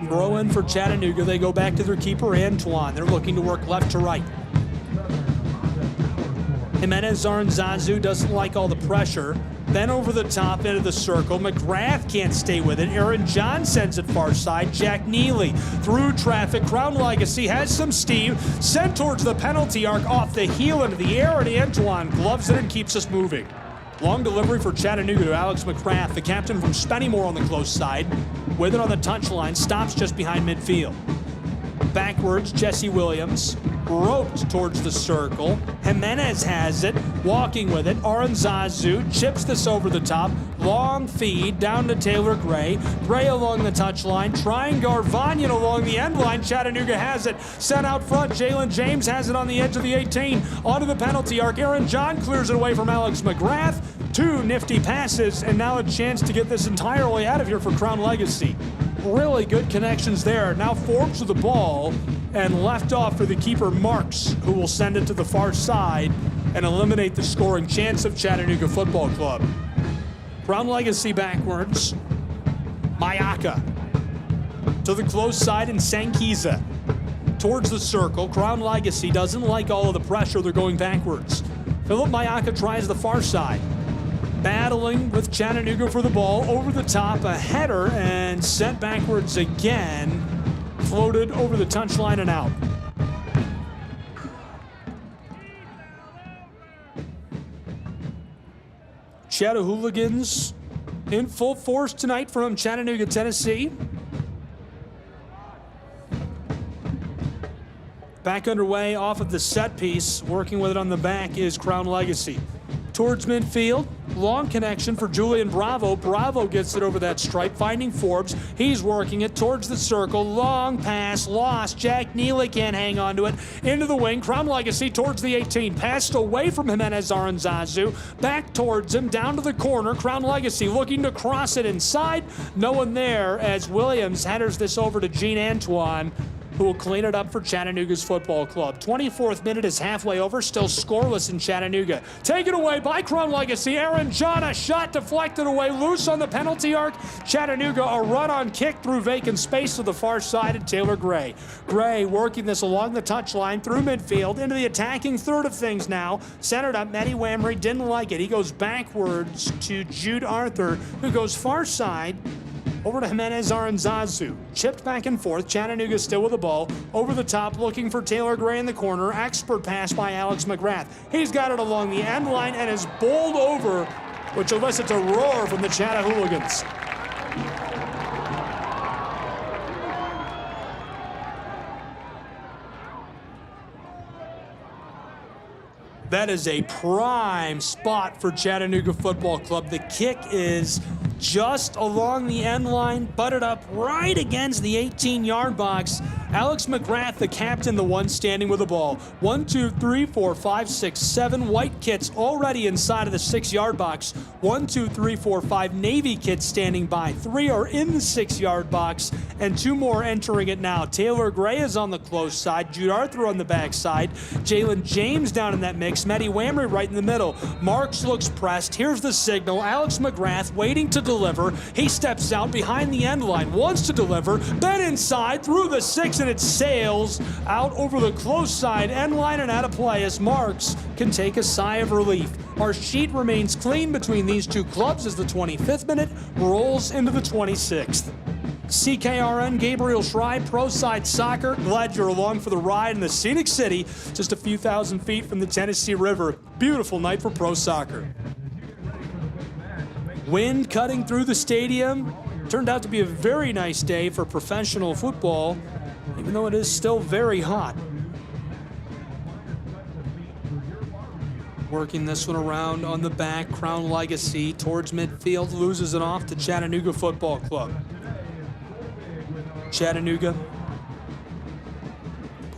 Throw in for Chattanooga. They go back to their keeper, Antoine. They're looking to work left to right. Jimenez Aranzazu doesn't like all the pressure. Then over the top into the circle. McGrath can't stay with it. Aaron John sends it far side. Jack Neely through traffic. Crown Legacy has some steam. Sent towards the penalty arc off the heel into the air, and Antoine gloves it and keeps us moving. Long delivery for Chattanooga to Alex McGrath, the captain from Spennymoor on the close side. With it on the touchline, stops just behind midfield. Backwards, Jesse Williams, roped towards the circle. Jimenez has it, walking with it. Aranzazu chips this over the top. Long feed down to Taylor Gray. Gray along the touchline, trying Garvanyan along the end line. Chattanooga has it. Sent out front, Jalen James has it on the edge of the 18. Onto the penalty arc. Aaron John clears it away from Alex McGrath. 2 nifty passes, and now a chance to get this entirely out of here for Crown Legacy. Really good connections there. Now Forbes with the ball and left off for the keeper Marks, who will send it to the far side and eliminate the scoring chance of Chattanooga Football Club. Crown Legacy backwards. Mayaka to the close side and Sankiza towards the circle. Crown Legacy doesn't like all of the pressure. They're going backwards. Philip Mayaka tries the far side. Battling with Chattanooga for the ball, over the top, a header, and sent backwards again. Floated over the touchline and out. Chattahooligans in full force tonight from Chattanooga, Tennessee. Back underway off of the set piece. Working with it on the back is Crown Legacy. Towards midfield, long connection for Julian Bravo. Bravo gets it over that stripe, finding Forbes. He's working it towards the circle. Long pass, lost. Jack Neely can't hang on to it. Into the wing, Crown Legacy towards the 18. Passed away from Jimenez Aranzazu. Back towards him, down to the corner. Crown Legacy looking to cross it inside. No one there as Williams headers this over to Gene Antoine, who will clean it up for Chattanooga's football club. 24th minute is halfway over, still scoreless in Chattanooga. Taken away by Crown Legacy. Aaron John, a shot deflected away, loose on the penalty arc. Chattanooga, a run on kick through vacant space to the far side, and Taylor Gray. Gray working this along the touchline through midfield into the attacking third of things now. Centered up, Matty Wamry didn't like it. He goes backwards to Jude Arthur, who goes far side. Over to Jimenez Aranzazu. Chipped back and forth. Chattanooga still with the ball. Over the top, looking for Taylor Gray in the corner. Expert pass by Alex McGrath. He's got it along the end line and is bowled over, which elicits a roar from the Chattahooligans. That is a prime spot for Chattanooga Football Club. The kick is just along the end line, butted up right against the 18-yard box. Alex McGrath, the captain, the one standing with the ball. 1, 2, 3, 4, 5, 6, 7 white kits already inside of the 6-yard box. 1, 2, 3, 4, 5 Navy kits standing by. 3 are in the 6-yard box, and 2 more entering it now. Taylor Gray is on the close side. Jude Arthur on the back side. Jalen James down in that mix. Matty Wamry right in the middle. Marks looks pressed. Here's the signal. Alex McGrath waiting to deliver. He steps out behind the end line, wants to deliver, then inside through the 6, and it sails out over the close side end line and out of play as Marks can take a sigh of relief. Our sheet remains clean between these two clubs as the 25th minute rolls into the 26th. CKRN, Gabriel Schrei, Pro Side Soccer. Glad you're along for the ride in the scenic city, just a few thousand feet from the Tennessee River. Beautiful night for pro soccer. Wind cutting through the stadium. Turned out to be a very nice day for professional football, even though it is still very hot. Working this one around on the back, Crown Legacy towards midfield, loses it off to Chattanooga Football Club. Chattanooga,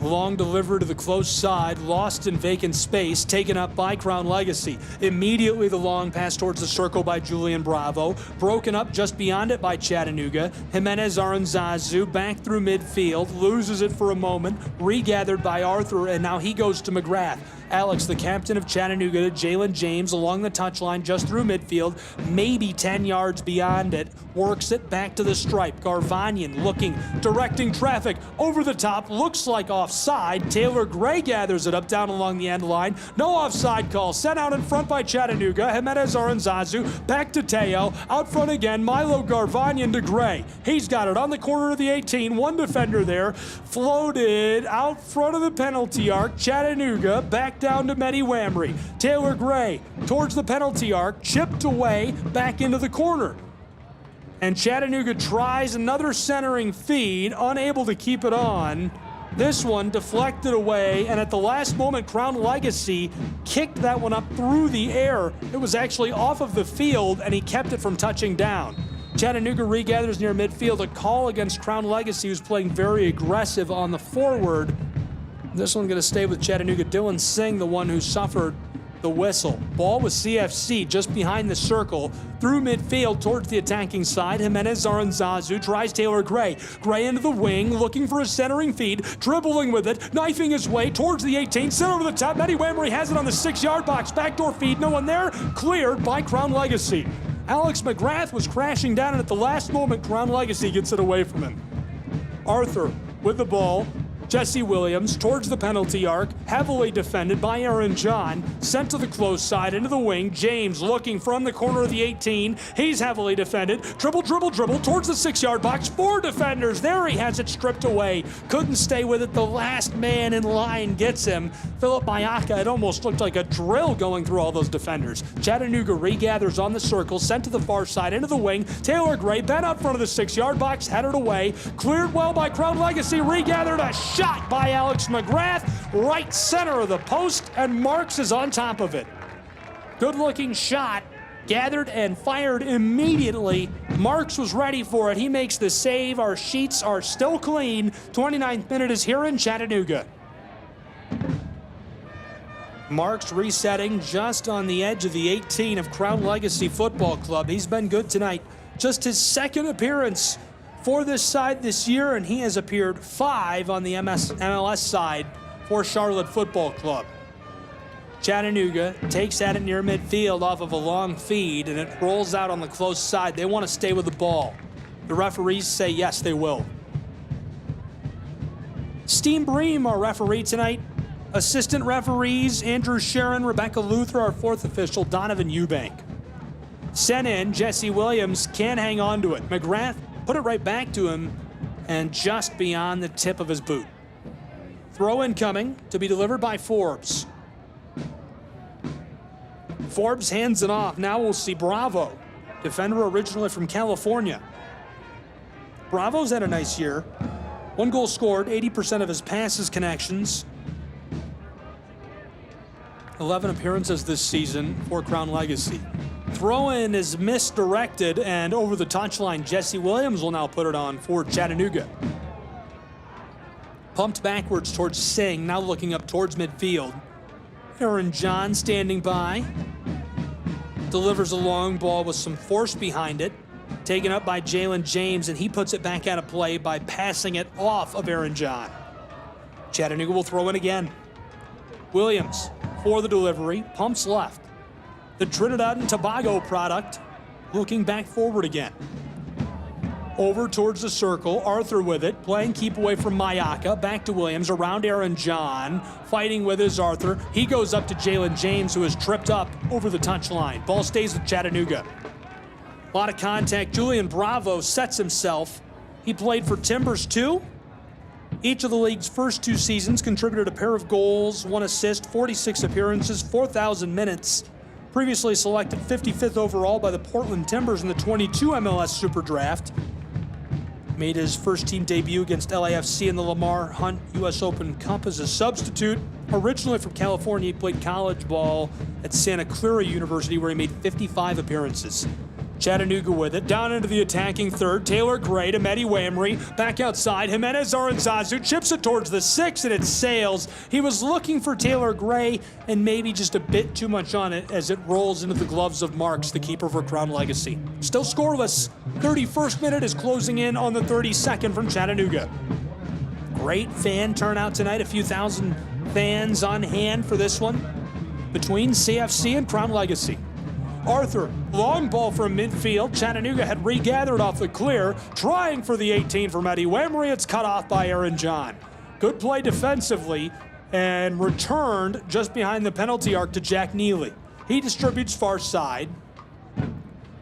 long delivery to the close side, lost in vacant space, taken up by Crown Legacy. Immediately the long pass towards the circle by Julian Bravo, broken up just beyond it by Chattanooga. Jimenez Aranzazu back through midfield, loses it for a moment, regathered by Arthur, and now he goes to McGrath. Alex, the captain of Chattanooga, to Jalen James along the touchline just through midfield, maybe 10 yards beyond it, works it back to the stripe. Garvanian looking, directing traffic over the top, looks like offside. Taylor Gray gathers it up down along the end line. No offside call, sent out in front by Chattanooga. Jimenez Aranzazu, back to Teo, out front again, Milo Garvanian to Gray. He's got it on the corner of the 18, one defender there, floated out front of the penalty arc. Chattanooga back down to Mehdi Wamry. Taylor Gray towards the penalty arc, chipped away back into the corner. And Chattanooga tries another centering feed, unable to keep it on. This one deflected away, and at the last moment, Crown Legacy kicked that one up through the air. It was actually off of the field, and he kept it from touching down. Chattanooga regathers near midfield, a call against Crown Legacy, who's playing very aggressive on the forward. This one going to stay with Chattanooga. Dylan Singh, the one who suffered the whistle. Ball with CFC just behind the circle, through midfield towards the attacking side. Jimenez Aranzazu tries Taylor Gray. Gray into the wing, looking for a centering feed, dribbling with it, knifing his way towards the 18, sent over the top. Mehdi Wamry has it on the 6-yard box. Backdoor feed, no one there. Cleared by Crown Legacy. Alex McGrath was crashing down, and at the last moment, Crown Legacy gets it away from him. Arthur with the ball. Jesse Williams towards the penalty arc, heavily defended by Aaron John, sent to the close side into the wing. James looking from the corner of the 18. He's heavily defended. Dribble towards the 6-yard box. 4 defenders. There he has it stripped away. Couldn't stay with it. The last man in line gets him. Philip Mayaka. It almost looked like a drill going through all those defenders. Chattanooga regathers on the circle, sent to the far side into the wing. Taylor Gray bent up front of the 6-yard box, headed away. Cleared well by Crown Legacy. Regathered, a shot by Alex McGrath, right center of the post, and Marks is on top of it. Good-looking shot, gathered and fired immediately. Marks was ready for it. He makes the save. Our sheets are still clean. 29th minute is here in Chattanooga. Marks resetting just on the edge of the 18 of Crown Legacy Football Club. He's been good tonight. Just his second appearance for this side this year, and he has appeared 5 on the MLS side for Charlotte Football Club. Chattanooga takes at it near midfield off of a long feed, and it rolls out on the close side. They want to stay with the ball. The referees say yes, they will. Steen Bream, our referee tonight. Assistant referees, Andrew Sharon, Rebecca Luther, our 4th official, Donovan Eubank. Sent in, Jesse Williams can't hang on to it. McGrath put it right back to him, and just beyond the tip of his boot. Throw incoming to be delivered by Forbes. Forbes hands it off. Now we'll see Bravo, defender originally from California. Bravo's had a nice year. 1 goal scored, 80% of his passes connections. 11 appearances this season for Crown Legacy. Throw-in is misdirected, and over the touchline, Jesse Williams will now put it on for Chattanooga. Pumped backwards towards Singh, now looking up towards midfield. Aaron John standing by. Delivers a long ball with some force behind it. Taken up by Jalen James, and he puts it back out of play by passing it off of Aaron John. Chattanooga will throw in again. Williams for the delivery, pumps left. The Trinidad and Tobago product, looking back forward again. Over towards the circle, Arthur with it, playing keep away from Mayaka, back to Williams, around Aaron John, fighting with his Arthur. He goes up to Jalen James, who is tripped up over the touchline. Ball stays with Chattanooga. A lot of contact. Julian Bravo sets himself. He played for Timbers too. Each of the league's first 2 seasons contributed a pair of goals, 1 assist, 46 appearances, 4,000 minutes. Previously selected 55th overall by the Portland Timbers in the 22 MLS Super Draft. Made his first team debut against LAFC in the Lamar Hunt U.S. Open Cup as a substitute. Originally from California, he played college ball at Santa Clara University, where he made 55 appearances. Chattanooga with it, down into the attacking third. Taylor Gray to Mehdi Wamry, back outside. Jimenez Aranzazu chips it towards the 6, and it sails. He was looking for Taylor Gray, and maybe just a bit too much on it as it rolls into the gloves of Marks, the keeper for Crown Legacy. Still scoreless. 31st minute is closing in on the 32nd from Chattanooga. Great fan turnout tonight, a few thousand fans on hand for this one between CFC and Crown Legacy. Arthur, long ball from midfield. Chattanooga had regathered off the clear, trying for the 18 from Eddie Wamry. It's cut off by Aaron John. Good play defensively and returned just behind the penalty arc to Jack Neely. He distributes far side.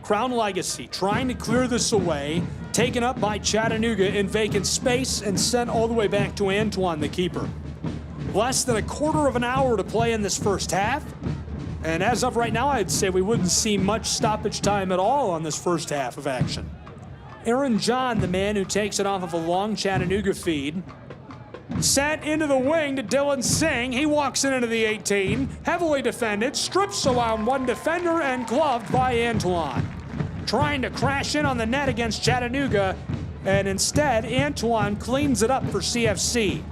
Crown Legacy trying to clear this away, taken up by Chattanooga in vacant space and sent all the way back to Antoine, the keeper. Less than a quarter of an hour to play in this first half. And as of right now, I'd say we wouldn't see much stoppage time at all on this first half of action. Aaron John, the man who takes it off of a long Chattanooga feed, sent into the wing to Dylan Singh. He walks into the 18, heavily defended, strips around one defender and gloved by Antoine. Trying to crash in on the net against Chattanooga, and instead Antoine cleans it up for CFC.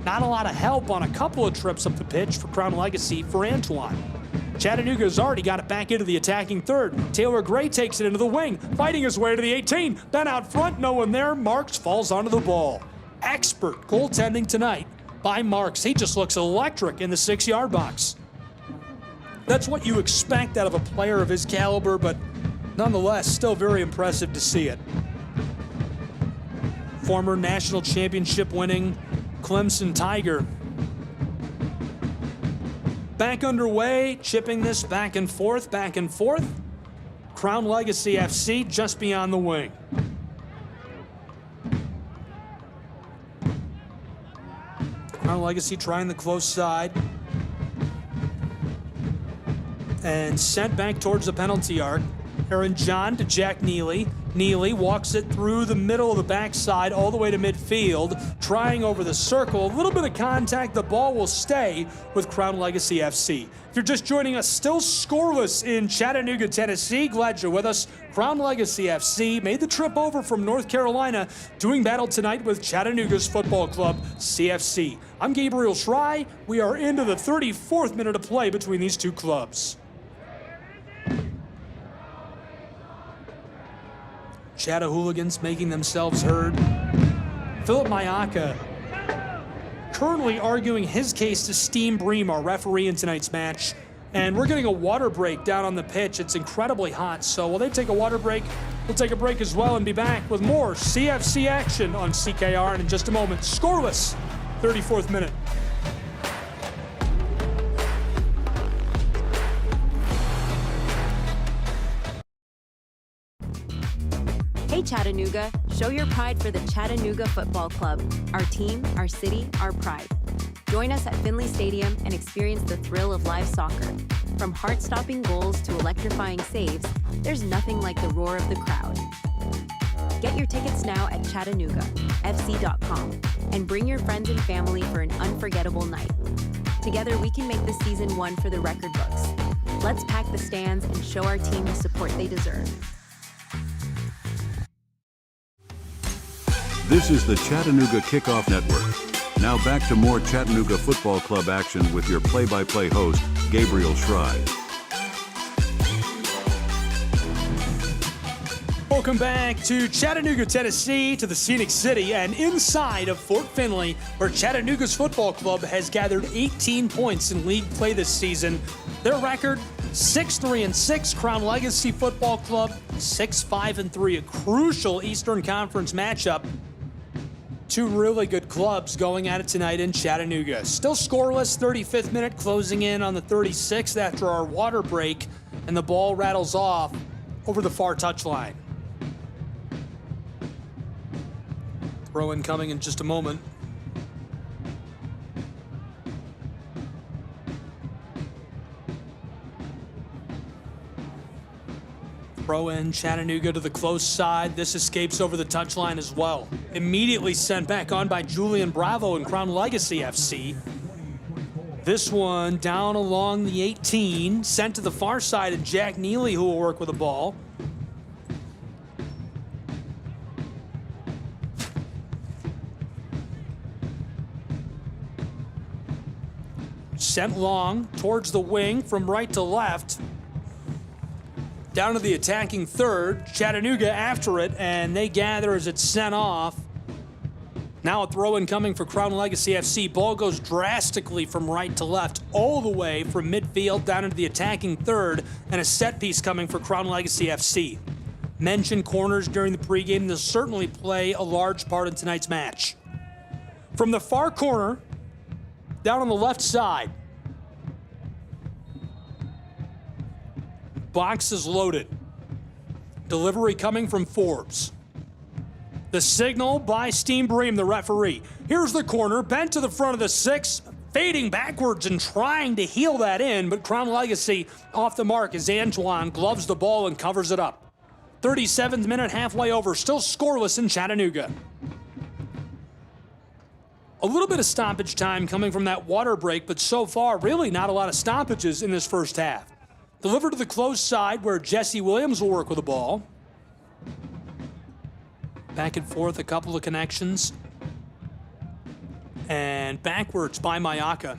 Not a lot of help on a couple of trips up the pitch for Crown Legacy for Antoine. Chattanooga's already got it back into the attacking third. Taylor Gray takes it into the wing, fighting his way to the 18. Ben out front, no one there. Marks falls onto the ball. Expert goaltending tonight by Marks. He just looks electric in the 6-yard box. That's what you expect out of a player of his caliber, but nonetheless, still very impressive to see it. Former national championship winning Clemson Tiger. Back underway, chipping this back and forth, back and forth. Crown Legacy FC just beyond the wing. Crown Legacy trying the close side. And sent back towards the penalty arc. Aaron John to Jack Neely. Neely walks it through the middle of the backside all the way to midfield, trying over the circle. A little bit of contact. The ball will stay with Crown Legacy FC. If you're just joining us, still scoreless in Chattanooga, Tennessee. Glad you're with us. Crown Legacy FC made the trip over from North Carolina, doing battle tonight with Chattanooga's football club, CFC. I'm Gabriel Schrei. We are into the 34th minute of play between these two clubs. Chattahooligans making themselves heard. Philip Mayaka currently arguing his case to Steve Bream, our referee in tonight's match. And we're getting a water break down on the pitch. It's incredibly hot, so while they take a water break, we'll take a break as well and be back with more CFC action on CKR. And in just a moment, scoreless, 34th minute. Hey Chattanooga, show your pride for the Chattanooga Football Club. Our team, our city, our pride. Join us at Finley Stadium and experience the thrill of live soccer. From heart-stopping goals to electrifying saves, there's nothing like the roar of the crowd. Get your tickets now at ChattanoogaFC.com and bring your friends and family for an unforgettable night. Together we can make this season one for the record books. Let's pack the stands and show our team the support they deserve. This is the Chattanooga Kickoff Network. Now back to more Chattanooga Football Club action with your play-by-play host, Gabriel Schrei. Welcome back to Chattanooga, Tennessee, to the Scenic City and inside of Fort Finley, where Chattanooga's football club has gathered 18 points in league play this season. Their record, 6-3-6. Crown Legacy Football Club, 6-5-3. A crucial Eastern Conference matchup. Two really good clubs going at it tonight in Chattanooga. Still scoreless, 35th minute, closing in on the 36th after our water break, and the ball rattles off over the far touchline. Throw in coming in just a moment. Throw in Chattanooga to the close side. This escapes over the touchline as well. Immediately sent back on by Julian Bravo and Crown Legacy FC. This one down along the 18, sent to the far side of Jack Neely, who will work with the ball. Sent long towards the wing from right to left. Down to the attacking third. Chattanooga after it, and they gather as it's sent off. Now a throw-in coming for Crown Legacy FC. Ball goes drastically from right to left, all the way from midfield down into the attacking third, and a set piece coming for Crown Legacy FC. Mentioned corners during the pregame. They'll certainly play a large part in tonight's match. From the far corner, down on the left side, box is loaded. Delivery coming from Forbes. The signal by Steve Bream, the referee. Here's the corner, bent to the front of the 6, fading backwards and trying to heel that in, but Crown Legacy off the mark as Antoine gloves the ball and covers it up. 37th minute, halfway over, still scoreless in Chattanooga. A little bit of stoppage time coming from that water break, but so far, really not a lot of stoppages in this first half. Delivered to the close side where Jesse Williams will work with the ball. Back and forth, a couple of connections. And backwards by Mayaka.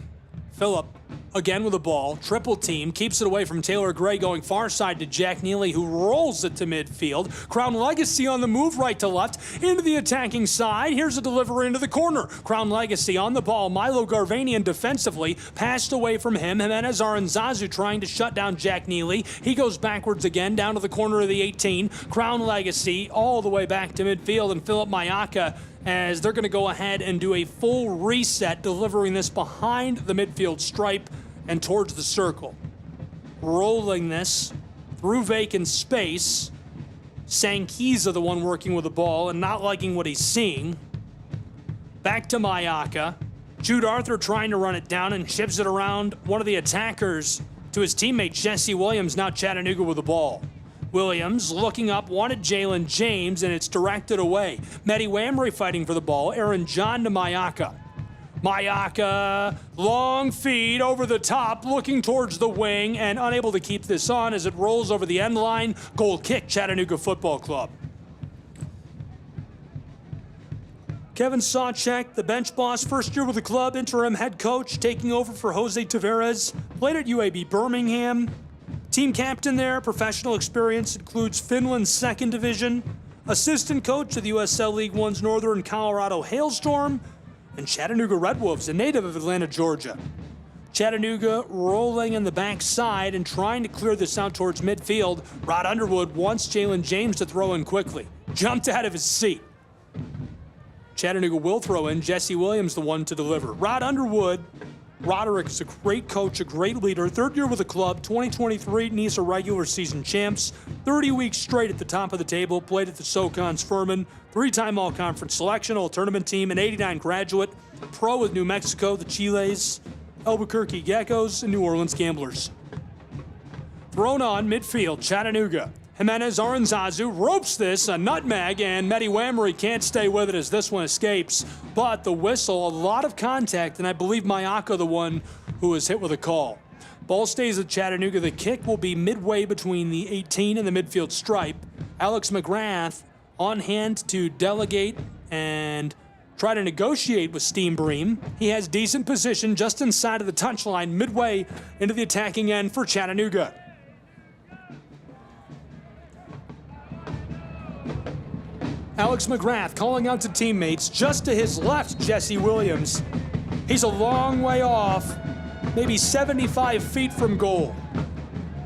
Phillip again with the ball. Triple team. Keeps it away from Taylor Gray, going far side to Jack Neely, who rolls it to midfield. Crown Legacy on the move right to left. Into the attacking side. Here's a delivery into the corner. Crown Legacy on the ball. Milo Garvanian defensively. Passed away from him. Jimenez Aranzazu trying to shut down Jack Neely. He goes backwards again down to the corner of the 18. Crown Legacy all the way back to midfield. And Phillip Mayaka, as they're going to go ahead and do a full reset, delivering this behind the midfield stripe and towards the circle. Rolling this through vacant space. Sankiza, the one working with the ball and not liking what he's seeing. Back to Mayaka. Jude Arthur trying to run it down and chips it around one of the attackers to his teammate Jesse Williams, now Chattanooga with the ball. Williams looking up, wanted Jalen James, and it's directed away. Mehdi Wamry fighting for the ball. Aaron John to Mayaka. Mayaka, long feed over the top, looking towards the wing, and unable to keep this on as it rolls over the end line. Goal kick, Chattanooga Football Club. Kevin Sawchek, the bench boss, first year with the club, interim head coach, taking over for Jose Taveras. Played at UAB Birmingham. Team captain there, professional experience, includes Finland's 2nd division, assistant coach of the USL League One's Northern Colorado Hailstorm, and Chattanooga Red Wolves, a native of Atlanta, Georgia. Chattanooga rolling in the backside and trying to clear this out towards midfield. Rod Underwood wants Jalen James to throw in quickly. Jumped out of his seat. Chattanooga will throw in. Jesse Williams, the one to deliver. Rod Underwood. Roderick is a great coach, a great leader. 3rd year with the club, 2023 NISA regular season champs. 30 weeks straight at the top of the table, played at the SoCons Furman. 3-time all-conference selection, all-tournament team, an 89 graduate. Pro with New Mexico, the Chiles, Albuquerque Geckos, and New Orleans Gamblers. Thrown on midfield, Chattanooga. Jimenez Aranzazu ropes this, a nutmeg, and Mehdi Wamry can't stay with it as this one escapes. But the whistle, a lot of contact, and I believe Mayaka the one who was hit with a call. Ball stays at Chattanooga. The kick will be midway between the 18 and the midfield stripe. Alex McGrath on hand to delegate and try to negotiate with Steve Bream. He has decent position just inside of the touchline, midway into the attacking end for Chattanooga. Alex McGrath calling out to teammates. Just to his left, Jesse Williams. He's a long way off, maybe 75 feet from goal.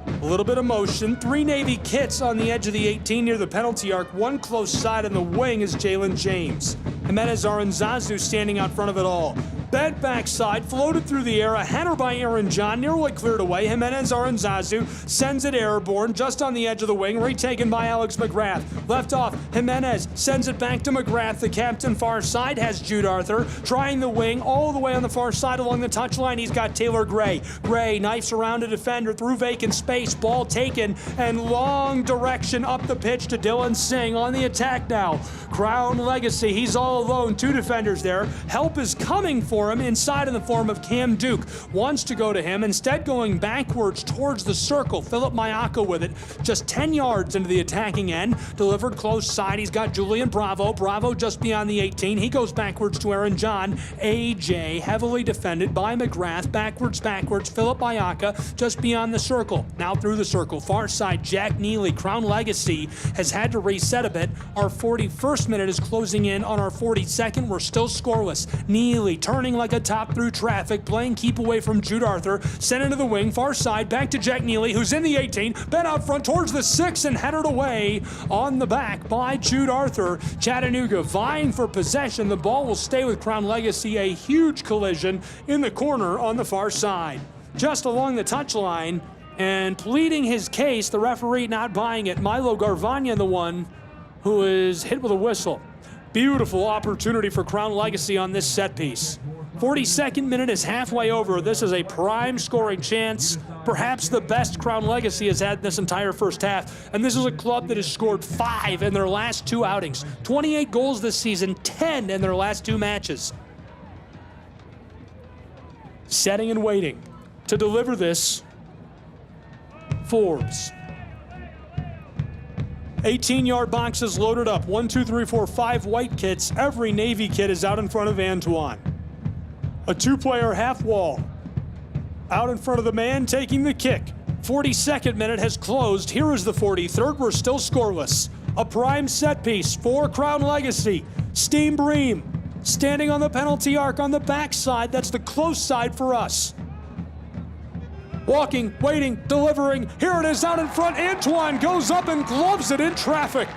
A little bit of motion. 3 Navy kits on the edge of the 18 near the penalty arc. One close side on the wing is Jalen James. Jimenez Aranzazu standing out front of it all. Bent backside, floated through the air, a header by Aaron John, nearly cleared away. Jimenez Aranzazu sends it airborne, just on the edge of the wing, retaken by Alex McGrath. Left off, Jimenez sends it back to McGrath. The captain far side has Jude Arthur, trying the wing all the way on the far side along the touchline. He's got Taylor Gray. Gray knifes around a defender through vacant space, ball taken, and long direction up the pitch to Dylan Singh on the attack now. Crown Legacy, he's all alone, 2 defenders there. Help is coming for him inside in the form of Cam Duke. Wants to go to him, instead going backwards towards the circle. Phillip Mayaka with it, just 10 yards into the attacking end. Delivered close side. He's got Julian Bravo. Bravo just beyond the 18. He goes backwards to Aaron John. AJ heavily defended by McGrath. Backwards. Phillip Mayaka just beyond the circle. Now through the circle. Far side, Jack Neely. Crown Legacy has had to reset a bit. Our 41st minute is closing in on our 42nd, we're still scoreless. Neely turning like a top through traffic, playing keep away from Jude Arthur, sent into the wing, far side, back to Jack Neely, who's in the 18, bent out front towards the 6 and headed away on the back by Jude Arthur. Chattanooga vying for possession. The ball will stay with Crown Legacy. A huge collision in the corner on the far side. Just along the touchline and pleading his case, the referee not buying it. Milo Garvanian, the one who is hit with a whistle. Beautiful opportunity for Crown Legacy on this set piece. 42nd minute is halfway over. This is a prime scoring chance, perhaps the best Crown Legacy has had this entire first half. And this is a club that has scored 5 in their last 2 outings. 28 goals this season, 10 in their last 2 matches. Setting and waiting to deliver this, Forbes. 18-yard boxes loaded up. 1, 2, 3, 4, 5 white kits. Every Navy kit is out in front of Antoine. A 2-player half wall. Out in front of the man taking the kick. 42nd minute has closed. Here is the 43rd. We're still scoreless. A prime set piece for Crown Legacy. Steam Bream standing on the penalty arc on the backside. That's the close side for us. Walking, waiting, delivering. Here it is out in front. Antoine goes up and gloves it in traffic.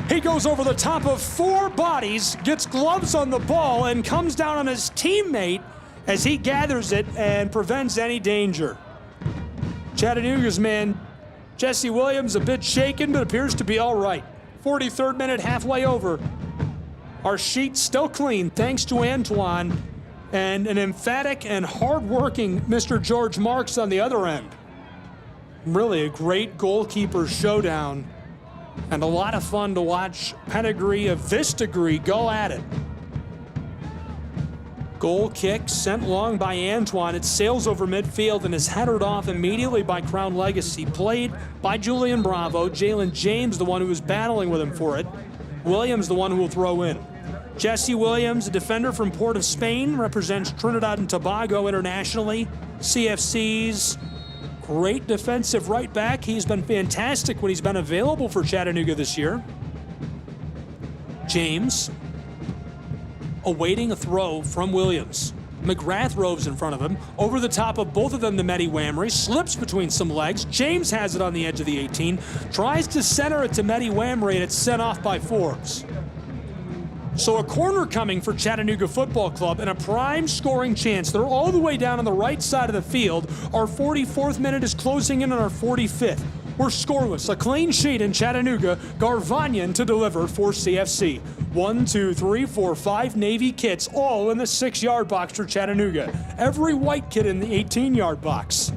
He goes over the top of 4 bodies, gets gloves on the ball, and comes down on his teammate as he gathers it and prevents any danger. Chattanooga's man, Jesse Williams, a bit shaken, but appears to be all right. 43rd minute, halfway over. Our sheet still clean, thanks to Antoine, and an emphatic and hard-working Mr. George Marks on the other end. Really a great goalkeeper showdown, and a lot of fun to watch pedigree of this degree go at it. Goal kick sent long by Antoine. It sails over midfield and is headed off immediately by Crown Legacy. Played by Julian Bravo. Jalen James, the one who was battling with him for it. Williams, the one who will throw in. Jesse Williams, a defender from Port of Spain, represents Trinidad and Tobago internationally. CFC's great defensive right back. He's been fantastic when he's been available for Chattanooga this year. James awaiting a throw from Williams. McGrath roves in front of him. Over the top of both of them to Mehdi Wamry. Slips between some legs. James has it on the edge of the 18. Tries to center it to Mehdi Wamry, and it's sent off by Forbes. So a corner coming for Chattanooga Football Club and a prime scoring chance. They're all the way down on the right side of the field. Our 44th minute is closing in on our 45th. We're scoreless. A clean sheet in Chattanooga. Garvanian to deliver for CFC. 1, 2, 3, 4, 5 Navy kits, all in the 6-yard box for Chattanooga. Every white kit in the 18-yard box.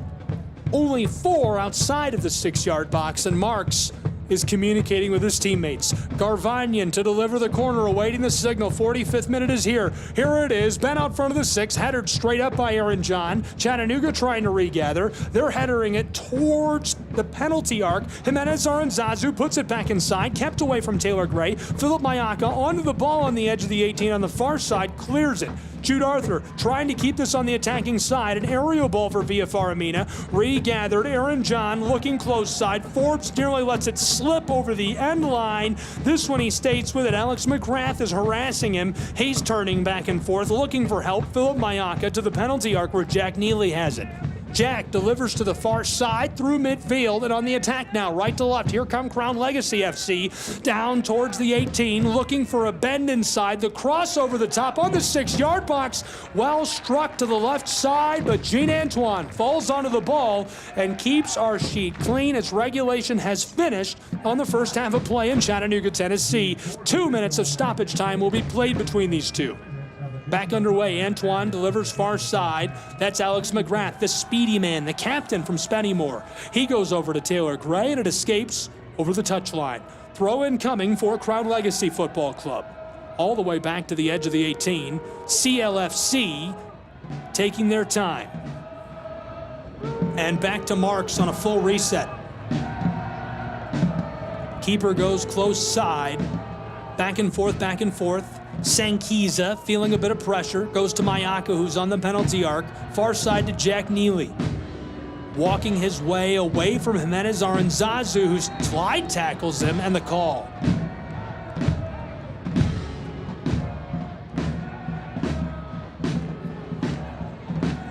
Only 4 outside of the 6-yard box, and Marks is communicating with his teammates. Garvanian to deliver the corner, awaiting the signal. 45th minute is here. Here it is, bent out front of the 6, headed straight up by Aaron John. Chattanooga trying to regather. They're headering it towards the penalty arc. Jimenez Aranzazu puts it back inside, kept away from Taylor Gray. Philip Mayaka onto the ball on the edge of the 18 on the far side, clears it. Jude Arthur trying to keep this on the attacking side. An aerial ball for Villa Faramina. Regathered. Aaron John looking close side. Forbes nearly lets it slip over the end line. This one he stays with it. Alex McGrath is harassing him. He's turning back and forth, looking for help. Philip Mayaka to the penalty arc where Jack Neely has it. Jack delivers to the far side through midfield and on the attack now, right to left. Here come Crown Legacy FC down towards the 18, looking for a bend inside. The cross over the top on the 6-yard box. Well struck to the left side, but Jean Antoine falls onto the ball and keeps our sheet clean as regulation has finished on the first half of play in Chattanooga, Tennessee. 2 minutes of stoppage time will be played between these two. Back underway, Antoine delivers far side. That's Alex McGrath, the speedy man, the captain from Spennymoor. He goes over to Taylor Gray, and it escapes over the touchline. Throw in coming for Crown Legacy Football Club. All the way back to the edge of the 18. CLFC taking their time. And back to Marks on a full reset. Keeper goes close side. Back and forth, back and forth. Sankiza feeling a bit of pressure, goes to Mayaka, who's on the penalty arc. Far side to Jack Neely. Walking his way away from Jimenez Aranzazu, who slide tackles him, and the call.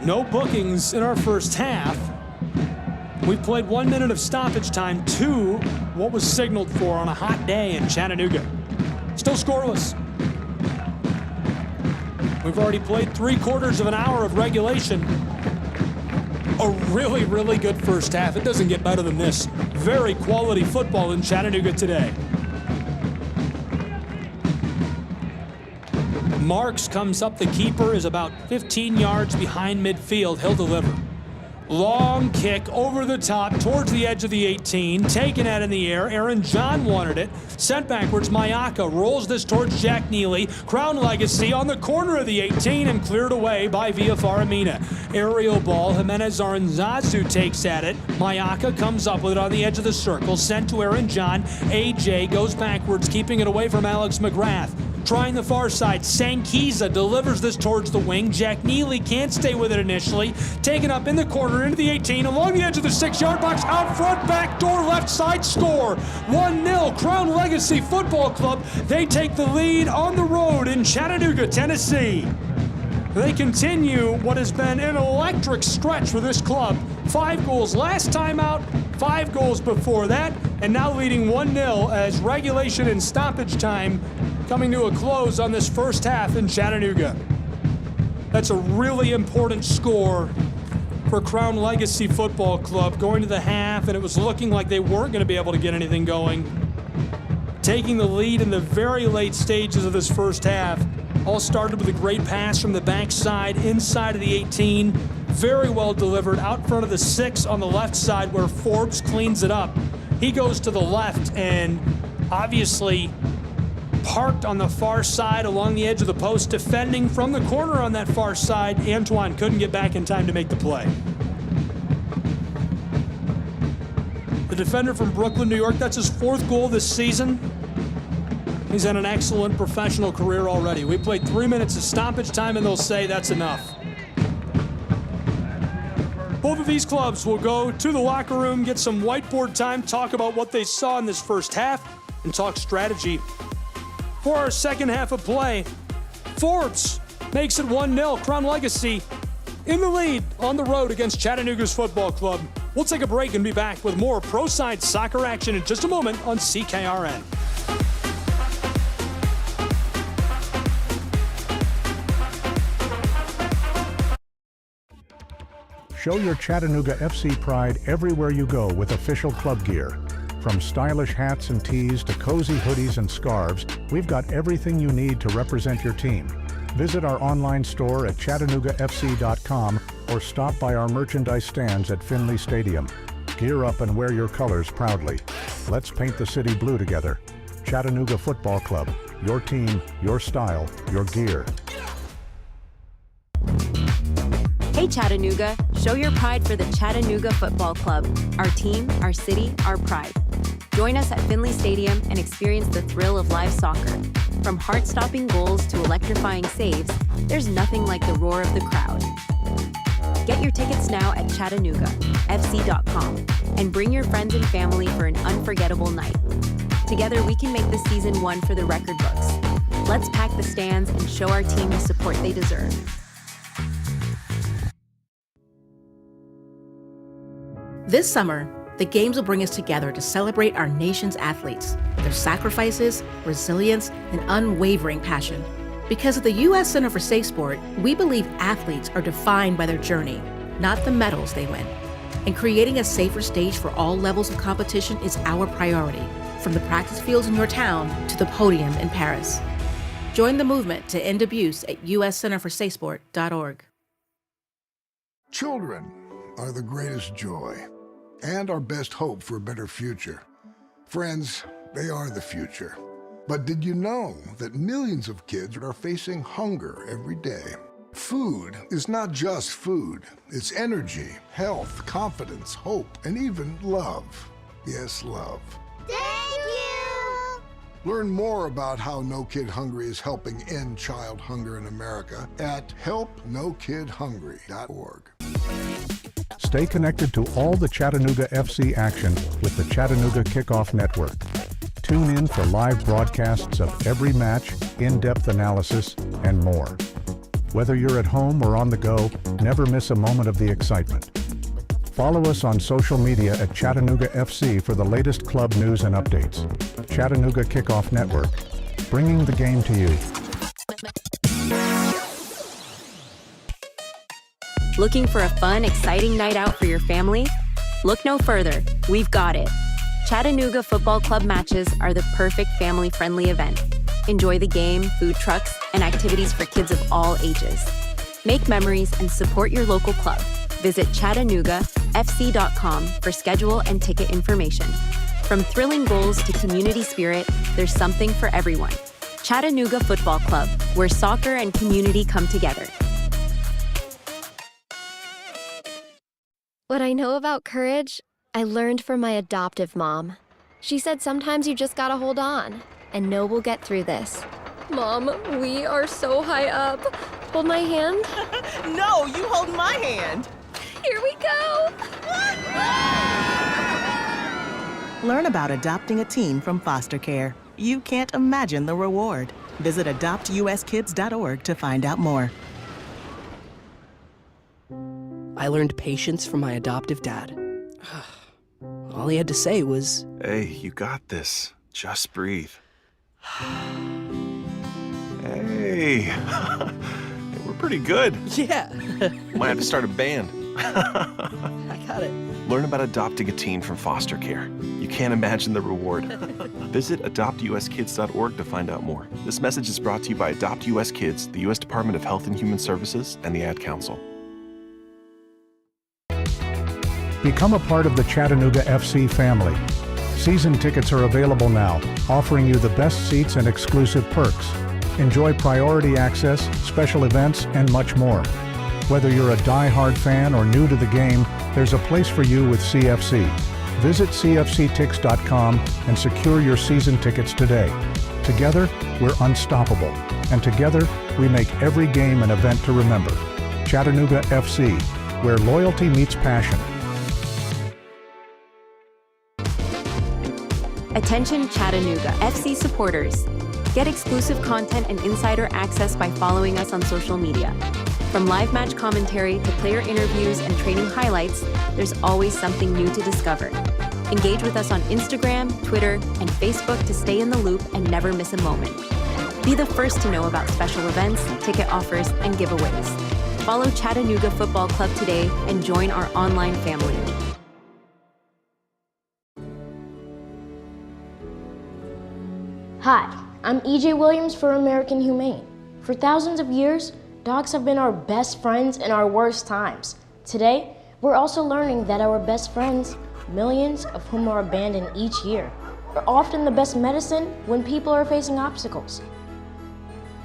No bookings in our first half. We played 1 minute of stoppage time to what was signaled for on a hot day in Chattanooga. Still scoreless. We've already played 3/4 of an hour of regulation. A really, really good first half. It doesn't get better than this. Very quality football in Chattanooga today. Marks comes up, the keeper is about 15 yards behind midfield. He'll deliver. Long kick over the top towards the edge of the 18, taken out in the air. Aaron John wanted it. Sent backwards, Mayaka rolls this towards Jack Neely. Crown Legacy on the corner of the 18 and cleared away by Villa Faramina. Aerial ball, Jimenez Aranzazu takes at it. Mayaka comes up with it on the edge of the circle, sent to Aaron John. AJ goes backwards, keeping it away from Alex McGrath. Trying the far side, Sankiza delivers this towards the wing. Jack Neely can't stay with it initially. Taken up in the corner into the 18, along the edge of the 6-yard box, out front, back door, left side, score. 1-0, Crown Legacy Football Club. They take the lead on the road in Chattanooga, Tennessee. They continue what has been an electric stretch for this club. 5 goals last time out, 5 goals before that, and now leading 1-0 as regulation and stoppage time coming to a close on this first half in Chattanooga. That's a really important score for Crown Legacy Football Club going to the half, and it was looking like they weren't going to be able to get anything going. Taking the lead in the very late stages of this first half. All started with a great pass from the backside, inside of the 18. Very well delivered out front of the 6 on the left side where Forbes cleans it up. He goes to the left and obviously parked on the far side along the edge of the post, defending from the corner on that far side. Antoine couldn't get back in time to make the play. The defender from Brooklyn, New York, that's his 4th goal this season. He's had an excellent professional career already. We played 3 minutes of stoppage time, and they'll say that's enough. Both of these clubs will go to the locker room, get some whiteboard time, talk about what they saw in this first half, and talk strategy. For our second half of play, Forbes makes it 1-0. Crown Legacy in the lead on the road against Chattanooga's football club. We'll take a break and be back with more pro-side soccer action in just a moment on CKRN. Show your Chattanooga FC pride everywhere you go with official club gear. From stylish hats and tees to cozy hoodies and scarves, we've got everything you need to represent your team. Visit our online store at ChattanoogaFC.com or stop by our merchandise stands at Finley Stadium. Gear up and wear your colors proudly. Let's paint the city blue together. Chattanooga Football Club. Your team, your style, your gear. Hey Chattanooga, show your pride for the Chattanooga Football Club. Our team, our city, our pride. Join us at Finley Stadium and experience the thrill of live soccer. From heart-stopping goals to electrifying saves, there's nothing like the roar of the crowd. Get your tickets now at ChattanoogaFC.com and bring your friends and family for an unforgettable night. Together we can make this season one for the record books. Let's pack the stands and show our team the support they deserve. This summer, the Games will bring us together to celebrate our nation's athletes, their sacrifices, resilience, and unwavering passion. Because at the U.S. Center for Safe Sport, we believe athletes are defined by their journey, not the medals they win. And creating a safer stage for all levels of competition is our priority, from the practice fields in your town to the podium in Paris. Join the movement to end abuse at uscenterforsafesport.org. Children are the greatest joy and our best hope for a better future. Friends, they are the future. But did you know that millions of kids are facing hunger every day? Food is not just food. It's energy, health, confidence, hope, and even love. Yes, love. Thank you! Learn more about how No Kid Hungry is helping end child hunger in America at helpnokidhungry.org. Stay connected to all the Chattanooga FC action with the Chattanooga Kickoff Network. Tune in for live broadcasts of every match, in-depth analysis, and more. Whether you're at home or on the go, never miss a moment of the excitement. Follow us on social media at Chattanooga FC for the latest club news and updates. Chattanooga Kickoff Network, bringing the game to you. Looking for a fun, exciting night out for your family? Look no further. We've got it. Chattanooga Football Club matches are the perfect family-friendly event. Enjoy the game, food trucks, and activities for kids of all ages. Make memories and support your local club. Visit ChattanoogaFC.com for schedule and ticket information. From thrilling goals to community spirit, there's something for everyone. Chattanooga Football Club, where soccer and community come together. What I know about courage, I learned from my adoptive mom. She said sometimes you just gotta hold on and know we'll get through this. Mom, we are so high up. Hold my hand. No, you hold my hand. Here we go. Learn about adopting a teen from foster care. You can't imagine the reward. Visit adoptuskids.org to find out more. I learned patience from my adoptive dad. All he had to say was, "Hey, you got this. Just breathe." Hey, we're pretty good. Yeah. Might have to start a band. I got it. Learn about adopting a teen from foster care. You can't imagine the reward. Visit adoptuskids.org to find out more. This message is brought to you by Adopt US Kids, the U.S. Department of Health and Human Services, and the Ad Council. Become a part of the Chattanooga FC family. Season tickets are available now, offering you the best seats and exclusive perks. Enjoy priority access, special events, and much more. Whether you're a die-hard fan or new to the game, there's a place for you with CFC. Visit cfctix.com and secure your season tickets today. Together, we're unstoppable. And together, we make every game an event to remember. Chattanooga FC, where loyalty meets passion. Attention Chattanooga FC supporters. Get exclusive content and insider access by following us on social media. From live match commentary to player interviews and training highlights, there's always something new to discover. Engage with us on Instagram, Twitter, and Facebook to stay in the loop and never miss a moment. Be the first to know about special events, ticket offers, and giveaways. Follow Chattanooga Football Club today and join our online family. Hi, I'm EJ Williams for American Humane. For thousands of years, dogs have been our best friends in our worst times. Today, we're also learning that our best friends, millions of whom are abandoned each year, are often the best medicine when people are facing obstacles.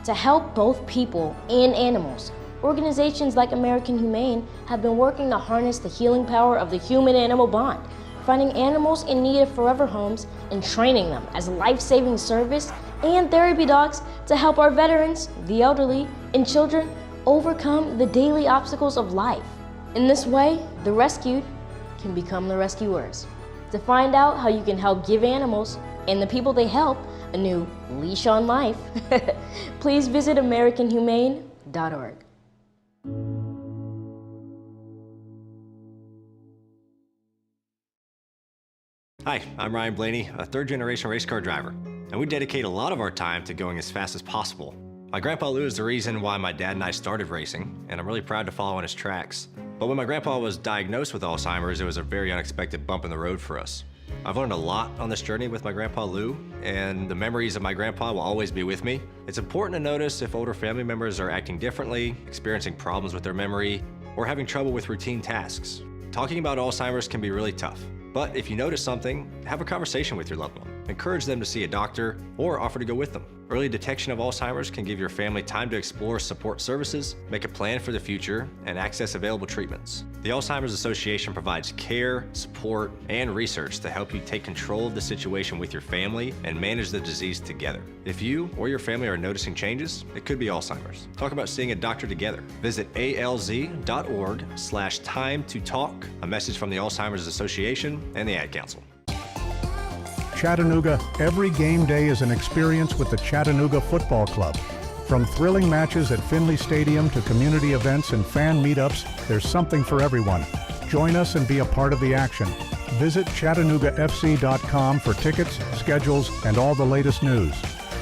To help both people and animals, organizations like American Humane have been working to harness the healing power of the human-animal bond, finding animals in need of forever homes and training them as life-saving service and therapy dogs to help our veterans, the elderly, and children overcome the daily obstacles of life. In this way, the rescued can become the rescuers. To find out how you can help give animals and the people they help a new leash on life, please visit AmericanHumane.org. Hi, I'm Ryan Blaney, a third-generation race car driver, and we dedicate a lot of our time to going as fast as possible. My grandpa Lou is the reason why my dad and I started racing, and I'm really proud to follow in his tracks. But when my grandpa was diagnosed with Alzheimer's, it was a very unexpected bump in the road for us. I've learned a lot on this journey with my grandpa Lou, and the memories of my grandpa will always be with me. It's important to notice if older family members are acting differently, experiencing problems with their memory, or having trouble with routine tasks. Talking about Alzheimer's can be really tough. But if you notice something, have a conversation with your loved one. Encourage them to see a doctor or offer to go with them. Early detection of Alzheimer's can give your family time to explore support services, make a plan for the future, and access available treatments. The Alzheimer's Association provides care, support, and research to help you take control of the situation with your family and manage the disease together. If you or your family are noticing changes, it could be Alzheimer's. Talk about seeing a doctor together. Visit alz.org/time-to-talk. A message from the Alzheimer's Association and the Ad Council. Chattanooga, every game day is an experience with the Chattanooga Football Club. From thrilling matches at Finley Stadium to community events and fan meetups, there's something for everyone. Join us and be a part of the action. Visit ChattanoogaFC.com for tickets, schedules, and all the latest news.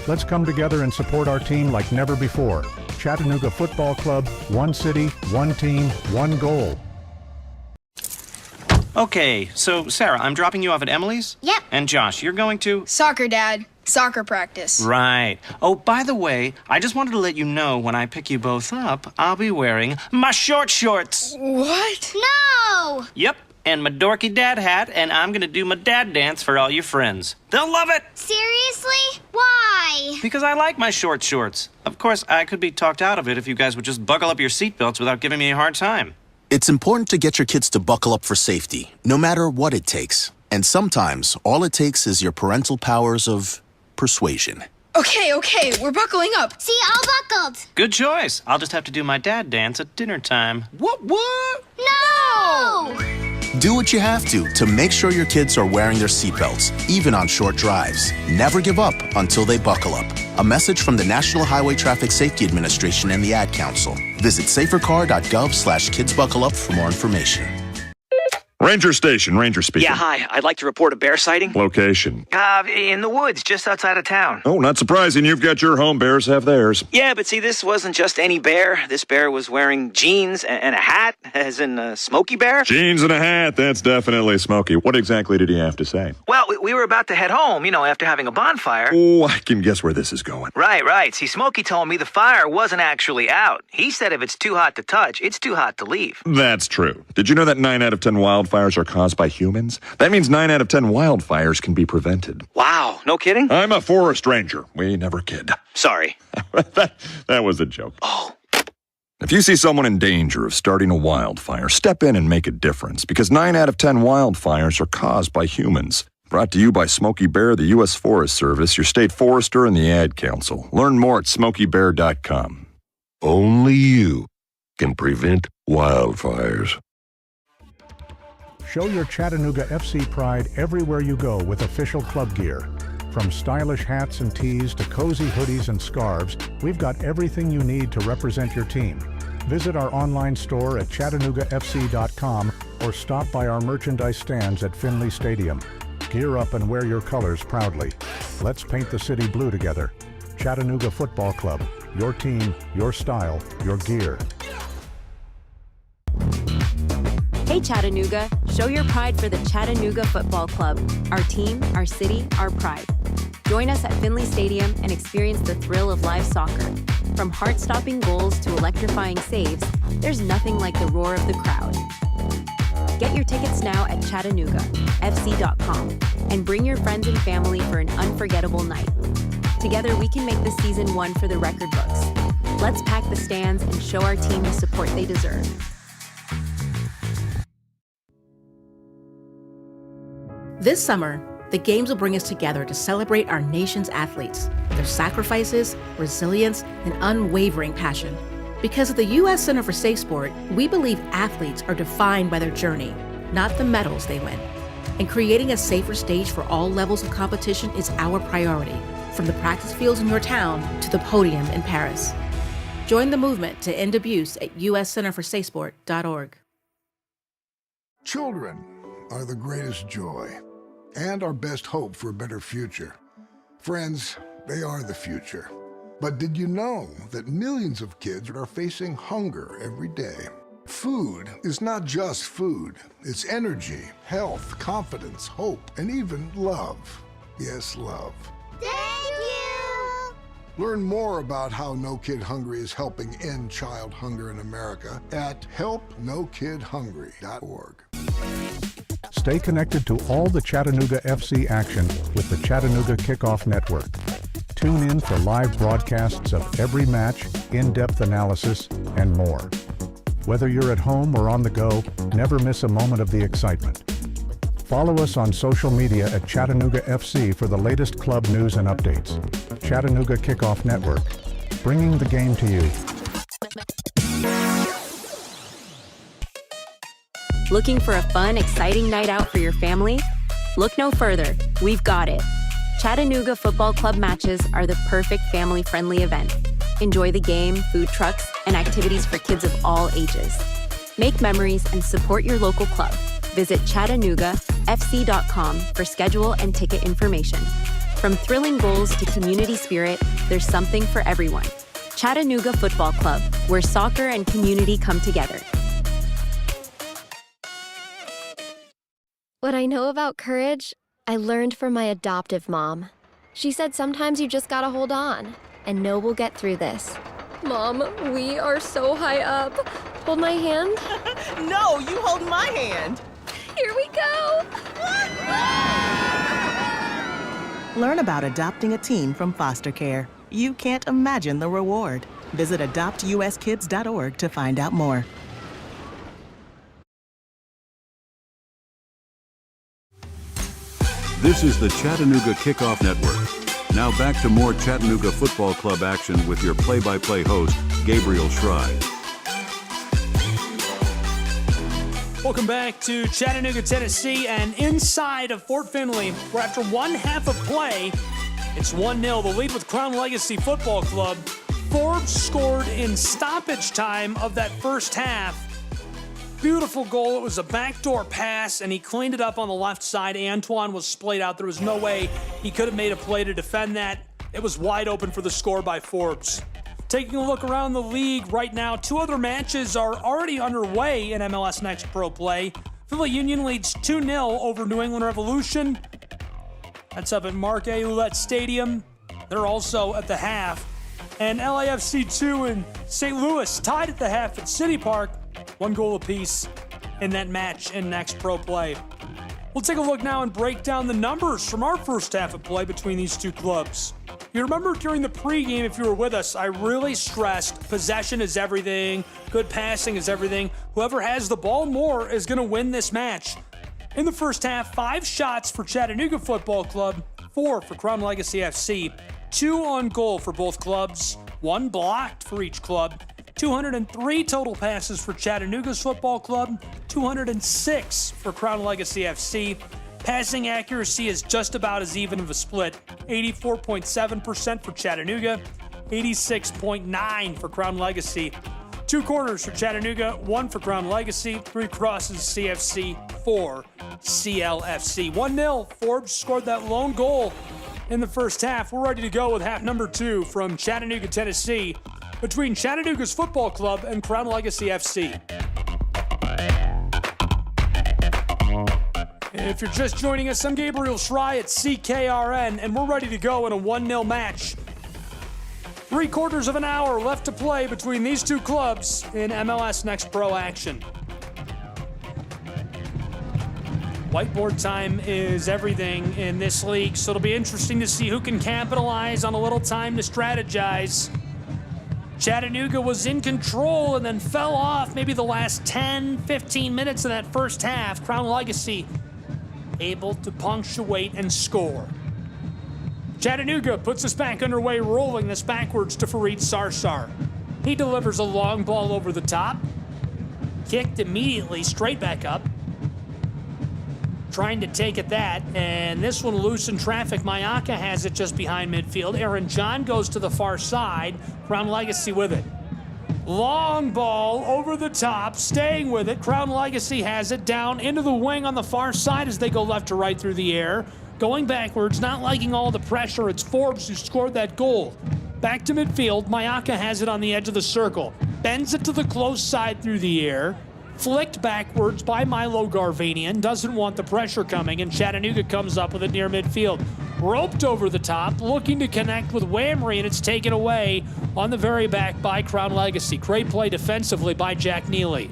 Let's come together and support our team like never before. Chattanooga Football Club, one city, one team, one goal. Okay, so Sarah, I'm dropping you off at Emily's? Yep. And Josh, you're going to? Soccer, Dad. Soccer practice. Right. Oh, by the way, I just wanted to let you know when I pick you both up, I'll be wearing my short shorts. What? No! Yep, and my dorky dad hat, and I'm gonna do my dad dance for all your friends. They'll love it! Seriously? Why? Because I like my short shorts. Of course, I could be talked out of it if you guys would just buckle up your seatbelts without giving me a hard time. It's important to get your kids to buckle up for safety, no matter what it takes. And sometimes, all it takes is your parental powers of persuasion. Okay, we're buckling up. See, all buckled. Good choice. I'll just have to do my dad dance at dinner time. What? No! Do what you have to make sure your kids are wearing their seatbelts, even on short drives. Never give up until they buckle up. A message from the National Highway Traffic Safety Administration and the Ad Council. Visit safercar.gov/kidsbuckleup for more information. Ranger Station, Ranger speaking. Yeah, hi. I'd like to report a bear sighting. Location? In the woods, just outside of town. Oh, not surprising. You've got your home. Bears have theirs. Yeah, but see, this wasn't just any bear. This bear was wearing jeans and a hat, as in a Smokey Bear. Jeans and a hat. That's definitely Smokey. What exactly did he have to say? Well, we were about to head home, after having a bonfire. Oh, I can guess where this is going. Right. See, Smokey told me the fire wasn't actually out. He said if it's too hot to touch, it's too hot to leave. That's true. Did you know that 9 out of 10 wildfires are caused by humans? That means 9 out of 10 wildfires can be prevented. Wow, no kidding? I'm a forest ranger. We never kid. Sorry. that was a joke. Oh. If you see someone in danger of starting a wildfire, step in and make a difference, because 9 out of 10 wildfires are caused by humans. Brought to you by Smokey Bear, the U.S. Forest Service, your state forester, and the Ad Council. Learn more at smokeybear.com. Only you can prevent wildfires. Show your Chattanooga FC pride everywhere you go with official club gear. From stylish hats and tees to cozy hoodies and scarves, we've got everything you need to represent your team. Visit our online store at ChattanoogaFC.com or stop by our merchandise stands at Finley Stadium. Gear up and wear your colors proudly. Let's paint the city blue together. Chattanooga Football Club. Your team, your style, your gear. Hey Chattanooga, show your pride for the Chattanooga Football Club. Our team, our city, our pride. Join us at Finley Stadium and experience the thrill of live soccer. From heart-stopping goals to electrifying saves, there's nothing like the roar of the crowd. Get your tickets now at ChattanoogaFC.com and bring your friends and family for an unforgettable night. Together we can make this season one for the record books. Let's pack the stands and show our team the support they deserve. This summer, the Games will bring us together to celebrate our nation's athletes, their sacrifices, resilience, and unwavering passion. Because at the U.S. Center for Safe Sport, we believe athletes are defined by their journey, not the medals they win. And creating a safer stage for all levels of competition is our priority, from the practice fields in your town to the podium in Paris. Join the movement to end abuse at uscenterforsafesport.org. Children are the greatest joy and our best hope for a better future. Friends, they are the future. But did you know that millions of kids are facing hunger every day? Food is not just food. It's energy, health, confidence, hope, and even love. Yes, love. Thank you! Learn more about how No Kid Hungry is helping end child hunger in America at helpnokidhungry.org. Stay connected to all the Chattanooga FC action with the Chattanooga Kickoff Network. Tune in for live broadcasts of every match, in-depth analysis, and more. Whether you're at home or on the go, never miss a moment of the excitement. Follow us on social media at Chattanooga FC for the latest club news and updates. Chattanooga Kickoff Network, bringing the game to you. Looking for a fun, exciting night out for your family? Look no further. We've got it. Chattanooga Football Club matches are the perfect family-friendly event. Enjoy the game, food trucks, and activities for kids of all ages. Make memories and support your local club. Visit ChattanoogaFC.com for schedule and ticket information. From thrilling goals to community spirit, there's something for everyone. Chattanooga Football Club, where soccer and community come together. What I know about courage, I learned from my adoptive mom. She said sometimes you just gotta hold on and know we'll get through this. Mom, we are so high up. Hold my hand. No, you hold my hand. Here we go. Learn about adopting a teen from foster care. You can't imagine the reward. Visit adoptuskids.org to find out more. This is the Chattanooga Kickoff Network. Now back to more Chattanooga Football Club action with your play-by-play host, Gabriel Schrei. Welcome back to Chattanooga, Tennessee, and inside of Fort Finley, where after one half of play, it's 1-0, the lead with Crown Legacy Football Club. Forbes scored in stoppage time of that first half. Beautiful goal. It was a backdoor pass, and he cleaned it up on the left side. Antoine was splayed out. There was no way he could have made a play to defend that. It was wide open for the score by Forbes. Taking a look around the league right now, two other matches are already underway in MLS Next Pro Play. Philly Union leads 2-0 over New England Revolution. That's up at Marc A. Ouellette Stadium. They're also at the half. And LAFC 2 and St. Louis tied at the half at City Park. 1 goal apiece in that match in Next Pro Play. We'll take a look now and break down the numbers from our first half of play between these two clubs. You remember during the pregame, if you were with us, I really stressed possession is everything, good passing is everything. Whoever has the ball more is going to win this match. In the first half, 5 shots for Chattanooga Football Club, 4 for Crown Legacy FC, 2 on goal for both clubs, 1 blocked for each club, 203 total passes for Chattanooga's football club, 206 for Crown Legacy FC. Passing accuracy is just about as even of a split, 84.7% for Chattanooga, 86.9% for Crown Legacy. 2 corners for Chattanooga, 1 for Crown Legacy, 3 crosses CFC, 4 CLFC. 1-0, Forbes scored that lone goal in the first half. We're ready to go with half number 2 from Chattanooga, Tennessee, between Chattanooga's Football Club and Crown Legacy FC. If you're just joining us, I'm Gabriel Schrei at CKRN, and we're ready to go in a 1-0 match. 3/4 of an hour left to play between these two clubs in MLS Next Pro action. Whiteboard time is everything in this league, so it'll be interesting to see who can capitalize on a little time to strategize. Chattanooga was in control and then fell off maybe the last 10, 15 minutes of that first half. Crown Legacy able to punctuate and score. Chattanooga puts us back underway, rolling this backwards to Fareed Sarsar. He delivers a long ball over the top. Kicked immediately straight back up. Trying to take at that, and this one loose in traffic. Mayaka has it just behind midfield. Aaron John goes to the far side. Crown Legacy with it. Long ball over the top, staying with it. Crown Legacy has it down into the wing on the far side as they go left to right through the air. Going backwards, not liking all the pressure. It's Forbes who scored that goal. Back to midfield. Mayaka has it on the edge of the circle. Bends it to the close side through the air. Flicked backwards by Milo Garvanian. Doesn't want the pressure coming, and Chattanooga comes up with it near midfield. Roped over the top, looking to connect with Whamry, and it's taken away on the very back by Crown Legacy. Great play defensively by Jack Neely.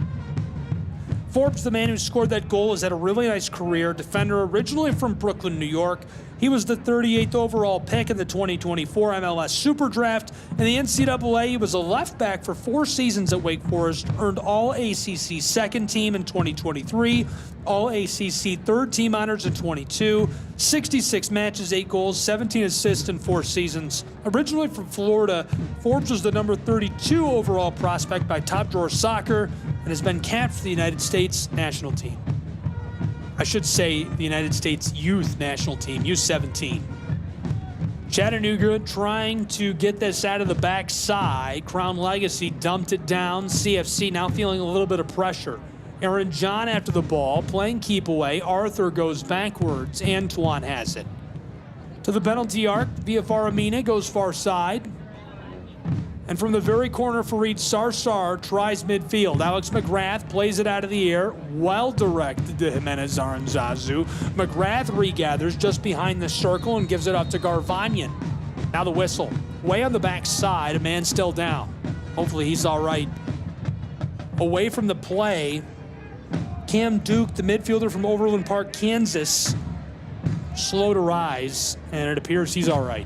Forbes, the man who scored that goal, has had a really nice career. Defender originally from Brooklyn, New York. He was the 38th overall pick in the 2024 MLS Super Draft. In the NCAA, he was a left back for 4 seasons at Wake Forest, earned All-ACC second team in 2023, All-ACC third team honors in 22, 66 matches, 8 goals, 17 assists in 4 seasons. Originally from Florida, Forbes was the number 32 overall prospect by Top Drawer Soccer and has been capped for the United States national team. I should say the United States youth national team, U17. Chattanooga trying to get this out of the backside. Crown Legacy dumped it down. CFC now feeling a little bit of pressure. Aaron John after the ball, playing keep away. Arthur goes backwards. Antoine has it. To the penalty arc, VFR Amina goes far side. And from the very corner for Reed, Sarsar tries midfield. Alex McGrath plays it out of the air. Well directed to Jimenez Aranzazu. McGrath regathers just behind the circle and gives it up to Garvanyan. Now the whistle. Way on the back side, a man still down. Hopefully he's all right. Away from the play, Cam Duke, the midfielder from Overland Park, Kansas, slow to rise, and it appears he's all right.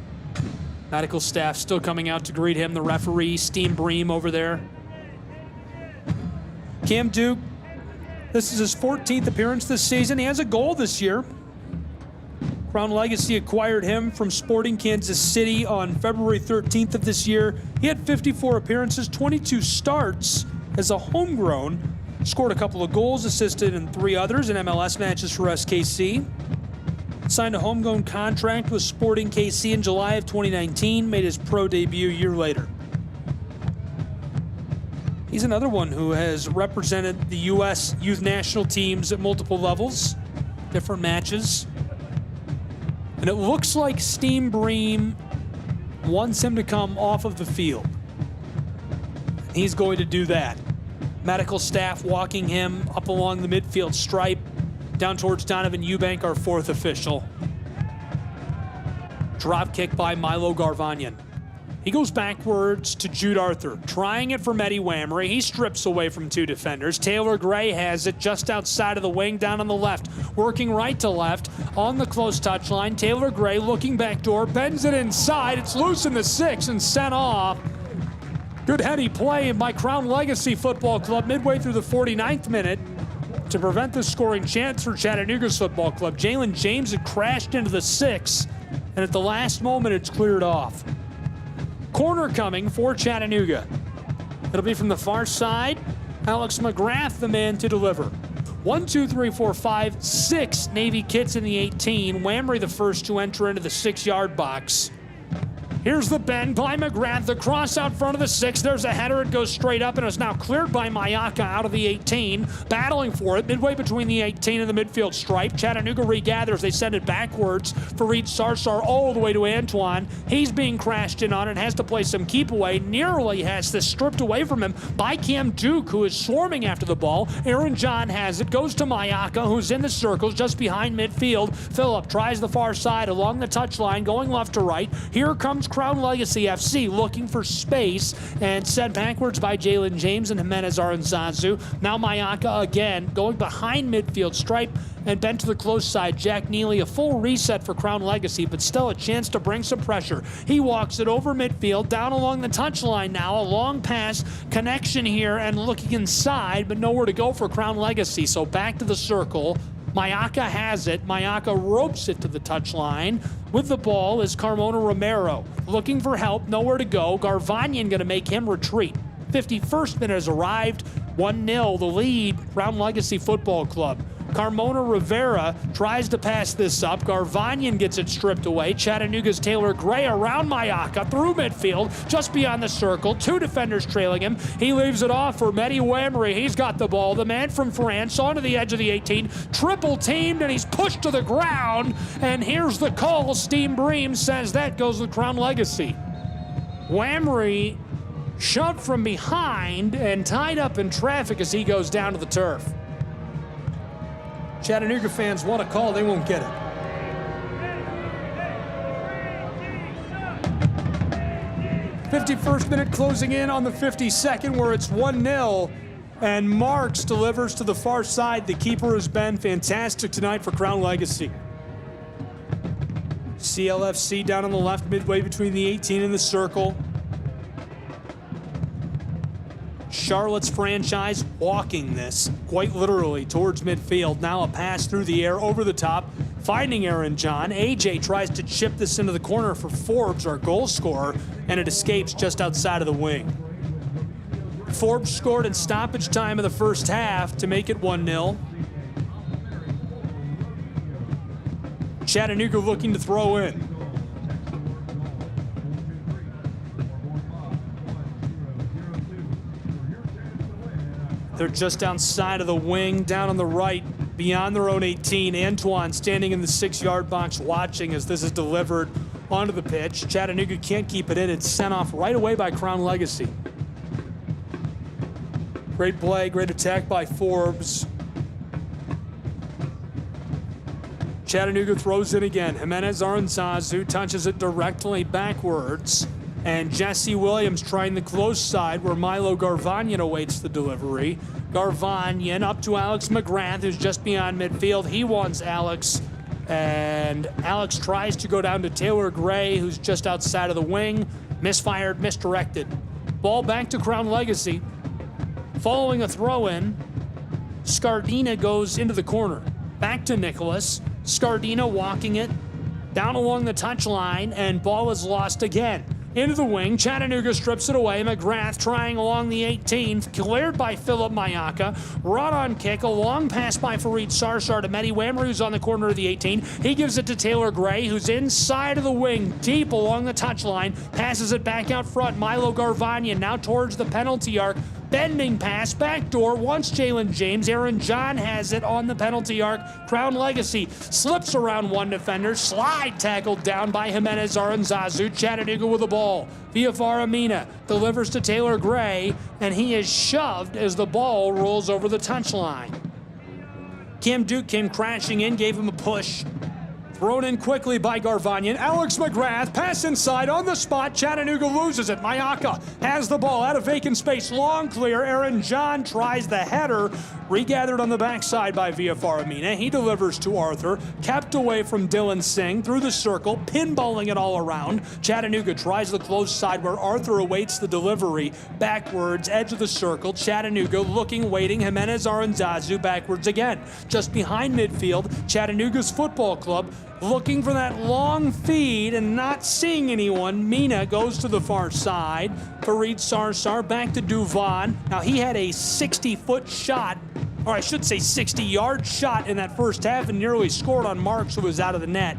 Medical staff still coming out to greet him. The referee, Steve Bream, over there. Cam Duke, this is his 14th appearance this season. He has a goal this year. Crown Legacy acquired him from Sporting Kansas City on February 13th of this year. He had 54 appearances, 22 starts as a homegrown. Scored a couple of goals, assisted in 3 others in MLS matches for SKC. Signed a homegrown contract with Sporting KC in July of 2019, made his pro debut a year later. He's another one who has represented the U.S. youth national teams at multiple levels, different matches. And it looks like Steve Bream wants him to come off of the field. He's going to do that. Medical staff walking him up along the midfield stripe, down towards Donovan Eubank, our 4th official. Drop kick by Milo Garvanyan. He goes backwards to Jude Arthur, trying it for Mehdi Wamry. He strips away from 2 defenders. Taylor Gray has it just outside of the wing, down on the left. Working right to left on the close touch line. Taylor Gray looking back door, bends it inside. It's loose in the 6 and sent off. Good heady play by Crown Legacy Football Club midway through the 49th minute. To prevent the scoring chance for Chattanooga's football club. Jalen James had crashed into the 6, and at the last moment it's cleared off. Corner coming for Chattanooga. It'll be from the far side. Alex McGrath, the man to deliver. 1, 2, 3, 4, 5, 6 Navy kits in the 18. Wamry the first to enter into the 6-yard box. Here's the bend by McGrath, the cross out front of the 6. There's a header, it goes straight up and is now cleared by Mayaka out of the 18. Battling for it, midway between the 18 and the midfield stripe. Chattanooga regathers, they send it backwards for Reed Sarsar all the way to Antoine. He's being crashed in on and has to play some keep away. Nearly has this stripped away from him by Cam Duke, who is swarming after the ball. Aaron John has it, goes to Mayaka, who's in the circles just behind midfield. Phillip tries the far side along the touchline, going left to right. Here comes Crown Legacy FC looking for space and sent backwards by Jalen James and Jimenez Aranzazu. Now Mayaka again going behind midfield stripe and bent to the close side. Jack Neely, a full reset for Crown Legacy, but still a chance to bring some pressure. He walks it over midfield, down along the touchline now. A long pass, connection here, and looking inside, but nowhere to go for Crown Legacy. So back to the circle. Mayaka has it. Mayaka ropes it to the touchline. With the ball is Carmona Romero. Looking for help, nowhere to go. Garvanyan going to make him retreat. 51st minute has arrived. 1-0 the lead, Crown Legacy Football Club. Carmona Rivera tries to pass this up. Garvanyan gets it stripped away. Chattanooga's Taylor Gray around Mayaka through midfield, just beyond the circle. 2 defenders trailing him. He leaves it off for Mehdi Wamry. He's got the ball. The man from France onto the edge of the 18. Triple teamed, and he's pushed to the ground. And here's the call. Steve Bream says that goes with Crown Legacy. Wamry shoved from behind and tied up in traffic as he goes down to the turf. Chattanooga fans want a call, they won't get it. '51st minute closing in on the 52nd, where it's 1-0, and Marks delivers to the far side. The keeper has been fantastic tonight for Crown Legacy. CLFC down on the left, midway between the 18 and the circle. Charlotte's franchise walking this quite literally towards midfield. Now a pass through the air over the top, finding Aaron John. AJ tries to chip this into the corner for Forbes, our goal scorer, and it escapes just outside of the wing. Forbes scored in stoppage time of the first half to make it 1-0. Chattanooga looking to throw in. They're just outside of the wing, down on the right, beyond their own 18. Antoine standing in the 6-yard box watching as this is delivered onto the pitch. Chattanooga can't keep it in. It's sent off right away by Crown Legacy. Great play, great attack by Forbes. Chattanooga throws it again. Jimenez Aranzazu touches it directly backwards. And Jesse Williams trying the close side where Milo Garvanyan awaits the delivery. Garvanyan up to Alex McGrath, who's just beyond midfield. He wants Alex. And Alex tries to go down to Taylor Gray, who's just outside of the wing. Misfired, misdirected. Ball back to Crown Legacy. Following a throw-in, Scardina goes into the corner. Back to Nicholas. Scardina walking it down along the touchline, and ball is lost again. Into the wing, Chattanooga strips it away. McGrath trying along the 18, cleared by Philip Mayaka. Run on kick, a long pass by Fareed Sarsar to Mehdi Wammer, who's on the corner of the 18. He gives it to Taylor Gray, who's inside of the wing, deep along the touchline. Passes it back out front. Milo Garvanyan now towards the penalty arc. Bending pass, backdoor, wants Jalen James. Aaron John has it on the penalty arc. Crown Legacy slips around one defender. Slide tackled down by Jimenez Aranzazu. Chattanooga with the ball. Viafara Mina delivers to Taylor Gray, and he is shoved as the ball rolls over the touchline. Cam Duke came crashing in, gave him a push. Thrown in quickly by Garvanyan. Alex McGrath, pass inside on the spot. Chattanooga loses it. Mayaka has the ball out of vacant space. Long clear. Aaron John tries the header. Regathered on the backside by Viafara Mina. He delivers to Arthur. Kept away from Dylan Singh through the circle. Pinballing it all around. Chattanooga tries the close side where Arthur awaits the delivery. Backwards, edge of the circle. Chattanooga looking, waiting. Jimenez Aranzazu backwards again. Just behind midfield, Chattanooga's football club looking for that long feed and not seeing anyone. Mina goes to the far side. Fareed Sarsar back to Duvan. Now he had a 60-foot shot, or I should say 60-yard shot in that first half and nearly scored on Marks, who was out of the net.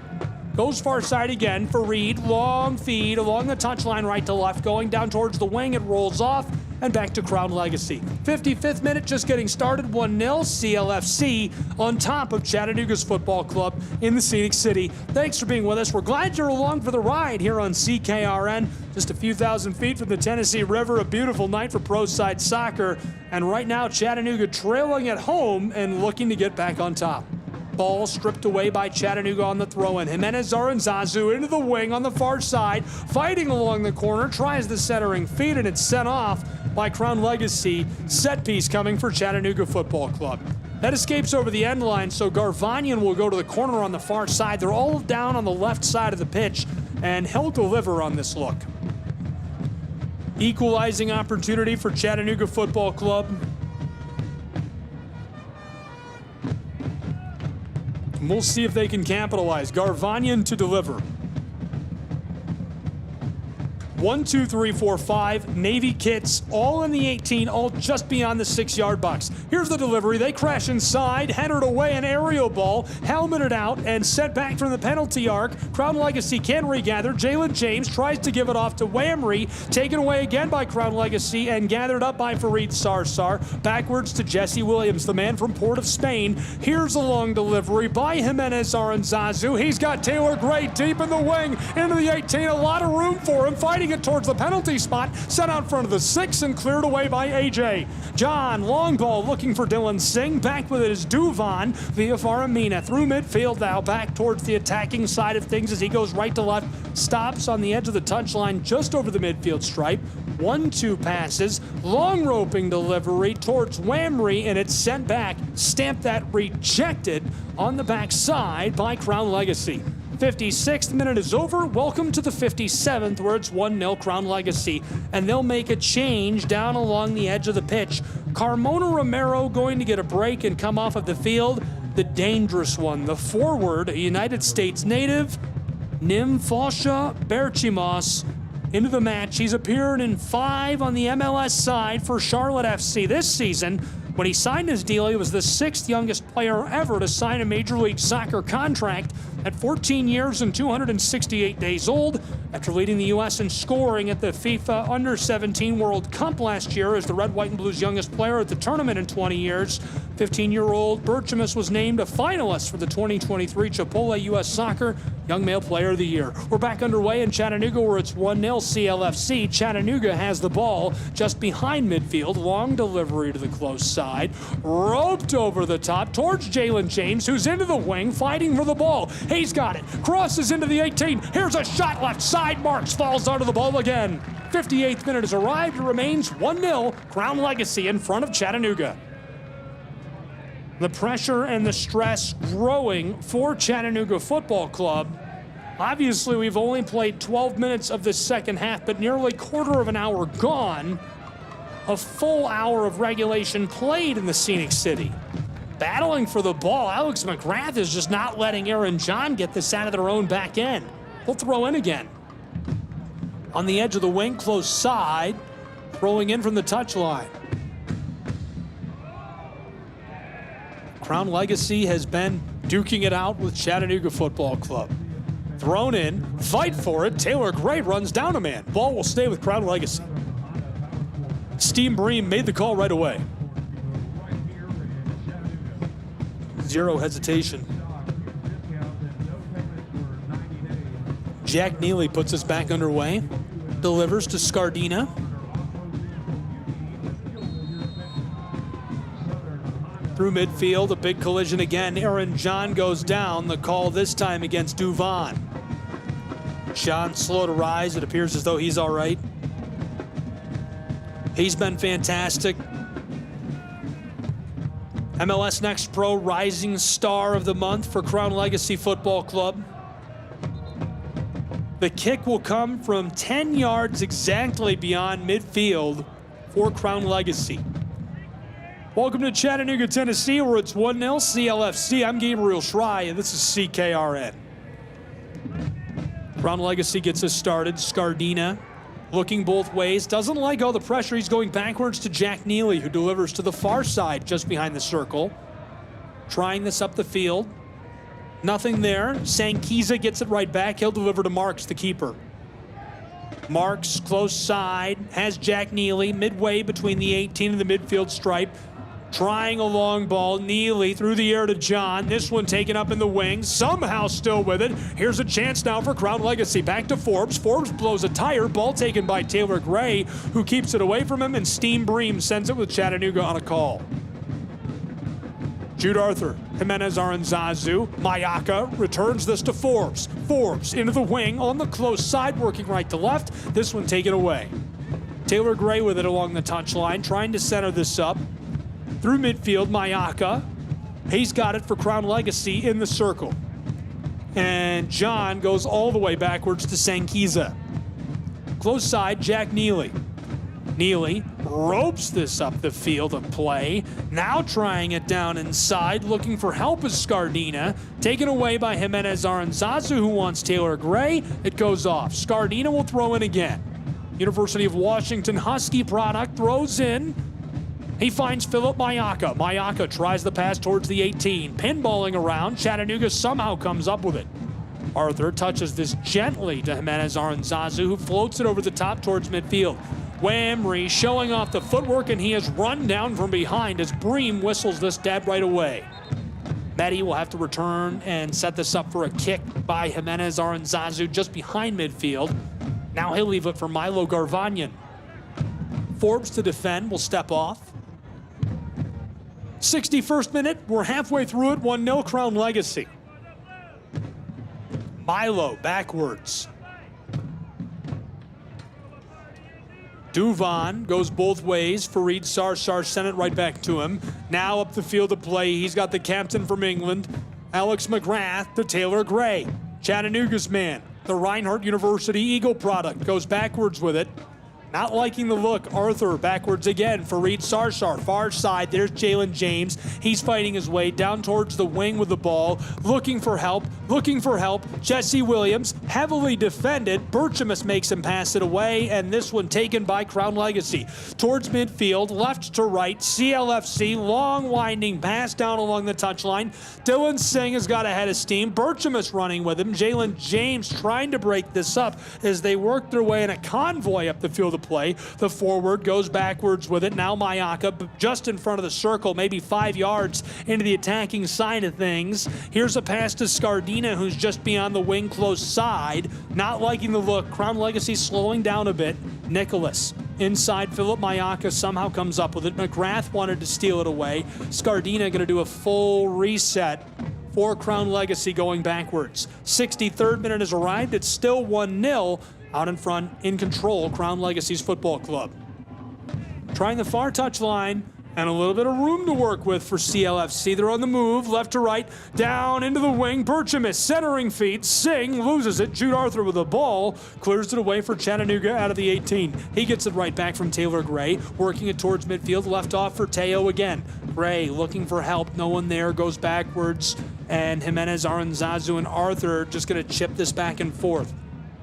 Goes far side again. Fareed, long feed along the touchline right to left, going down towards the wing. It rolls off and back to Crown Legacy. 55th minute just getting started, 1-0. CLFC on top of Chattanooga's football club in the Scenic City. Thanks for being with us. We're glad you're along for the ride here on CKRN. Just a few thousand feet from the Tennessee River, a beautiful night for pro side soccer. And right now, Chattanooga trailing at home and looking to get back on top. Ball stripped away by Chattanooga on the throw-in. Jimenez Aranzazu into the wing on the far side, fighting along the corner, tries the centering feed, and it's sent off by Crown Legacy. Set piece coming for Chattanooga Football Club. That escapes over the end line, so Garvanyan will go to the corner on the far side. They're all down on the left side of the pitch, and he'll deliver on this look. Equalizing opportunity for Chattanooga Football Club. We'll see if they can capitalize. Garvanyan to deliver. 1, 2, 3, 4, 5. Navy kits, all in the 18, all just beyond the 6-yard box. Here's the delivery. They crash inside, headed away, an aerial ball, helmeted out, and sent back from the penalty arc. Crown Legacy can regather. Jalen James tries to give it off to Wamry, taken away again by Crown Legacy, and gathered up by Fareed Sarsar. Backwards to Jesse Williams, the man from Port of Spain. Here's a long delivery by Jimenez Aranzazu. He's got Taylor Gray deep in the wing, into the 18. A lot of room for him, fighting it towards the penalty spot, set out front of the 6 and cleared away by AJ. John, long ball looking for Dylan Singh. Back with it is Duvan via Faramina through midfield now, back towards the attacking side of things as he goes right to left. Stops on the edge of the touchline just over the midfield stripe. 1-2 passes, long roping delivery towards Wamry, and it's sent back. Stamped that rejected on the backside by Crown Legacy. 56th minute is over. Welcome to the 57th, where it's 1-0 Crown Legacy. And they'll make a change down along the edge of the pitch. Carmona Romero going to get a break and come off of the field. The dangerous one, the forward, a United States native, Nimfosha Berchimos, into the match. He's appeared in 5 on the MLS side for Charlotte FC this season. When he signed his deal, he was the 6th youngest player ever to sign a Major League Soccer contract, At 14 years and 268 days old, after leading the U.S. in scoring at the FIFA Under-17 World Cup last year as the Red, White, and Blue's youngest player at the tournament in 20 years, 15-year-old Berchamus was named a finalist for the 2023 Chipotle U.S. Soccer Young Male Player of the Year. We're back underway in Chattanooga where it's 1-0 CLFC. Chattanooga has the ball just behind midfield. Long delivery to the close side. Roped over the top towards Jalen James, who's into the wing, fighting for the ball. He's got it. Crosses into the 18. Here's a shot left side. Marks falls out of the ball again. 58th minute has arrived. It remains 1-0. Crown Legacy in front of Chattanooga. The pressure and the stress growing for Chattanooga Football Club. Obviously, we've only played 12 minutes of the second half, but nearly quarter of an hour gone. A full hour of regulation played in the Scenic City. Battling for the ball, Alex McGrath is just not letting Aaron John get this out of their own back end. They'll throw in again. On the edge of the wing, close side, throwing in from the touchline. Crown Legacy has been duking it out with Chattanooga Football Club. Thrown in, fight for it. Taylor Gray runs down a man. Ball will stay with Crown Legacy. Steve Bream made the call right away. Zero hesitation. Jack Neely puts us back underway. Delivers to Scardina. Through midfield, a big collision again. Aaron John goes down. The call this time against Duvon. John slow to rise. It appears as though he's all right. He's been fantastic. MLS Next Pro Rising Star of the Month for Crown Legacy Football Club. The kick will come from 10 yards exactly beyond midfield for Crown Legacy. Welcome to Chattanooga, Tennessee, where it's 1-0 CLFC. I'm Gabriel Schrei, and this is CKRN. Crown Legacy gets us started. Scardina looking both ways. Doesn't like all the pressure. He's going backwards to Jack Neely, who delivers to the far side just behind the circle. Trying this up the field. Nothing there. Sankiza gets it right back. He'll deliver to Marks, the keeper. Marks, close side, has Jack Neely midway between the 18 and the midfield stripe. Trying a long ball. Neely through the air to John. This one taken up in the wing. Somehow still with it. Here's a chance now for Crown Legacy. Back to Forbes. Forbes blows a tire. Ball taken by Taylor Gray, who keeps it away from him, and Steve Bream sends it with Chattanooga on a call. Jude Arthur, Jimenez Aranzazu, Mayaka returns this to Forbes. Forbes into the wing on the close side, working right to left. This one taken away. Taylor Gray with it along the touchline, trying to center this up. Through midfield, Mayaka. He's got it for Crown Legacy in the circle. And John goes all the way backwards to Sankiza. Close side, Jack Neely. Neely ropes this up the field of play. Now trying it down inside, looking for help is Scardina. Taken away by Jimenez Aranzazu, who wants Taylor Gray. It goes off. Scardina will throw in again. University of Washington Husky product throws in. He finds Philip Mayaka. Mayaka tries the pass towards the 18. Pinballing around. Chattanooga somehow comes up with it. Arthur touches this gently to Jimenez Aranzazu, who floats it over the top towards midfield. Whamry showing off the footwork, and he is run down from behind as Bream whistles this dab right away. Mehdi will have to return and set this up for a kick by Jimenez Aranzazu just behind midfield. Now he'll leave it for Milo Garvanyan. Forbes to defend, will step off. 61st minute, we're halfway through it, 1-0 Crown Legacy. Milo backwards. Duvon goes both ways. Fareed Sarsar sent it right back to him. Now up the field to play. He's got the captain from England, Alex McGrath, to Taylor Gray. Chattanooga's man, the Reinhardt University Eagle product, goes backwards with it. Not liking the look. Arthur backwards again for Reed Sarshar. Far side, there's Jalen James. He's fighting his way down towards the wing with the ball. Looking for help. Jesse Williams, heavily defended. Berchamus makes him pass it away, and this one taken by Crown Legacy. Towards midfield, left to right, CLFC, long winding pass down along the touchline. Dylan Singh has got a head of steam. Berchamus running with him. Jalen James trying to break this up as they work their way in a convoy up the field of play. The forward goes backwards with it. Now Mayaka just in front of the circle, maybe 5 yards into the attacking side of things. Here's a pass to Scardina, who's just beyond the wing close side. Not liking the look. Crown Legacy slowing down a bit. Nicholas inside. Philip Mayaka somehow comes up with it. McGrath wanted to steal it away. Scardina going to do a full reset for Crown Legacy going backwards. 63rd minute has arrived. It's still 1-0. Out in front, in control, Crown Legacy's football club. Trying the far touch line, and a little bit of room to work with for CLFC. They're on the move, left to right, down into the wing. Berchamus centering feet. Singh loses it. Jude Arthur with the ball, clears it away for Chattanooga out of the 18. He gets it right back from Taylor Gray, working it towards midfield, left off for Teo again. Gray looking for help, no one there, goes backwards, and Jimenez, Aranzazu, and Arthur just going to chip this back and forth.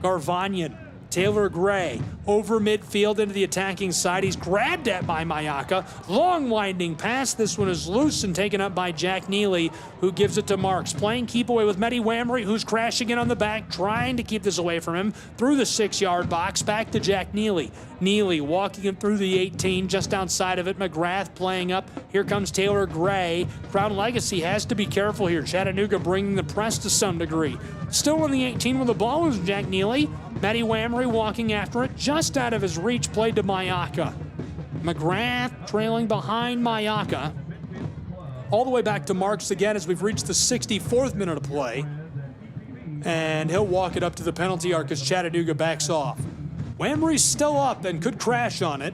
Garvanyan, Taylor Gray, over midfield into the attacking side. He's grabbed at by Mayaka. Long winding pass. This one is loose and taken up by Jack Neely, who gives it to Marks. Playing keep away with Mehdi Wamry, who's crashing in on the back, trying to keep this away from him. Through the 6-yard box, back to Jack Neely. Neely walking him through the 18, just outside of it. McGrath playing up. Here comes Taylor Gray. Crown Legacy has to be careful here. Chattanooga bringing the press to some degree. Still on the 18 with the ball is Jack Neely. Mehdi Wamry walking after it, just out of his reach, played to Mayaka. McGrath trailing behind Mayaka. All the way back to Marks again as we've reached the 64th minute of play. And he'll walk it up to the penalty arc as Chattanooga backs off. Wamry's still up and could crash on it.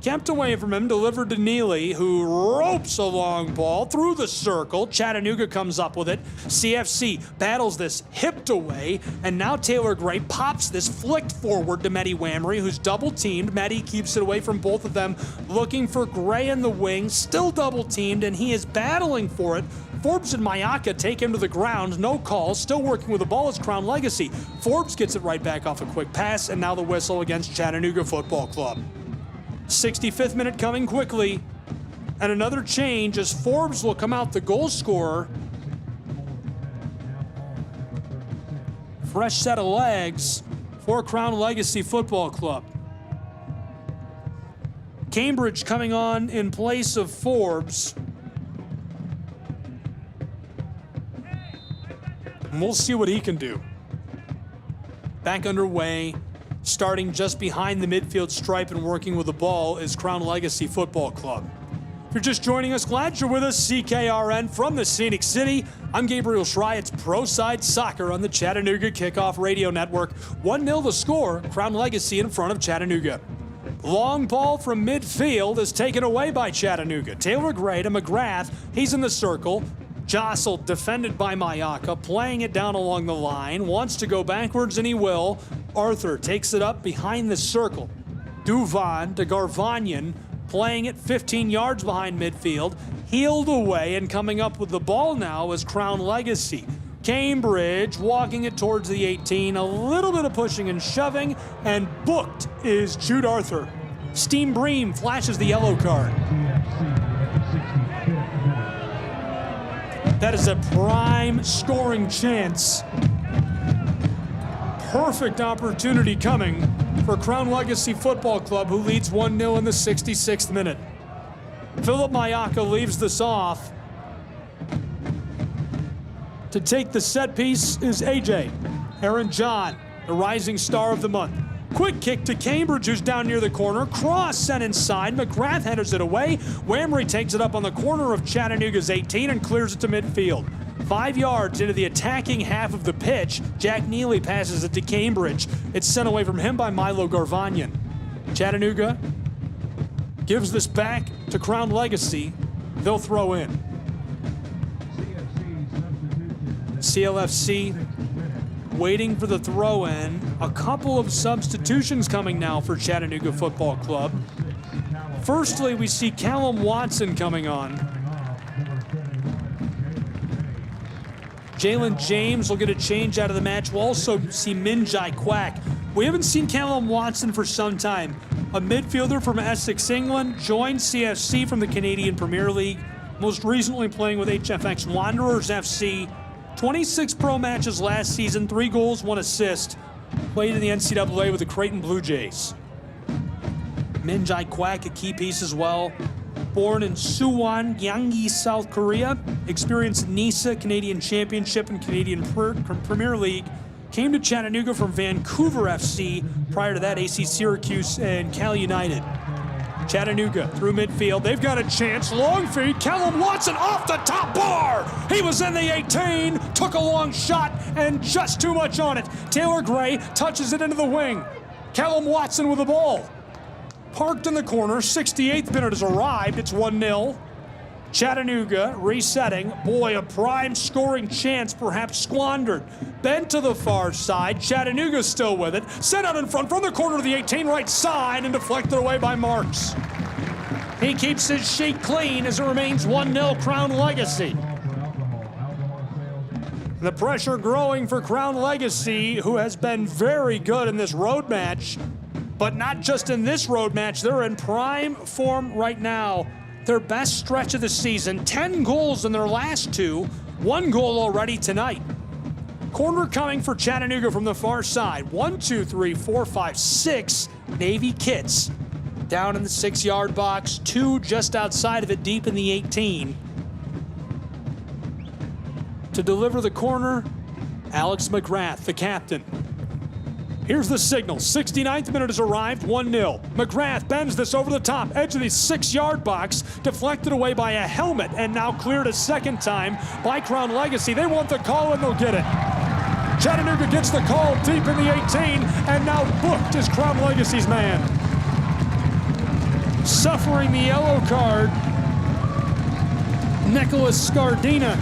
Kept away from him, delivered to Neely, who ropes a long ball through the circle. Chattanooga comes up with it. CFC battles this, hipped away, and now Taylor Gray pops this, flicked forward to Mehdi Wamry, who's double-teamed. Mehdi keeps it away from both of them, looking for Gray in the wing, still double-teamed, and he is battling for it. Forbes and Mayaka take him to the ground, no call, still working with the ball as Crown Legacy. Forbes gets it right back off a quick pass, and now the whistle against Chattanooga Football Club. 65th minute coming quickly, and another change as Forbes will come out the goal scorer. Fresh set of legs for Crown Legacy Football Club. Cambridge coming on in place of Forbes. And we'll see what he can do. Back underway. Starting just behind the midfield stripe and working with the ball is Crown Legacy Football Club. If you're just joining us, glad you're with us. CKRN from the Scenic City. I'm Gabriel Schrei. It's Pro Side Soccer on the Chattanooga Kickoff Radio Network. 1-0 the score. Crown Legacy in front of Chattanooga. Long ball from midfield is taken away by Chattanooga. Taylor Gray to McGrath. He's in the circle. Jostled, defended by Mayaka, playing it down along the line, wants to go backwards, and he will. Arthur takes it up behind the circle. Duvan to Garvanyan, playing it 15 yards behind midfield, heeled away, and coming up with the ball now is Crown Legacy. Cambridge walking it towards the 18, a little bit of pushing and shoving, and booked is Jude Arthur. Steam Bream flashes the yellow card. That is a prime scoring chance. Perfect opportunity coming for Crown Legacy Football Club, who leads 1-0 in the 66th minute. Philip Mayaka leaves this off. To take the set piece is AJ. Aaron John, the rising star of the month. Quick kick to Cambridge, who's down near the corner. Cross sent inside. McGrath headers it away. Wamry takes it up on the corner of Chattanooga's 18 and clears it to midfield. 5 yards into the attacking half of the pitch, Jack Neely passes it to Cambridge. It's sent away from him by Milo Garvanyan. Chattanooga gives this back to Crown Legacy. They'll throw in. CLFC waiting for the throw in. A couple of substitutions coming now for Chattanooga Football Club. Firstly, we see Callum Watson coming on. Jalen James will get a change out of the match. We'll also see Minjai Quack. We haven't seen Callum Watson for some time. A midfielder from Essex, England, joined CFC from the Canadian Premier League, most recently playing with HFX Wanderers FC. 26 pro matches last season, 3 goals, 1 assist. Played in the NCAA with the Creighton Blue Jays. Minjai Quack, a key piece as well. Born in Suwon, Gyeonggi, South Korea. Experienced NISA, Canadian Championship, and Canadian Premier League. Came to Chattanooga from Vancouver FC. Prior to that, AC Syracuse and Cal United. Chattanooga through midfield. They've got a chance. Long feed. Callum Watson off the top bar. He was in the 18. Took a long shot and just too much on it. Taylor Gray touches it into the wing. Callum Watson with the ball. Parked in the corner. 68th minute has arrived. It's 1-0. Chattanooga resetting. Boy, a prime scoring chance perhaps squandered. Bent to the far side. Chattanooga still with it. Sent out in front from the corner of the 18 right side and deflected away by Marks. He keeps his sheet clean as it remains 1-0 Crown Legacy. The pressure growing for Crown Legacy, who has been very good in this road match, but not just in this road match. They're in prime form right now. Their best stretch of the season, 10 goals in their last 2, 1 goal already tonight. Corner coming for Chattanooga from the far side. 1, 2, 3, 4, 5, 6 Navy Kits. Down in the 6-yard box, 2 just outside of it, deep in the 18. To deliver the corner, Alex McGrath, the captain. Here's the signal. 69th minute has arrived, 1-0. McGrath bends this over the top, edge of the 6-yard box, deflected away by a helmet, and now cleared a second time by Crown Legacy. They want the call, and they'll get it. Chattanooga gets the call deep in the 18, and now booked as Crown Legacy's man. Suffering the yellow card, Nicholas Scardina.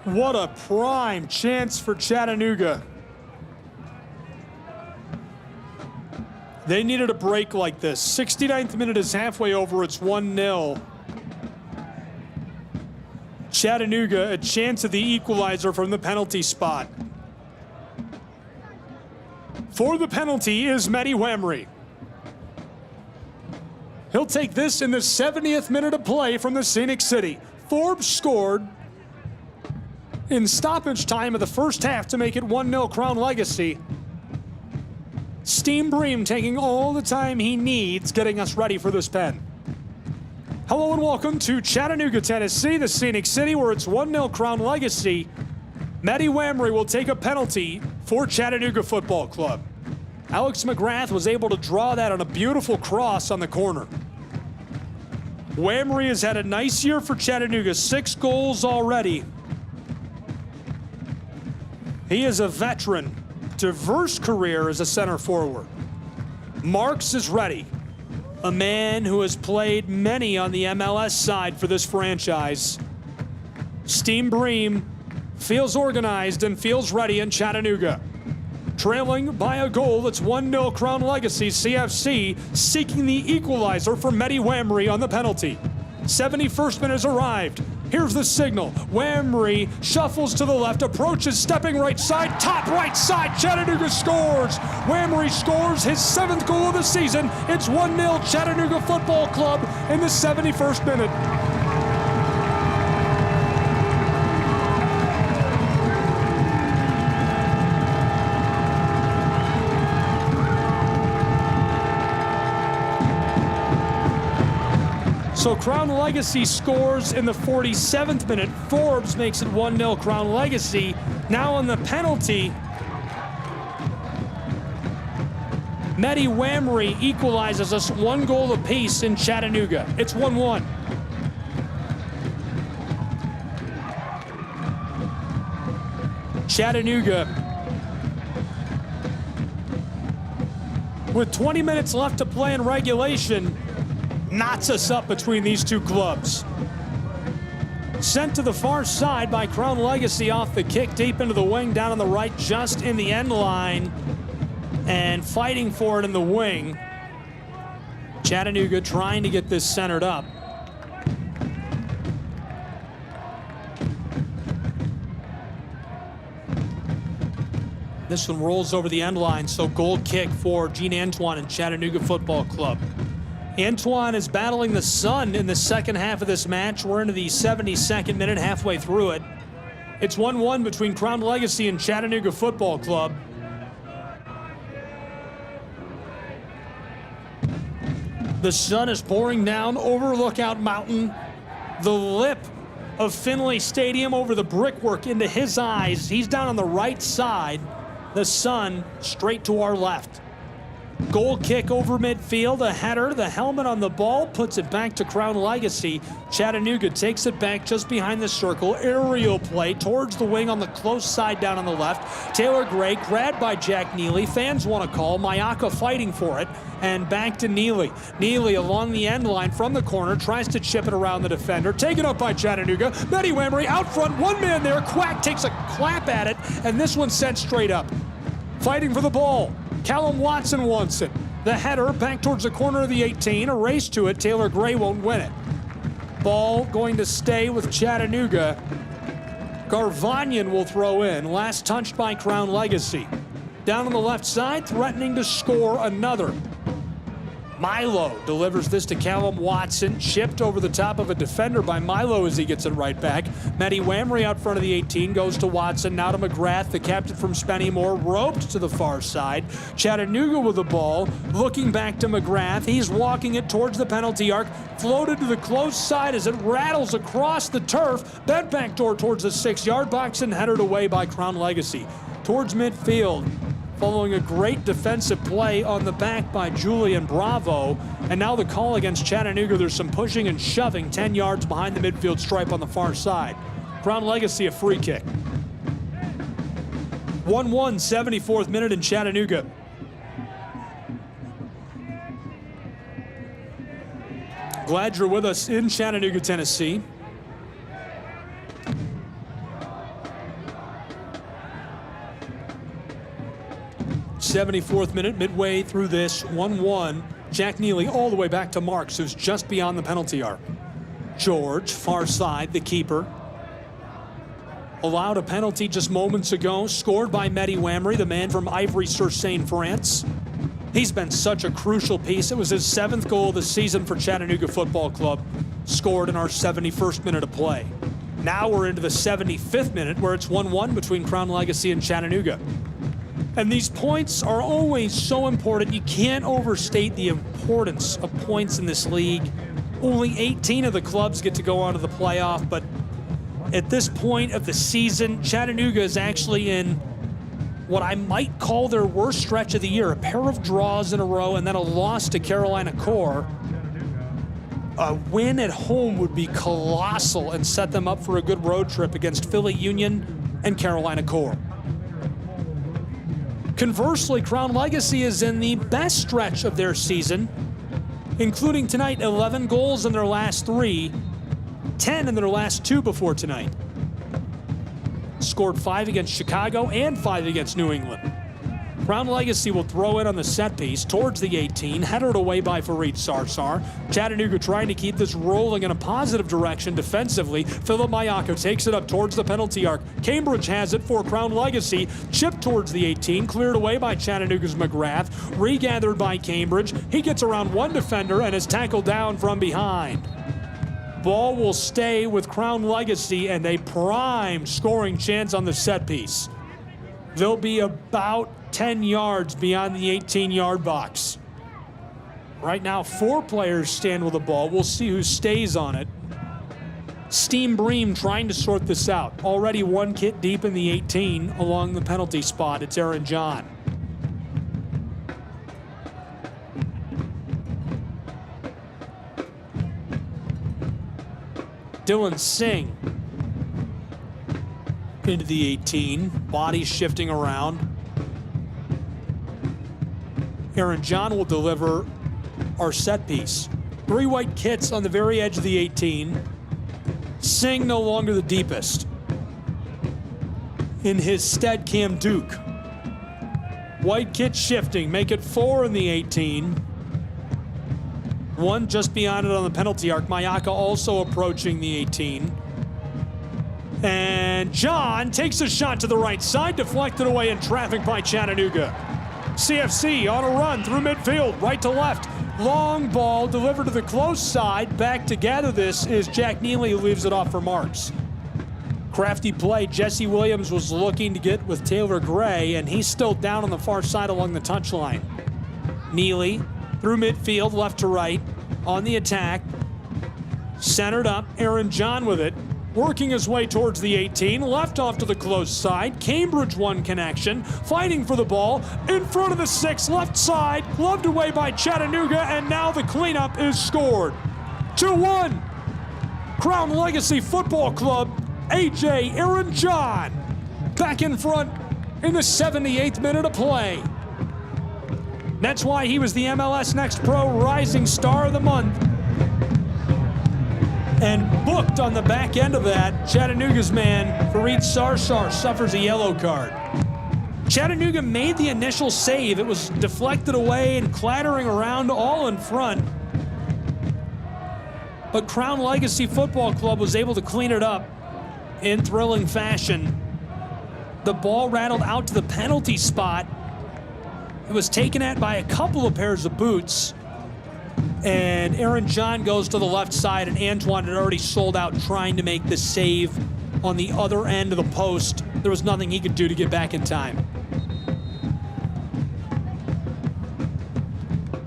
What a prime chance for Chattanooga. They needed a break like this. 69th minute is halfway over. It's 1-0. Chattanooga, a chance at the equalizer from the penalty spot. For the penalty is Mehdi Wamry. He'll take this in the 70th minute of play from the Scenic City. Forbes scored in stoppage time of the first half to make it 1-0 Crown Legacy. Steam Bream taking all the time he needs, getting us ready for this pen. Hello and welcome to Chattanooga, Tennessee, the Scenic City, where it's 1-0 Crown Legacy. Mehdi Wamry will take a penalty for Chattanooga Football Club. Alex McGrath was able to draw that on a beautiful cross on the corner. Wamry has had a nice year for Chattanooga, 6 goals already. He is a veteran, diverse career as a center forward. Marks is ready, a man who has played many on the MLS side for this franchise. Steam Bream feels organized and feels ready in Chattanooga. Trailing by a goal, it's 1-0 Crown Legacy. CFC seeking the equalizer for Mehdi Wamry on the penalty. 71st minute has arrived. Here's the signal. Wamry shuffles to the left, approaches, stepping right side, top right side. Chattanooga scores. Wamry scores his 7th goal of the season. It's 1-0 Chattanooga Football Club in the 71st minute. So Crown Legacy scores in the 47th minute. Forbes makes it 1-0 Crown Legacy. Now on the penalty, Mehdi Wamry equalizes us 1 goal apiece in Chattanooga. It's 1-1. Chattanooga, with 20 minutes left to play in regulation, knots us up between these two clubs. Sent to the far side by Crown Legacy off the kick, deep into the wing, down on the right, just in the end line. And fighting for it in the wing. Chattanooga trying to get this centered up. This one rolls over the end line, so goal kick for Gene Antoine and Chattanooga Football Club. Antoine is battling the sun in the second half of this match. We're into the 72nd minute, halfway through it. It's 1-1 between Crown Legacy and Chattanooga Football Club. The sun is pouring down over Lookout Mountain. The lip of Finley Stadium over the brickwork into his eyes. He's down on the right side. The sun straight to our left. Goal kick over midfield, a header, the helmet on the ball, puts it back to Crown Legacy. Chattanooga takes it back just behind the circle. Aerial play towards the wing on the close side down on the left. Taylor Gray grabbed by Jack Neely. Fans want to call. Mayaka fighting for it. And back to Neely. Neely along the end line from the corner, tries to chip it around the defender. Taken up by Chattanooga. Betty Whamry out front, one man there. Quack takes a clap at it, and this one sent straight up. Fighting for the ball. Callum Watson wants it. The header back towards the corner of the 18. A race to it. Taylor Gray won't win it. Ball going to stay with Chattanooga. Garvanyan will throw in. Last touched by Crown Legacy. Down on the left side, threatening to score another. Milo delivers this to Callum Watson. Chipped over the top of a defender by Milo as he gets it right back. Matty Whamry out front of the 18 goes to Watson. Now to McGrath, the captain from Spennymoor, roped to the far side. Chattanooga with the ball, looking back to McGrath. He's walking it towards the penalty arc. Floated to the close side as it rattles across the turf. Bent backdoor towards the 6-yard box and headed away by Crown Legacy. Towards midfield. Following a great defensive play on the back by Julian Bravo. And now the call against Chattanooga. There's some pushing and shoving 10 yards behind the midfield stripe on the far side. Crown Legacy a free kick. 1-1, 74th minute in Chattanooga. Glad you're with us in Chattanooga, Tennessee. '74th minute, midway through this, 1-1. Jack Neely all the way back to Marks, who's just beyond the penalty arc. George, far side, the keeper. Allowed a penalty just moments ago, scored by Matty Whamry, the man from Ivry-sur-Seine, France. He's been such a crucial piece. It was his 7th goal of the season for Chattanooga Football Club, scored in our 71st minute of play. Now we're into the 75th minute, where it's 1-1 between Crown Legacy and Chattanooga. And these points are always so important. You can't overstate the importance of points in this league. Only 18 of the clubs get to go on to the playoff, but at this point of the season, Chattanooga is actually in what I might call their worst stretch of the year. A pair of draws in a row and then a loss to Carolina Core. A win at home would be colossal and set them up for a good road trip against Philly Union and Carolina Core. Conversely, Crown Legacy is in the best stretch of their season, including tonight 11 goals in their last 3, 10 in their last 2 before tonight. Scored 5 against Chicago and 5 against New England. Crown Legacy will throw it on the set piece towards the 18, headed away by Fareed Sarsar. Chattanooga trying to keep this rolling in a positive direction defensively. Philip Mayako takes it up towards the penalty arc. Cambridge has it for Crown Legacy. Chipped towards the 18, cleared away by Chattanooga's McGrath. Regathered by Cambridge. He gets around one defender and is tackled down from behind. Ball will stay with Crown Legacy and a prime scoring chance on the set piece. They'll be about 10 yards beyond the 18-yard box. Right now, 4 players stand with the ball. We'll see who stays on it. Steam Bream trying to sort this out. Already 1 kit deep in the 18 along the penalty spot. It's Aaron John. Dylan Singh into the 18, body shifting around. Aaron John will deliver our set piece. 3 white kits on the very edge of the 18. Singh no longer the deepest. In his stead, Cam Duke. White kit shifting, make it 4 in the 18. 1 just beyond it on the penalty arc. Mayaka also approaching the 18. And John takes a shot to the right side, deflected away in traffic by Chattanooga. CFC on a run through midfield, right to left. Long ball delivered to the close side. Back to gather this is Jack Neely, who leaves it off for Marks. Crafty play. Jesse Williams was looking to get with Taylor Gray, and he's still down on the far side along the touchline. Neely through midfield, left to right, on the attack. Centered up, Aaron John with it. Working his way towards the 18, left off to the close side. Cambridge one connection, fighting for the ball. In front of the 6, left side, gloved away by Chattanooga, and now the cleanup is scored. 2-1. Crown Legacy Football Club, AJ Aaron John, back in front in the 78th minute of play. That's why he was the MLS Next Pro Rising Star of the Month. And booked on the back end of that, Chattanooga's man, Fareed Sarsar, suffers a yellow card. Chattanooga made the initial save. It was deflected away and clattering around all in front. But Crown Legacy Football Club was able to clean it up in thrilling fashion. The ball rattled out to the penalty spot. It was taken at by a couple of pairs of boots. And Aaron John goes to the left side, and Antoine had already sold out trying to make the save on the other end of the post. There was nothing he could do to get back in time.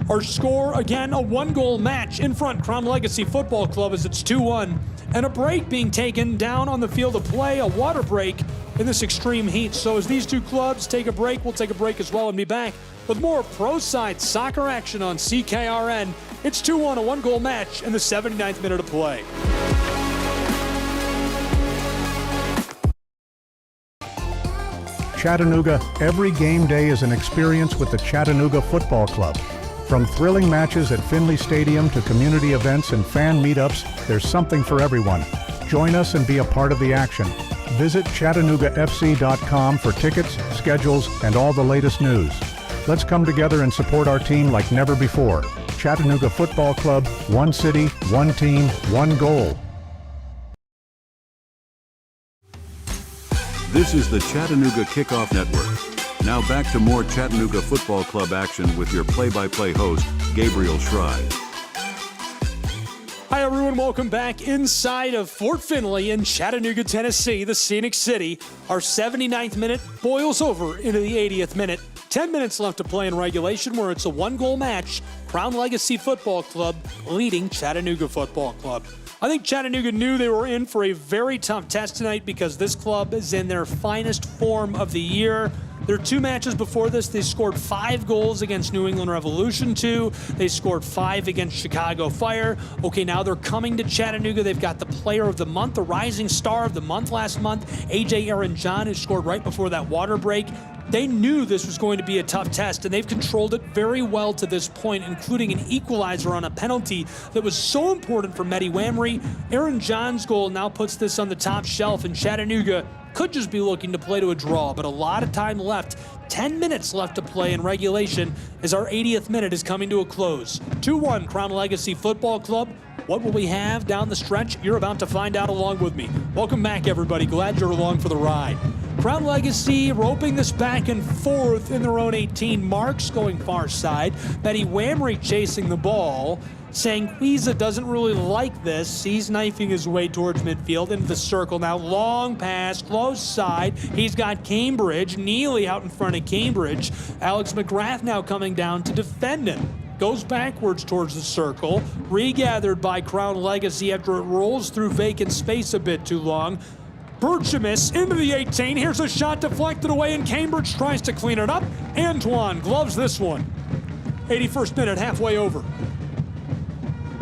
Our score, again, a 1-goal match in front. Crown Legacy Football Club as it's 2-1. And a break being taken down on the field of play, a water break in this extreme heat. So as these two clubs take a break, we'll take a break as well and be back with more pro-side soccer action on CKRN. It's 2-1, a 1-goal match in the 79th minute of play. Chattanooga, every game day is an experience with the Chattanooga Football Club. From thrilling matches at Finley Stadium to community events and fan meetups, there's something for everyone. Join us and be a part of the action. Visit ChattanoogaFC.com for tickets, schedules, and all the latest news. Let's come together and support our team like never before. Chattanooga Football Club, one city, one team, one goal. This is the Chattanooga Kickoff Network. Now back to more Chattanooga Football Club action with your play-by-play host, Gabriel Schrei. Hi everyone, welcome back inside of Fort Finley in Chattanooga, Tennessee, the Scenic City. Our 79th minute boils over into the 80th minute. 10 minutes left to play in regulation where it's a 1-goal match. Crown Legacy Football Club leading Chattanooga Football Club. I think Chattanooga knew they were in for a very tough test tonight because this club is in their finest form of the year. Their 2 matches before this, they scored 5 goals against New England Revolution 2. They scored 5 against Chicago Fire. Okay, now they're coming to Chattanooga. They've got the player of the month, the rising star of the month last month, AJ Aaron John, who scored right before that water break. They knew this was going to be a tough test, and they've controlled it very well to this point, including an equalizer on a penalty that was so important for Mehdi Wamry. Aaron John's goal now puts this on the top shelf, and Chattanooga could just be looking to play to a draw, but a lot of time left. 10 minutes left to play in regulation as our 80th minute is coming to a close. 2-1 Crown Legacy Football Club. What will we have down the stretch? You're about to find out along with me. Welcome back, everybody. Glad you're along for the ride. Crown Legacy roping this back and forth in their own 18. Marks going far side. Mehdi Wamry chasing the ball. Sanquiza doesn't really like this. He's knifing his way towards midfield into the circle now. Long pass, close side. He's got Cambridge. Neely out in front of Cambridge. Alex McGrath now coming down to defend him. Goes backwards towards the circle. Regathered by Crown Legacy after it rolls through vacant space a bit too long. Berchamis into the 18. Here's a shot deflected away, and Cambridge tries to clean it up. Antoine gloves this one. 81st minute, halfway over.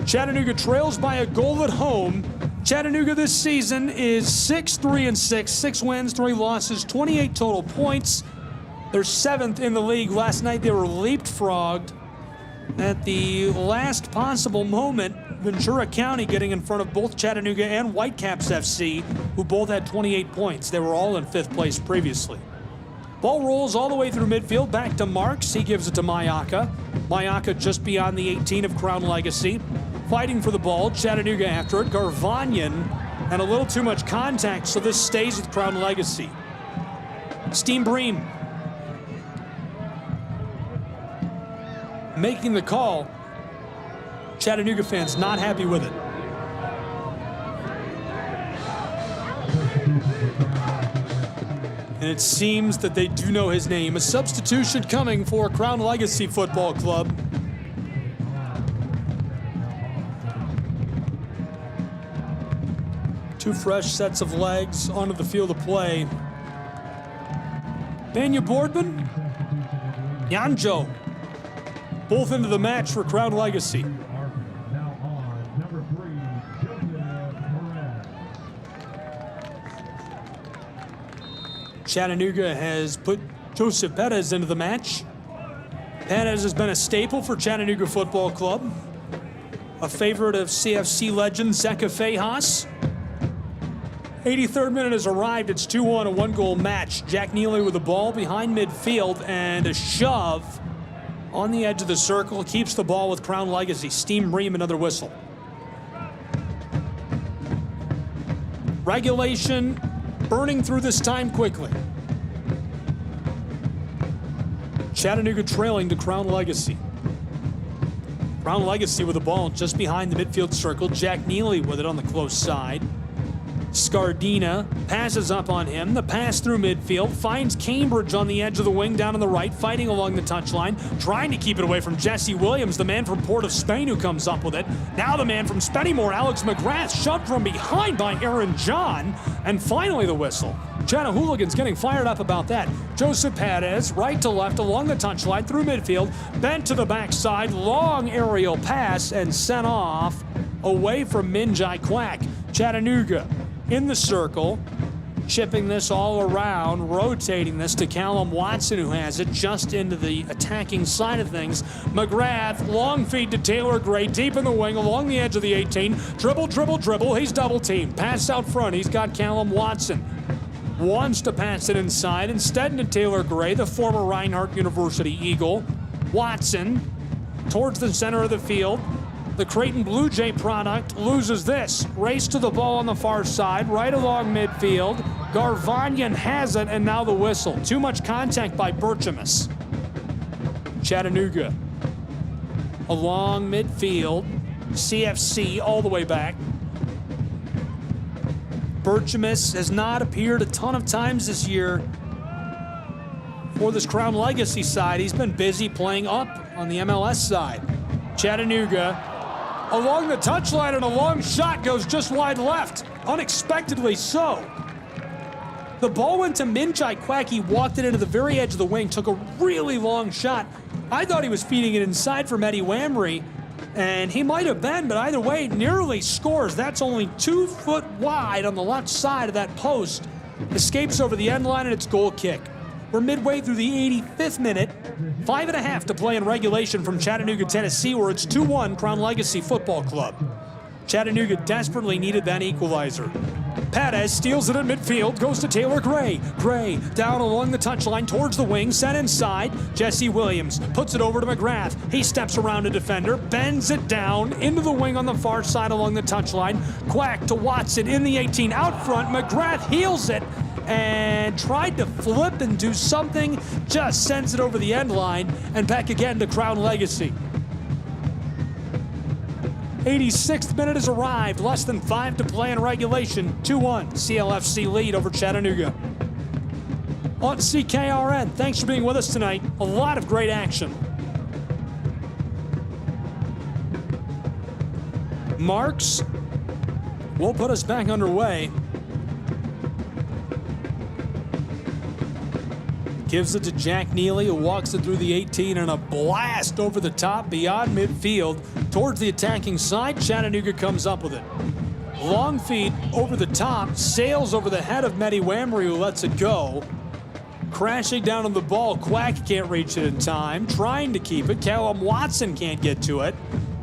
Chattanooga trails by a goal at home. Chattanooga this season is 6-3-6, 6 wins, 3 losses, 28 total points. They're 7th in the league. Last night they were leapfrogged at the last possible moment Ventura County getting in front of both Chattanooga and Whitecaps FC, who both had 28 points. They were all in 5th place previously. Ball rolls all the way through midfield, back to Marks. He gives it to Mayaka. Mayaka just beyond the 18 of Crown Legacy. Fighting for the ball, Chattanooga after it. Garvanyan, and a little too much contact, so this stays with Crown Legacy. Steam Bream making the call. Chattanooga fans not happy with it. And it seems that they do know his name. A substitution coming for Crown Legacy Football Club. Two fresh sets of legs onto the field of play. Banya Boardman, Yanjo, both into the match for Crown Legacy. Chattanooga has put Joseph Perez into the match. Perez has been a staple for Chattanooga Football Club, a favorite of CFC legend Zeka Fejas. 83rd minute has arrived. It's 2-1, a one-goal match. Jack Neely with the ball behind midfield and a shove on the edge of the circle. Keeps the ball with Crown Legacy. Steam Ream, another whistle. Regulation burning through this time quickly. Chattanooga trailing to Crown Legacy. Crown Legacy with the ball just behind the midfield circle. Jack Neely with it on the close side. Scardina passes up on him. The pass through midfield finds Cambridge on the edge of the wing down on the right, fighting along the touchline, trying to keep it away from Jesse Williams, the man from Port of Spain who comes up with it. Now the man from Spennymoor, Alex McGrath, shoved from behind by Aaron John, and finally the whistle. Chattahooligans getting fired up about that. Joseph Perez, right to left along the touchline through midfield, bent to the backside, long aerial pass, and sent off away from Minjai Quack. Chattanooga in the circle, chipping this all around, rotating this to Callum Watson, who has it just into the attacking side of things. McGrath, long feed to Taylor Gray, deep in the wing, along the edge of the 18. Dribble, dribble, dribble. He's double teamed. Pass out front. He's got Callum Watson. Wants to pass it inside. Instead to Taylor Gray, the former Reinhardt University Eagle. Watson towards the center of the field. The Creighton Blue Jay product loses this. Race to the ball on the far side, right along midfield. Garvanyan has it, and now the whistle. Too much contact by Berchamus. Chattanooga along midfield. CFC all the way back. Berchamus has not appeared a ton of times this year for this Crown Legacy side. He's been busy playing up on the MLS side. Chattanooga along the touchline, and a long shot goes just wide left. Unexpectedly so. The ball went to Minjai Quack. He walked it into the very edge of the wing, took a really long shot. I thought he was feeding it inside from Eddie Wamry, and he might have been, but either way, nearly scores. That's only 2 foot wide on the left side of that post. Escapes over the end line, and it's goal kick. We're midway through the 85th minute. 5.5 to play in regulation from Chattanooga, Tennessee, where it's 2-1 Crown Legacy Football Club. Chattanooga desperately needed that equalizer. Perez steals it in midfield, goes to Taylor Gray. Gray down along the touchline towards the wing, sent inside. Jesse Williams puts it over to McGrath. He steps around a defender, bends it down into the wing on the far side along the touchline. Quack to Watson in the 18 out front. McGrath heels it and tried to flip and do something, just sends it over the end line and back again to Crown Legacy. 86th minute has arrived, less than 5 to play in regulation. 2-1, CLFC lead over Chattanooga. On CKRN, thanks for being with us tonight. A lot of great action. Marks will put us back underway. Gives it to Jack Neely, who walks it through the 18, and a blast over the top beyond midfield towards the attacking side. Chattanooga comes up with it. Long feed over the top, sails over the head of Mehdi Wamry, who lets it go. Crashing down on the ball, Quack can't reach it in time. Trying to keep it, Callum Watson can't get to it.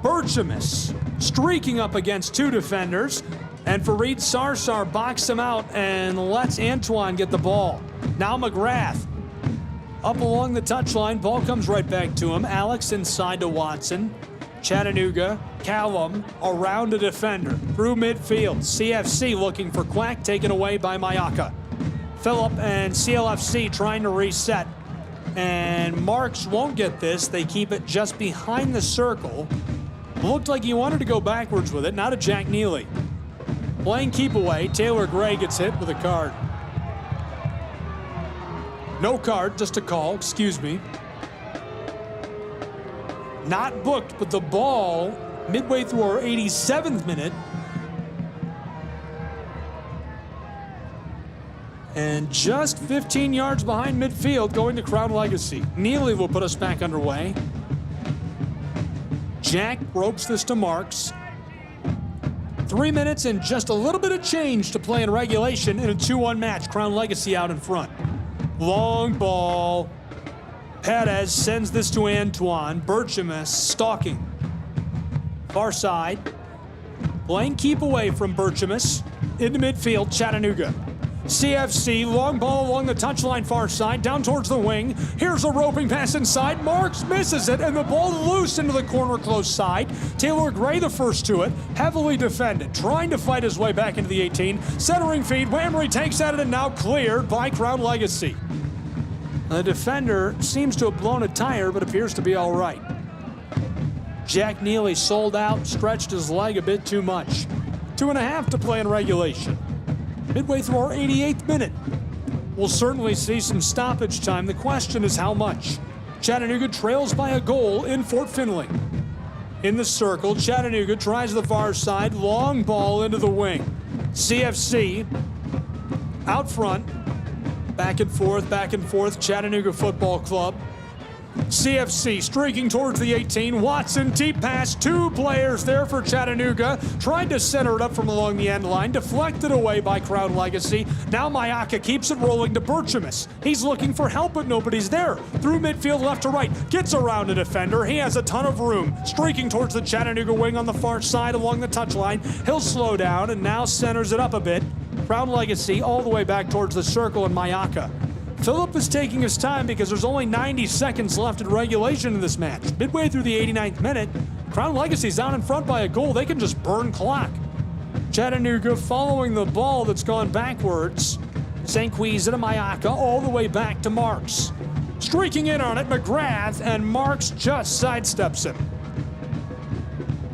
Berchamus streaking up against 2 defenders. And Fareed Sarsar boxed him out and lets Antoine get the ball. Now McGrath up along the touchline. Ball comes right back to him. Alex inside to Watson. Chattanooga, Callum around a defender. Through midfield. CFC looking for Quack, taken away by Mayaka. Phillip and CLFC trying to reset. And Marks won't get this. They keep it just behind the circle. Looked like he wanted to go backwards with it. Now to Jack Neely. Playing keep away. Taylor Gray gets hit with a card. No card, just a call, excuse me. Not booked, but the ball midway through our 87th minute. And just 15 yards behind midfield going to Crown Legacy. Neely will put us back underway. Jack ropes this to Marks. 3 minutes and just a little bit of change to play in regulation in a 2-1 match. Crown Legacy out in front. Long ball. Perez sends this to Antoine. Berchamus stalking. Far side. Playing keep away from Berchamus. Into midfield, Chattanooga. CFC, long ball along the touchline far side, down towards the wing. Here's a roping pass inside. Marks misses it, and the ball loose into the corner close side. Taylor Gray the first to it, heavily defended, trying to fight his way back into the 18. Centering feed, Whamry takes at it and now cleared by Crown Legacy. The defender seems to have blown a tire, but appears to be all right. Jack Neely sold out, stretched his leg a bit too much. 2.5 to play in regulation. Midway through our 88th minute. We'll certainly see some stoppage time. The question is how much. Chattanooga trails by a goal in Fort Finley. In the circle, Chattanooga tries the far side, long ball into the wing. CFC out front, back and forth, Chattanooga Football Club. CFC streaking towards the 18. Watson, deep pass, 2 players there for Chattanooga. Tried to center it up from along the end line. Deflected away by Crown Legacy. Now Mayaka keeps it rolling to Berchamus. He's looking for help, but nobody's there. Through midfield, left to right. Gets around a defender. He has a ton of room. Streaking towards the Chattanooga wing on the far side along the touchline. He'll slow down and now centers it up a bit. Crown Legacy all the way back towards the circle and Mayaka. Phillip is taking his time because there's only 90 seconds left in regulation in this match. Midway through the 89th minute, Crown Legacy's down in front by a goal. They can just burn clock. Chattanooga following the ball that's gone backwards. St. Queezy to Mayaka, all the way back to Marks. Streaking in on it, McGrath, and Marks just sidesteps him.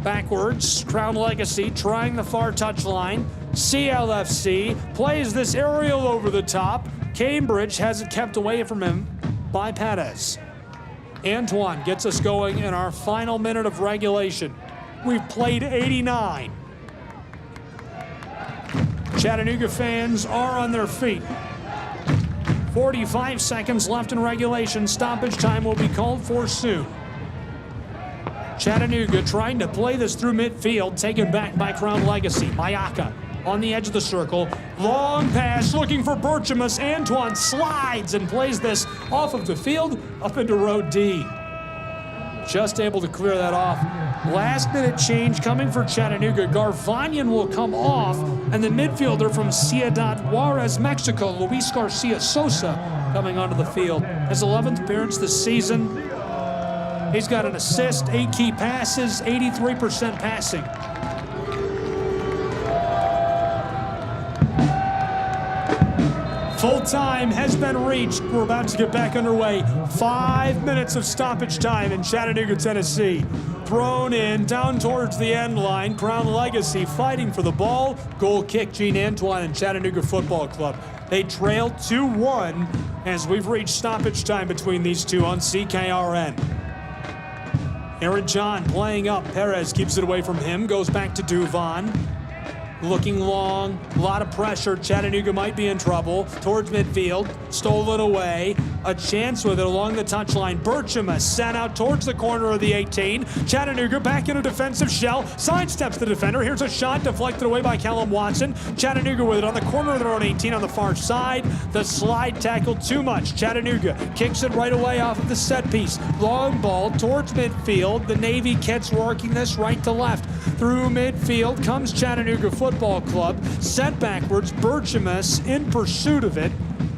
Backwards, Crown Legacy trying the far touchline. CLFC plays this aerial over the top. Cambridge has it kept away from him by Perez. Antoine gets us going in our final minute of regulation. We've played 89. Chattanooga fans are on their feet. 45 seconds left in regulation. Stoppage time will be called for soon. Chattanooga trying to play this through midfield, taken back by Crown Legacy. Mayaka on the edge of the circle. Long pass looking for Berchamus. Antoine slides and plays this off of the field up into row D. Just able to clear that off. Last minute change coming for Chattanooga. Garvanyan will come off, and the midfielder from Ciudad Juarez, Mexico, Luis Garcia Sosa, coming onto the field. His 11th appearance this season. He's got an assist, 8 key passes, 83% passing. Full time has been reached. We're about to get back underway. 5 minutes of stoppage time in Chattanooga, Tennessee. Thrown in down towards the end line. Crown Legacy fighting for the ball. Goal kick, Gene Antoine and Chattanooga Football Club. They trail 2-1 as we've reached stoppage time between these two on CKRN. Aaron John playing up. Perez keeps it away from him. Goes back to Duvon. Looking long, a lot of pressure. Chattanooga might be in trouble. Towards midfield, stolen away. a chance with it along the touchline. Berchema sent out towards the corner of the 18. Chattanooga back in a defensive shell, sidesteps the defender. Here's a shot deflected away by Callum Watson. Chattanooga with it on the corner of their own 18 on the far side. The slide tackle too much. Chattanooga kicks it right away off of the set piece. Long ball towards midfield. The Navy Kids working this right to left. Through midfield comes Chattanooga Football Club. Set backwards. Berchemus in pursuit of it.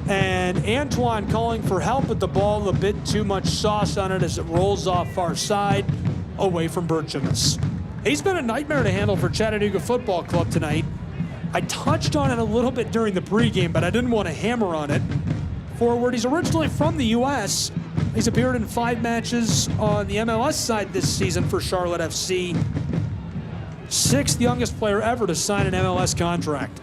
And Antoine calling for help with the ball. A bit too much sauce on it as it rolls off far side away from Berchemus. He's been a nightmare to handle for Chattanooga Football Club tonight. I touched on it a little bit during the pregame, but I didn't want to hammer on it. Forward, he's originally from the U.S. He's appeared in 5 matches on the MLS side this season for Charlotte FC. 6th youngest player ever to sign an MLS contract.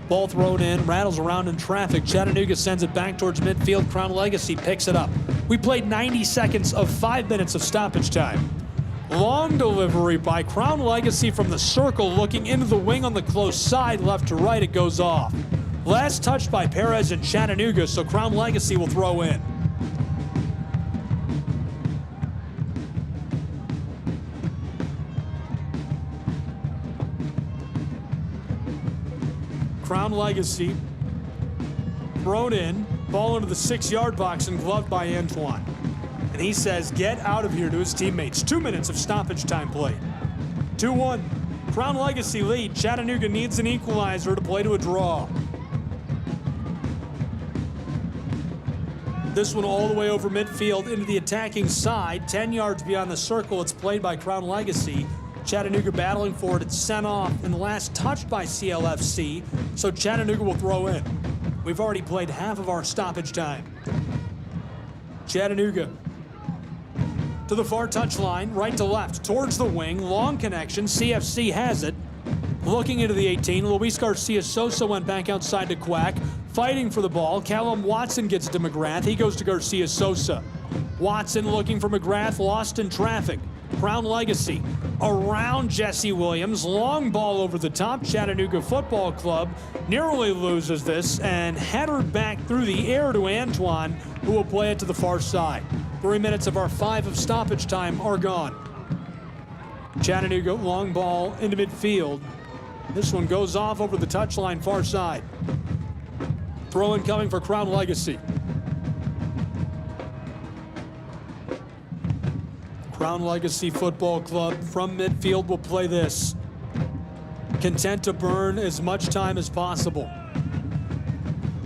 Ball thrown in, rattles around in traffic. Chattanooga sends it back towards midfield. Crown Legacy picks it up. We played 90 seconds of 5 minutes of stoppage time. Long delivery by Crown Legacy from the circle, looking into the wing on the close side, left to right, it goes off. Last touched by Perez and Chattanooga, so Crown Legacy will throw in. Crown Legacy thrown in, ball into the 6-yard box and gloved by Antoine. And he says, get out of here to his teammates. 2 minutes of stoppage time played. 2-1. Crown Legacy lead. Chattanooga needs an equalizer to play to a draw. This one all the way over midfield into the attacking side. 10 yards beyond the circle. It's played by Crown Legacy. Chattanooga battling for it. It's sent off and last touched by CLFC. So Chattanooga will throw in. We've already played half of our stoppage time. Chattanooga to the far touchline, right to left, towards the wing, long connection, CFC has it. Looking into the 18, Luis Garcia Sosa went back outside to Quack, fighting for the ball. Callum Watson gets it to McGrath, he goes to Garcia Sosa. Watson looking for McGrath, lost in traffic. Crown Legacy around Jesse Williams, long ball over the top. Chattanooga Football Club nearly loses this and headered back through the air to Antoine, who will play it to the far side. 3 minutes of our 5 of stoppage time are gone. Chattanooga long ball into midfield. This one goes off over the touchline far side. Throw-in coming for Crown Legacy. Crown Legacy Football Club from midfield will play this. Content to burn as much time as possible.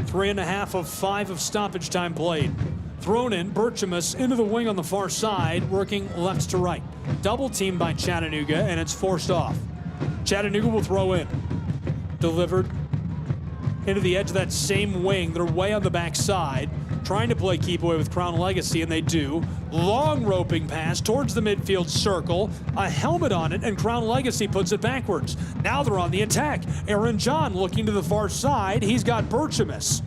3.5 of 5 of stoppage time played. Thrown in, Berchemus into the wing on the far side, working left to right. Double teamed by Chattanooga, and it's forced off. Chattanooga will throw in. Delivered into the edge of that same wing. They're way on the back side, trying to play keep away with Crown Legacy, and they do. Long roping pass towards the midfield circle, a helmet on it, and Crown Legacy puts it backwards. Now they're on the attack. Aaron John looking to the far side. He's got Berchemus.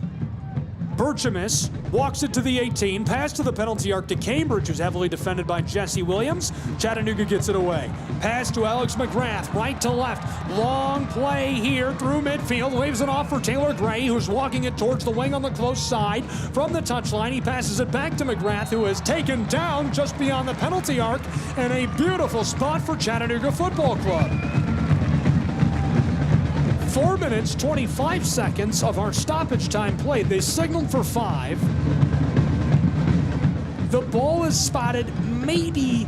Berchemus walks it to the 18, pass to the penalty arc to Cambridge, who's heavily defended by Jesse Williams. Chattanooga gets it away. Pass to Alex McGrath, right to left. Long play here through midfield, leaves it off for Taylor Gray, who's walking it towards the wing on the close side. From the touchline, he passes it back to McGrath, who is taken down just beyond the penalty arc, and a beautiful spot for Chattanooga Football Club. 4 minutes, 25 seconds of our stoppage time played. They signaled for 5. The ball is spotted maybe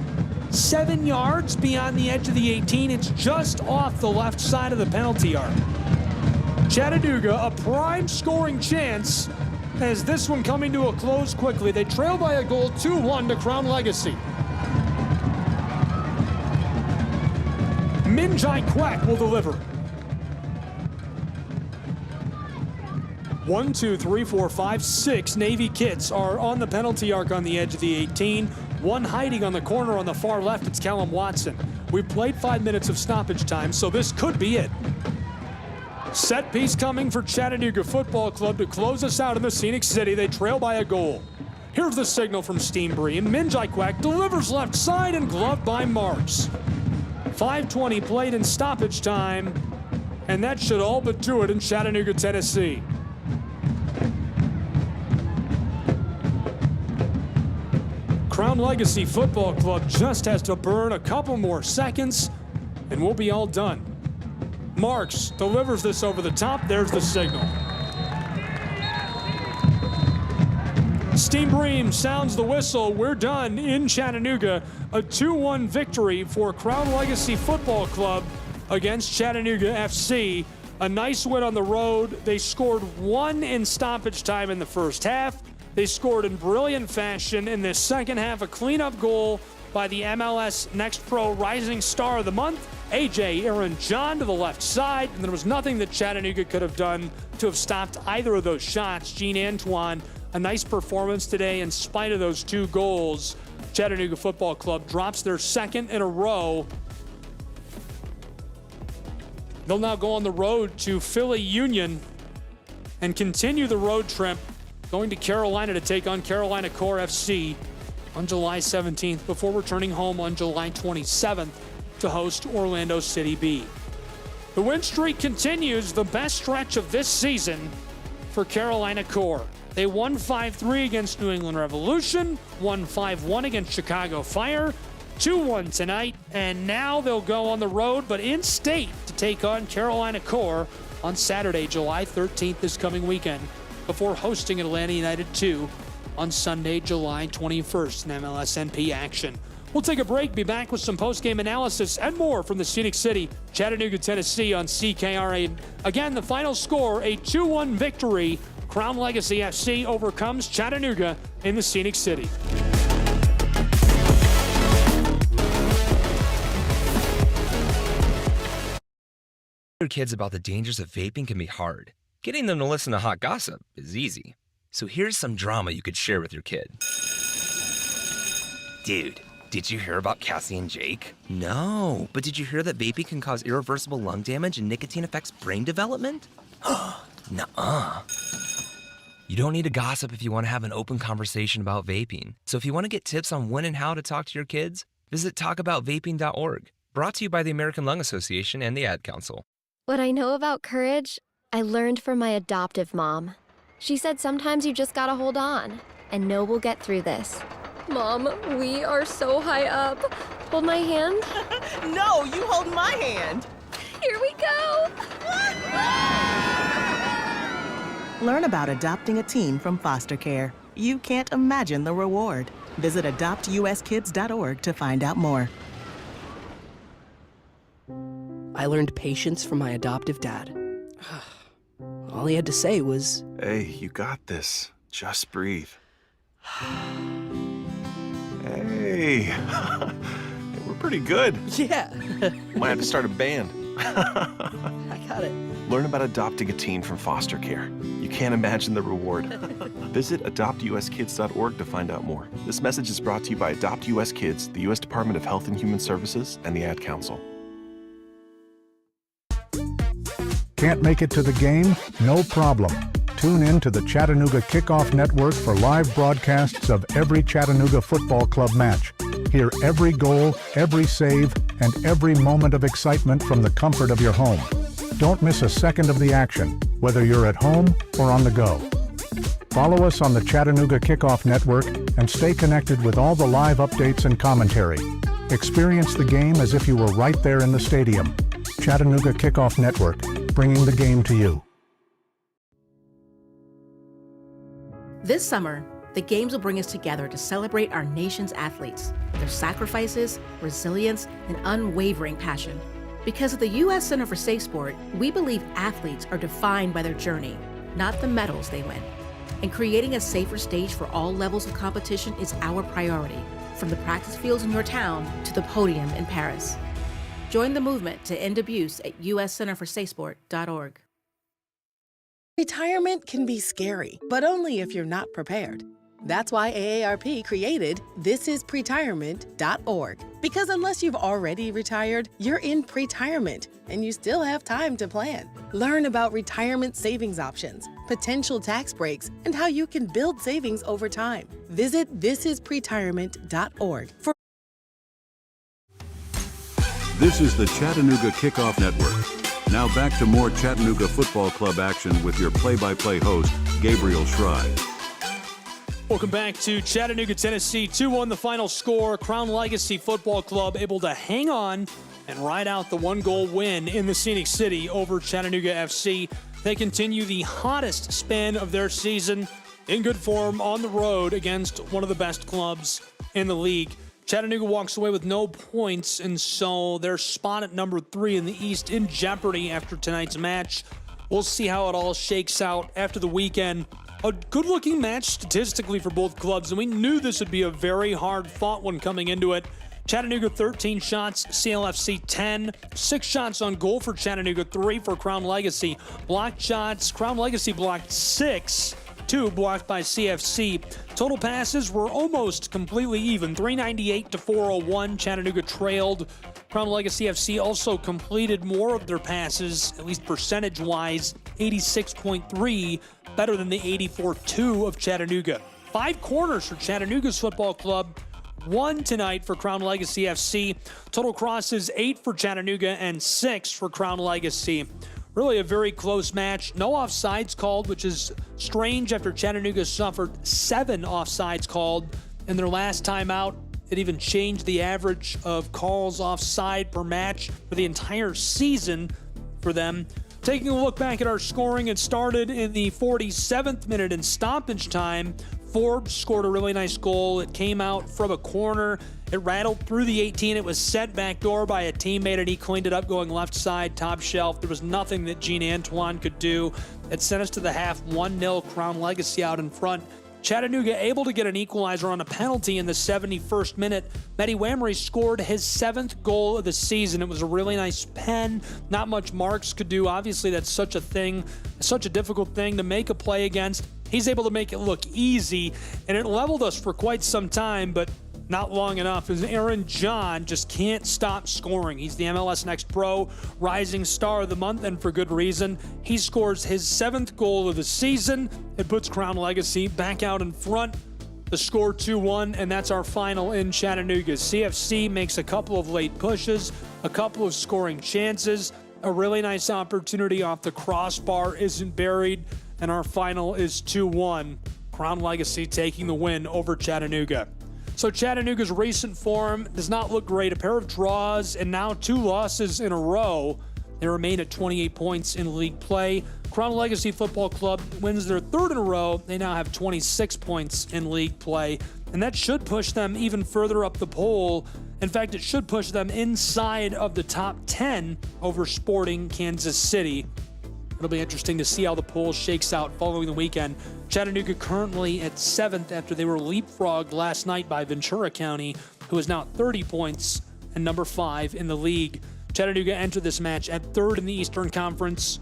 7 yards beyond the edge of the 18. It's just off the left side of the penalty arc. Chattanooga, a prime scoring chance as this one coming to a close quickly. They trail by a goal 2-1 to Crown Legacy. Minjai Quack will deliver. 1, 2, 3, 4, 5, 6 Navy Kids are on the penalty arc on the edge of the 18. One hiding on the corner on the far left, it's Callum Watson. We've played 5 minutes of stoppage time, so this could be it. Set piece coming for Chattanooga Football Club to close us out in the Scenic City. They trail by a goal. Here's the signal from Steam Bream. Minjai Quack delivers left side and gloved by Marks. 5:20 played in stoppage time, and that should all but do it in Chattanooga, Tennessee. Crown Legacy Football Club just has to burn a couple more seconds, and we'll be all done. Marks delivers this over the top. There's the signal. Steam Bream sounds the whistle. We're done in Chattanooga. A 2-1 victory for Crown Legacy Football Club against Chattanooga FC. A nice win on the road. They scored 1 in stoppage time in the first half. They scored in brilliant fashion in the second half. A cleanup goal by the MLS Next Pro Rising Star of the Month, AJ Aaron John, to the left side. And there was nothing that Chattanooga could have done to have stopped either of those shots. Gene Antoine, a nice performance today in spite of those 2 goals. Chattanooga Football Club drops their second in a row. They'll now go on the road to Philly Union and continue the road trip, going to Carolina to take on Carolina Core FC on July 17th before returning home on July 27th to host Orlando City B. The win streak continues, the best stretch of this season for Carolina Core. They won 5-3 against New England Revolution, won 5-1 against Chicago Fire, 2-1 tonight, and now they'll go on the road, but in state, to take on Carolina Core on Saturday, July 13th, this coming weekend, before hosting Atlanta United 2 on Sunday, July 21st in MLSNP action. We'll take a break, be back with some post-game analysis and more from the Scenic City, Chattanooga, Tennessee on CKRA. Again, the final score, a 2-1 victory. Crown Legacy FC overcomes Chattanooga in the Scenic City. Your kids about the dangers of vaping can be hard. Getting them to listen to hot gossip is easy. So here's some drama you could share with your kid. Dude, did you hear about Cassie and Jake? No, but did you hear that vaping can cause irreversible lung damage and nicotine affects brain development? Nuh-uh. You don't need to gossip if you want to have an open conversation about vaping. So if you want to get tips on when and how to talk to your kids, visit talkaboutvaping.org. Brought to you by the American Lung Association and the Ad Council. What I know about courage, I learned from my adoptive mom. She said sometimes you just gotta hold on and know we'll get through this. Mom, we are so high up. Hold my hand. No, you hold my hand. Here we go. Learn about adopting a teen from foster care. You can't imagine the reward. Visit adoptuskids.org to find out more. I learned patience from my adoptive dad. All he had to say was, Hey, you got this. Just breathe. Hey, we're pretty good. Yeah. Might have to start a band. I got it. Learn about adopting a teen from foster care. You can't imagine the reward. Visit adoptuskids.org to find out more. This message is brought to you by Adopt US Kids, the U.S. Department of Health and Human Services, and the Ad Council. Can't make it to the game? No problem. Tune in to the Chattanooga Kickoff Network for live broadcasts of every Chattanooga Football Club match. Hear every goal, every save, and every moment of excitement from the comfort of your home. Don't miss a second of the action, whether you're at home or on the go. Follow us on the Chattanooga Kickoff Network and stay connected with all the live updates and commentary. Experience the game as if you were right there in the stadium. Chattanooga Kickoff Network, bringing the game to you. This summer, the Games will bring us together to celebrate our nation's athletes, their sacrifices, resilience, and unwavering passion. Because at the U.S. Center for Safe Sport, we believe athletes are defined by their journey, not the medals they win. And creating a safer stage for all levels of competition is our priority, from the practice fields in your town to the podium in Paris. Join the movement to end abuse at uscenterforsafesport.org. Retirement can be scary, but only if you're not prepared. That's why AARP created thisispretirement.org. Because unless you've already retired, you're in pretirement, and you still have time to plan. Learn about retirement savings options, potential tax breaks, and how you can build savings over time. Visit thisispretirement.org for. This is the Chattanooga Kickoff Network. Now back to more Chattanooga Football Club action with your play-by-play host, Gabriel Schride. Welcome back to Chattanooga, Tennessee. 2-1 the final score. Crown Legacy Football Club able to hang on and ride out the one-goal win in the Scenic City over Chattanooga FC. They continue the hottest span of their season in good form on the road against one of the best clubs in the league. Chattanooga walks away with no points, and so their spot at number 3 in the East in jeopardy after tonight's match. We'll see how it all shakes out after the weekend. A good-looking match statistically for both clubs, and we knew this would be a very hard-fought one coming into it. Chattanooga 13 shots, CLFC 10. 6 shots on goal for Chattanooga, 3 for Crown Legacy. Blocked shots, Crown Legacy blocked 6. 2 blocked by CFC. Total passes were almost completely even, 398 to 401. Chattanooga trailed. Crown Legacy FC also completed more of their passes, at least percentage-wise, 86.3, better than the 84.2 of Chattanooga. 5 corners for Chattanooga's football club, 1 tonight for Crown Legacy FC. Total crosses, 8 for Chattanooga and 6 for Crown Legacy. Really a very close match. No offsides called, which is strange after Chattanooga suffered 7 offsides called in their last time out. It even changed the average of calls offside per match for the entire season for them. Taking a look back at our scoring, it started in the 47th minute in stoppage time. Forbes scored a really nice goal. It came out from a corner. It rattled through the 18. It was sent back door by a teammate, and he cleaned it up going left side, top shelf. There was nothing that Gene Antoine could do. It sent us to the half, 1-0 Crown Legacy out in front. Chattanooga able to get an equalizer on a penalty in the 71st minute. Mehdi Wamry scored his 7th goal of the season. It was a really nice pen. Not much Marks could do. Obviously, that's such a difficult thing to make a play against. He's able to make it look easy, and it leveled us for quite some time, but not long enough, as Aaron John just can't stop scoring. He's the MLS Next Pro Rising Star of the Month, and for good reason. He scores his 7th goal of the season. It puts Crown Legacy back out in front. The score 2-1, and that's our final in Chattanooga. CFC makes a couple of late pushes, a couple of scoring chances. A really nice opportunity off the crossbar isn't buried, and our final is 2-1. Crown Legacy taking the win over Chattanooga. So Chattanooga's recent form does not look great. A pair of draws and now 2 losses in a row. They remain at 28 points in league play. Crown Legacy Football Club wins their 3rd in a row. They now have 26 points in league play, and that should push them even further up the poll. In fact, it should push them inside of the top 10 over Sporting Kansas City. It'll be interesting to see how the poll shakes out following the weekend. Chattanooga currently at 7th after they were leapfrogged last night by Ventura County, who is now at 30 points and number 5 in the league. Chattanooga entered this match at 3rd in the Eastern Conference.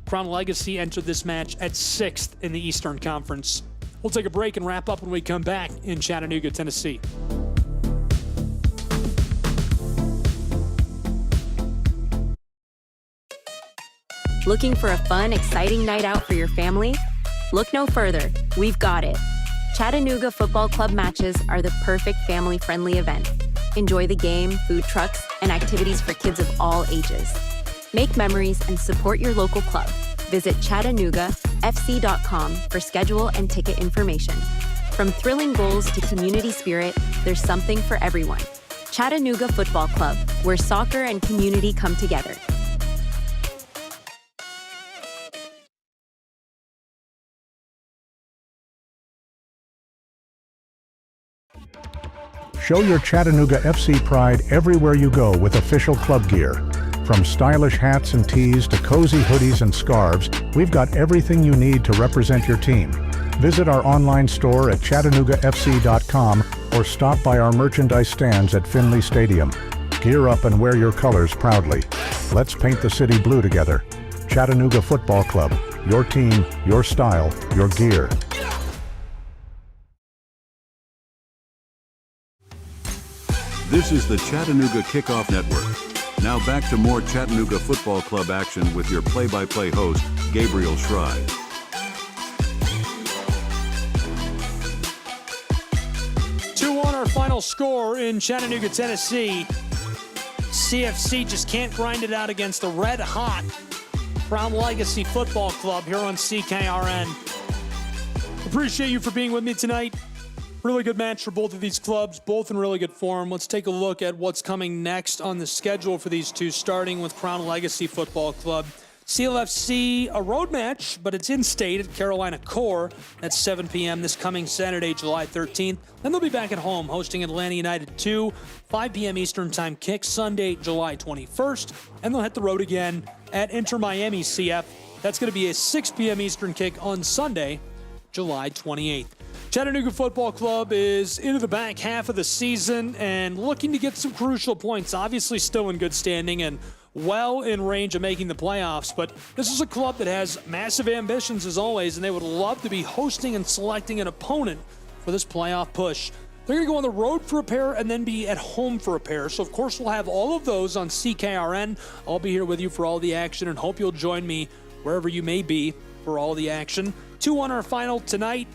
Crown Legacy entered this match at 6th in the Eastern Conference. We'll take a break and wrap up when we come back in Chattanooga, Tennessee. Looking for a fun, exciting night out for your family? Look no further. We've got it. Chattanooga Football Club matches are the perfect family-friendly event. Enjoy the game, food trucks, and activities for kids of all ages. Make memories and support your local club. Visit ChattanoogaFC.com for schedule and ticket information. From thrilling goals to community spirit, there's something for everyone. Chattanooga Football Club, where soccer and community come together. Show your Chattanooga FC pride everywhere you go with official club gear. From stylish hats and tees to cozy hoodies and scarves, we've got everything you need to represent your team. Visit our online store at ChattanoogaFC.com or stop by our merchandise stands at Finley Stadium. Gear up and wear your colors proudly. Let's paint the city blue together. Chattanooga Football Club. Your team, your style, your gear. This is the Chattanooga Kickoff Network. Now back to more Chattanooga Football Club action with your play-by-play host, Gabriel Schrei. 2-1 our final score in Chattanooga, Tennessee. CFC just can't grind it out against the red-hot Crown Legacy Football Club here on CKRN. Appreciate you for being with me tonight. Really good match for both of these clubs, both in really good form. Let's take a look at what's coming next on the schedule for these two, starting with Crown Legacy Football Club. CLFC, a road match, but it's in-state at Carolina Core at 7 p.m. this coming Saturday, July 13th. Then they'll be back at home hosting Atlanta United 2, 5 p.m. Eastern Time kick Sunday, July 21st. And they'll hit the road again at Inter Miami CF. That's going to be a 6 p.m. Eastern kick on Sunday, July 28th. Chattanooga Football Club is into the back half of the season and looking to get some crucial points. Obviously still in good standing and well in range of making the playoffs, but this is a club that has massive ambitions as always, and they would love to be hosting and selecting an opponent for this playoff push. They're going to go on the road for a pair and then be at home for a pair. So, of course, we'll have all of those on CKRN. I'll be here with you for all the action and hope you'll join me wherever you may be for all the action. 2-1 our final tonight.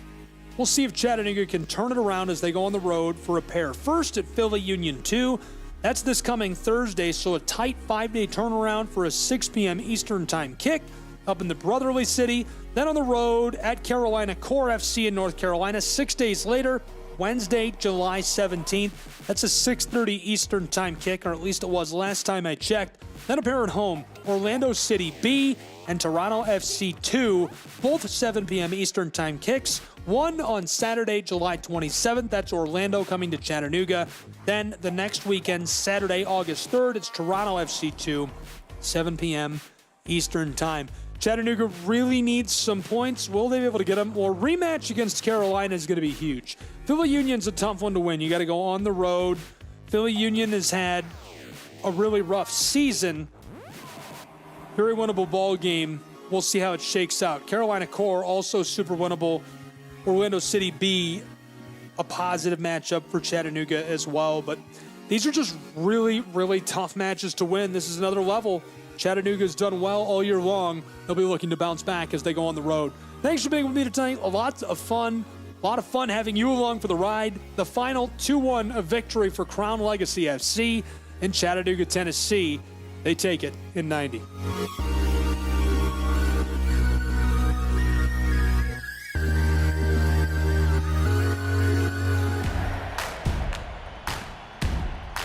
We'll see if Chattanooga can turn it around as they go on the road for a pair. First at Philly Union 2. That's this coming Thursday, so a tight 5-day turnaround for a 6 p.m. Eastern Time kick up in the Brotherly City. Then on the road at Carolina Core FC in North Carolina. 6 days later, Wednesday, July 17th. That's a 6:30 Eastern Time kick, or at least it was last time I checked. Then a pair at home, Orlando City B and Toronto FC 2, both 7 p.m. Eastern Time kicks. One on Saturday, July 27th. That's Orlando coming to Chattanooga. Then the next weekend, Saturday, August 3rd, it's Toronto FC 2, 7 p.m. Eastern Time. Chattanooga really needs some points. Will they be able to get them? Well, rematch against Carolina is going to be huge. Philly Union's a tough one to win. You got to go on the road. Philly Union has had a really rough season. Very winnable ball game. We'll see how it shakes out. Carolina Core also super winnable. Orlando City B, a positive matchup for Chattanooga as well. But these are just really, really tough matches to win. This is another level. Chattanooga's done well all year long. They'll be looking to bounce back as they go on the road. Thanks for being with me tonight. A lot of fun having you along for the ride. The final 2-1 of victory for Crown Legacy FC in Chattanooga, Tennessee. They take it in 90.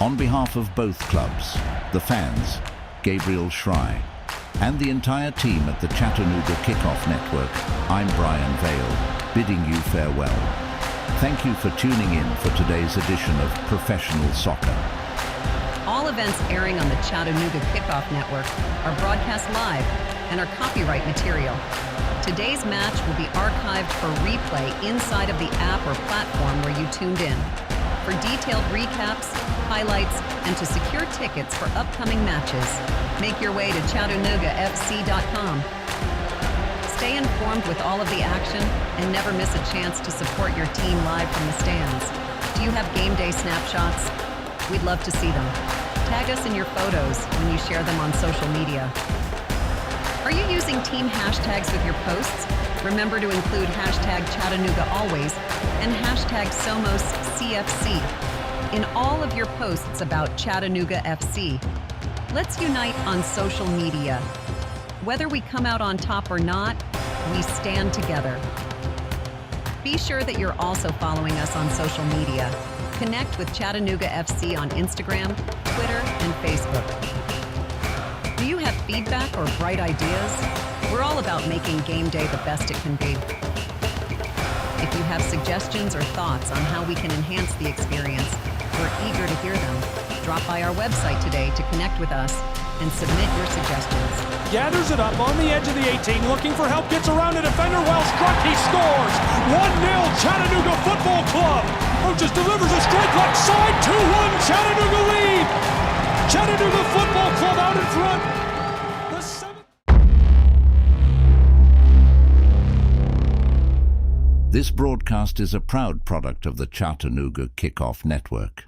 On behalf of both clubs, the fans, Gabriel Schrei, and the entire team at the Chattanooga Kickoff Network, I'm Brian Vale, bidding you farewell. Thank you for tuning in for today's edition of Professional Soccer. All events airing on the Chattanooga Kickoff Network are broadcast live and are copyright material. Today's match will be archived for replay inside of the app or platform where you tuned in. For detailed recaps, highlights, and to secure tickets for upcoming matches, make your way to ChattanoogaFC.com. Stay informed with all of the action and never miss a chance to support your team live from the stands. Do you have game day snapshots? We'd love to see them. Tag us in your photos when you share them on social media. Are you using team hashtags with your posts? Remember to include hashtag Chattanooga Always and hashtag SomosCFC in all of your posts about Chattanooga FC. Let's unite on social media. Whether we come out on top or not, we stand together. Be sure that you're also following us on social media. Connect with Chattanooga FC on Instagram, Twitter, and Facebook. Do you have feedback or bright ideas? We're all about making game day the best it can be. If you have suggestions or thoughts on how we can enhance the experience, we're eager to hear them. Drop by our website today to connect with us and submit your suggestions. Gathers it up on the edge of the 18, looking for help, gets around a defender, well struck, he scores! 1-0 Chattanooga Football Club! Roaches delivers a straight left side, 2-1 Chattanooga lead! Chattanooga Football Club out in front. This broadcast is a proud product of the Chattanooga Kickoff Network.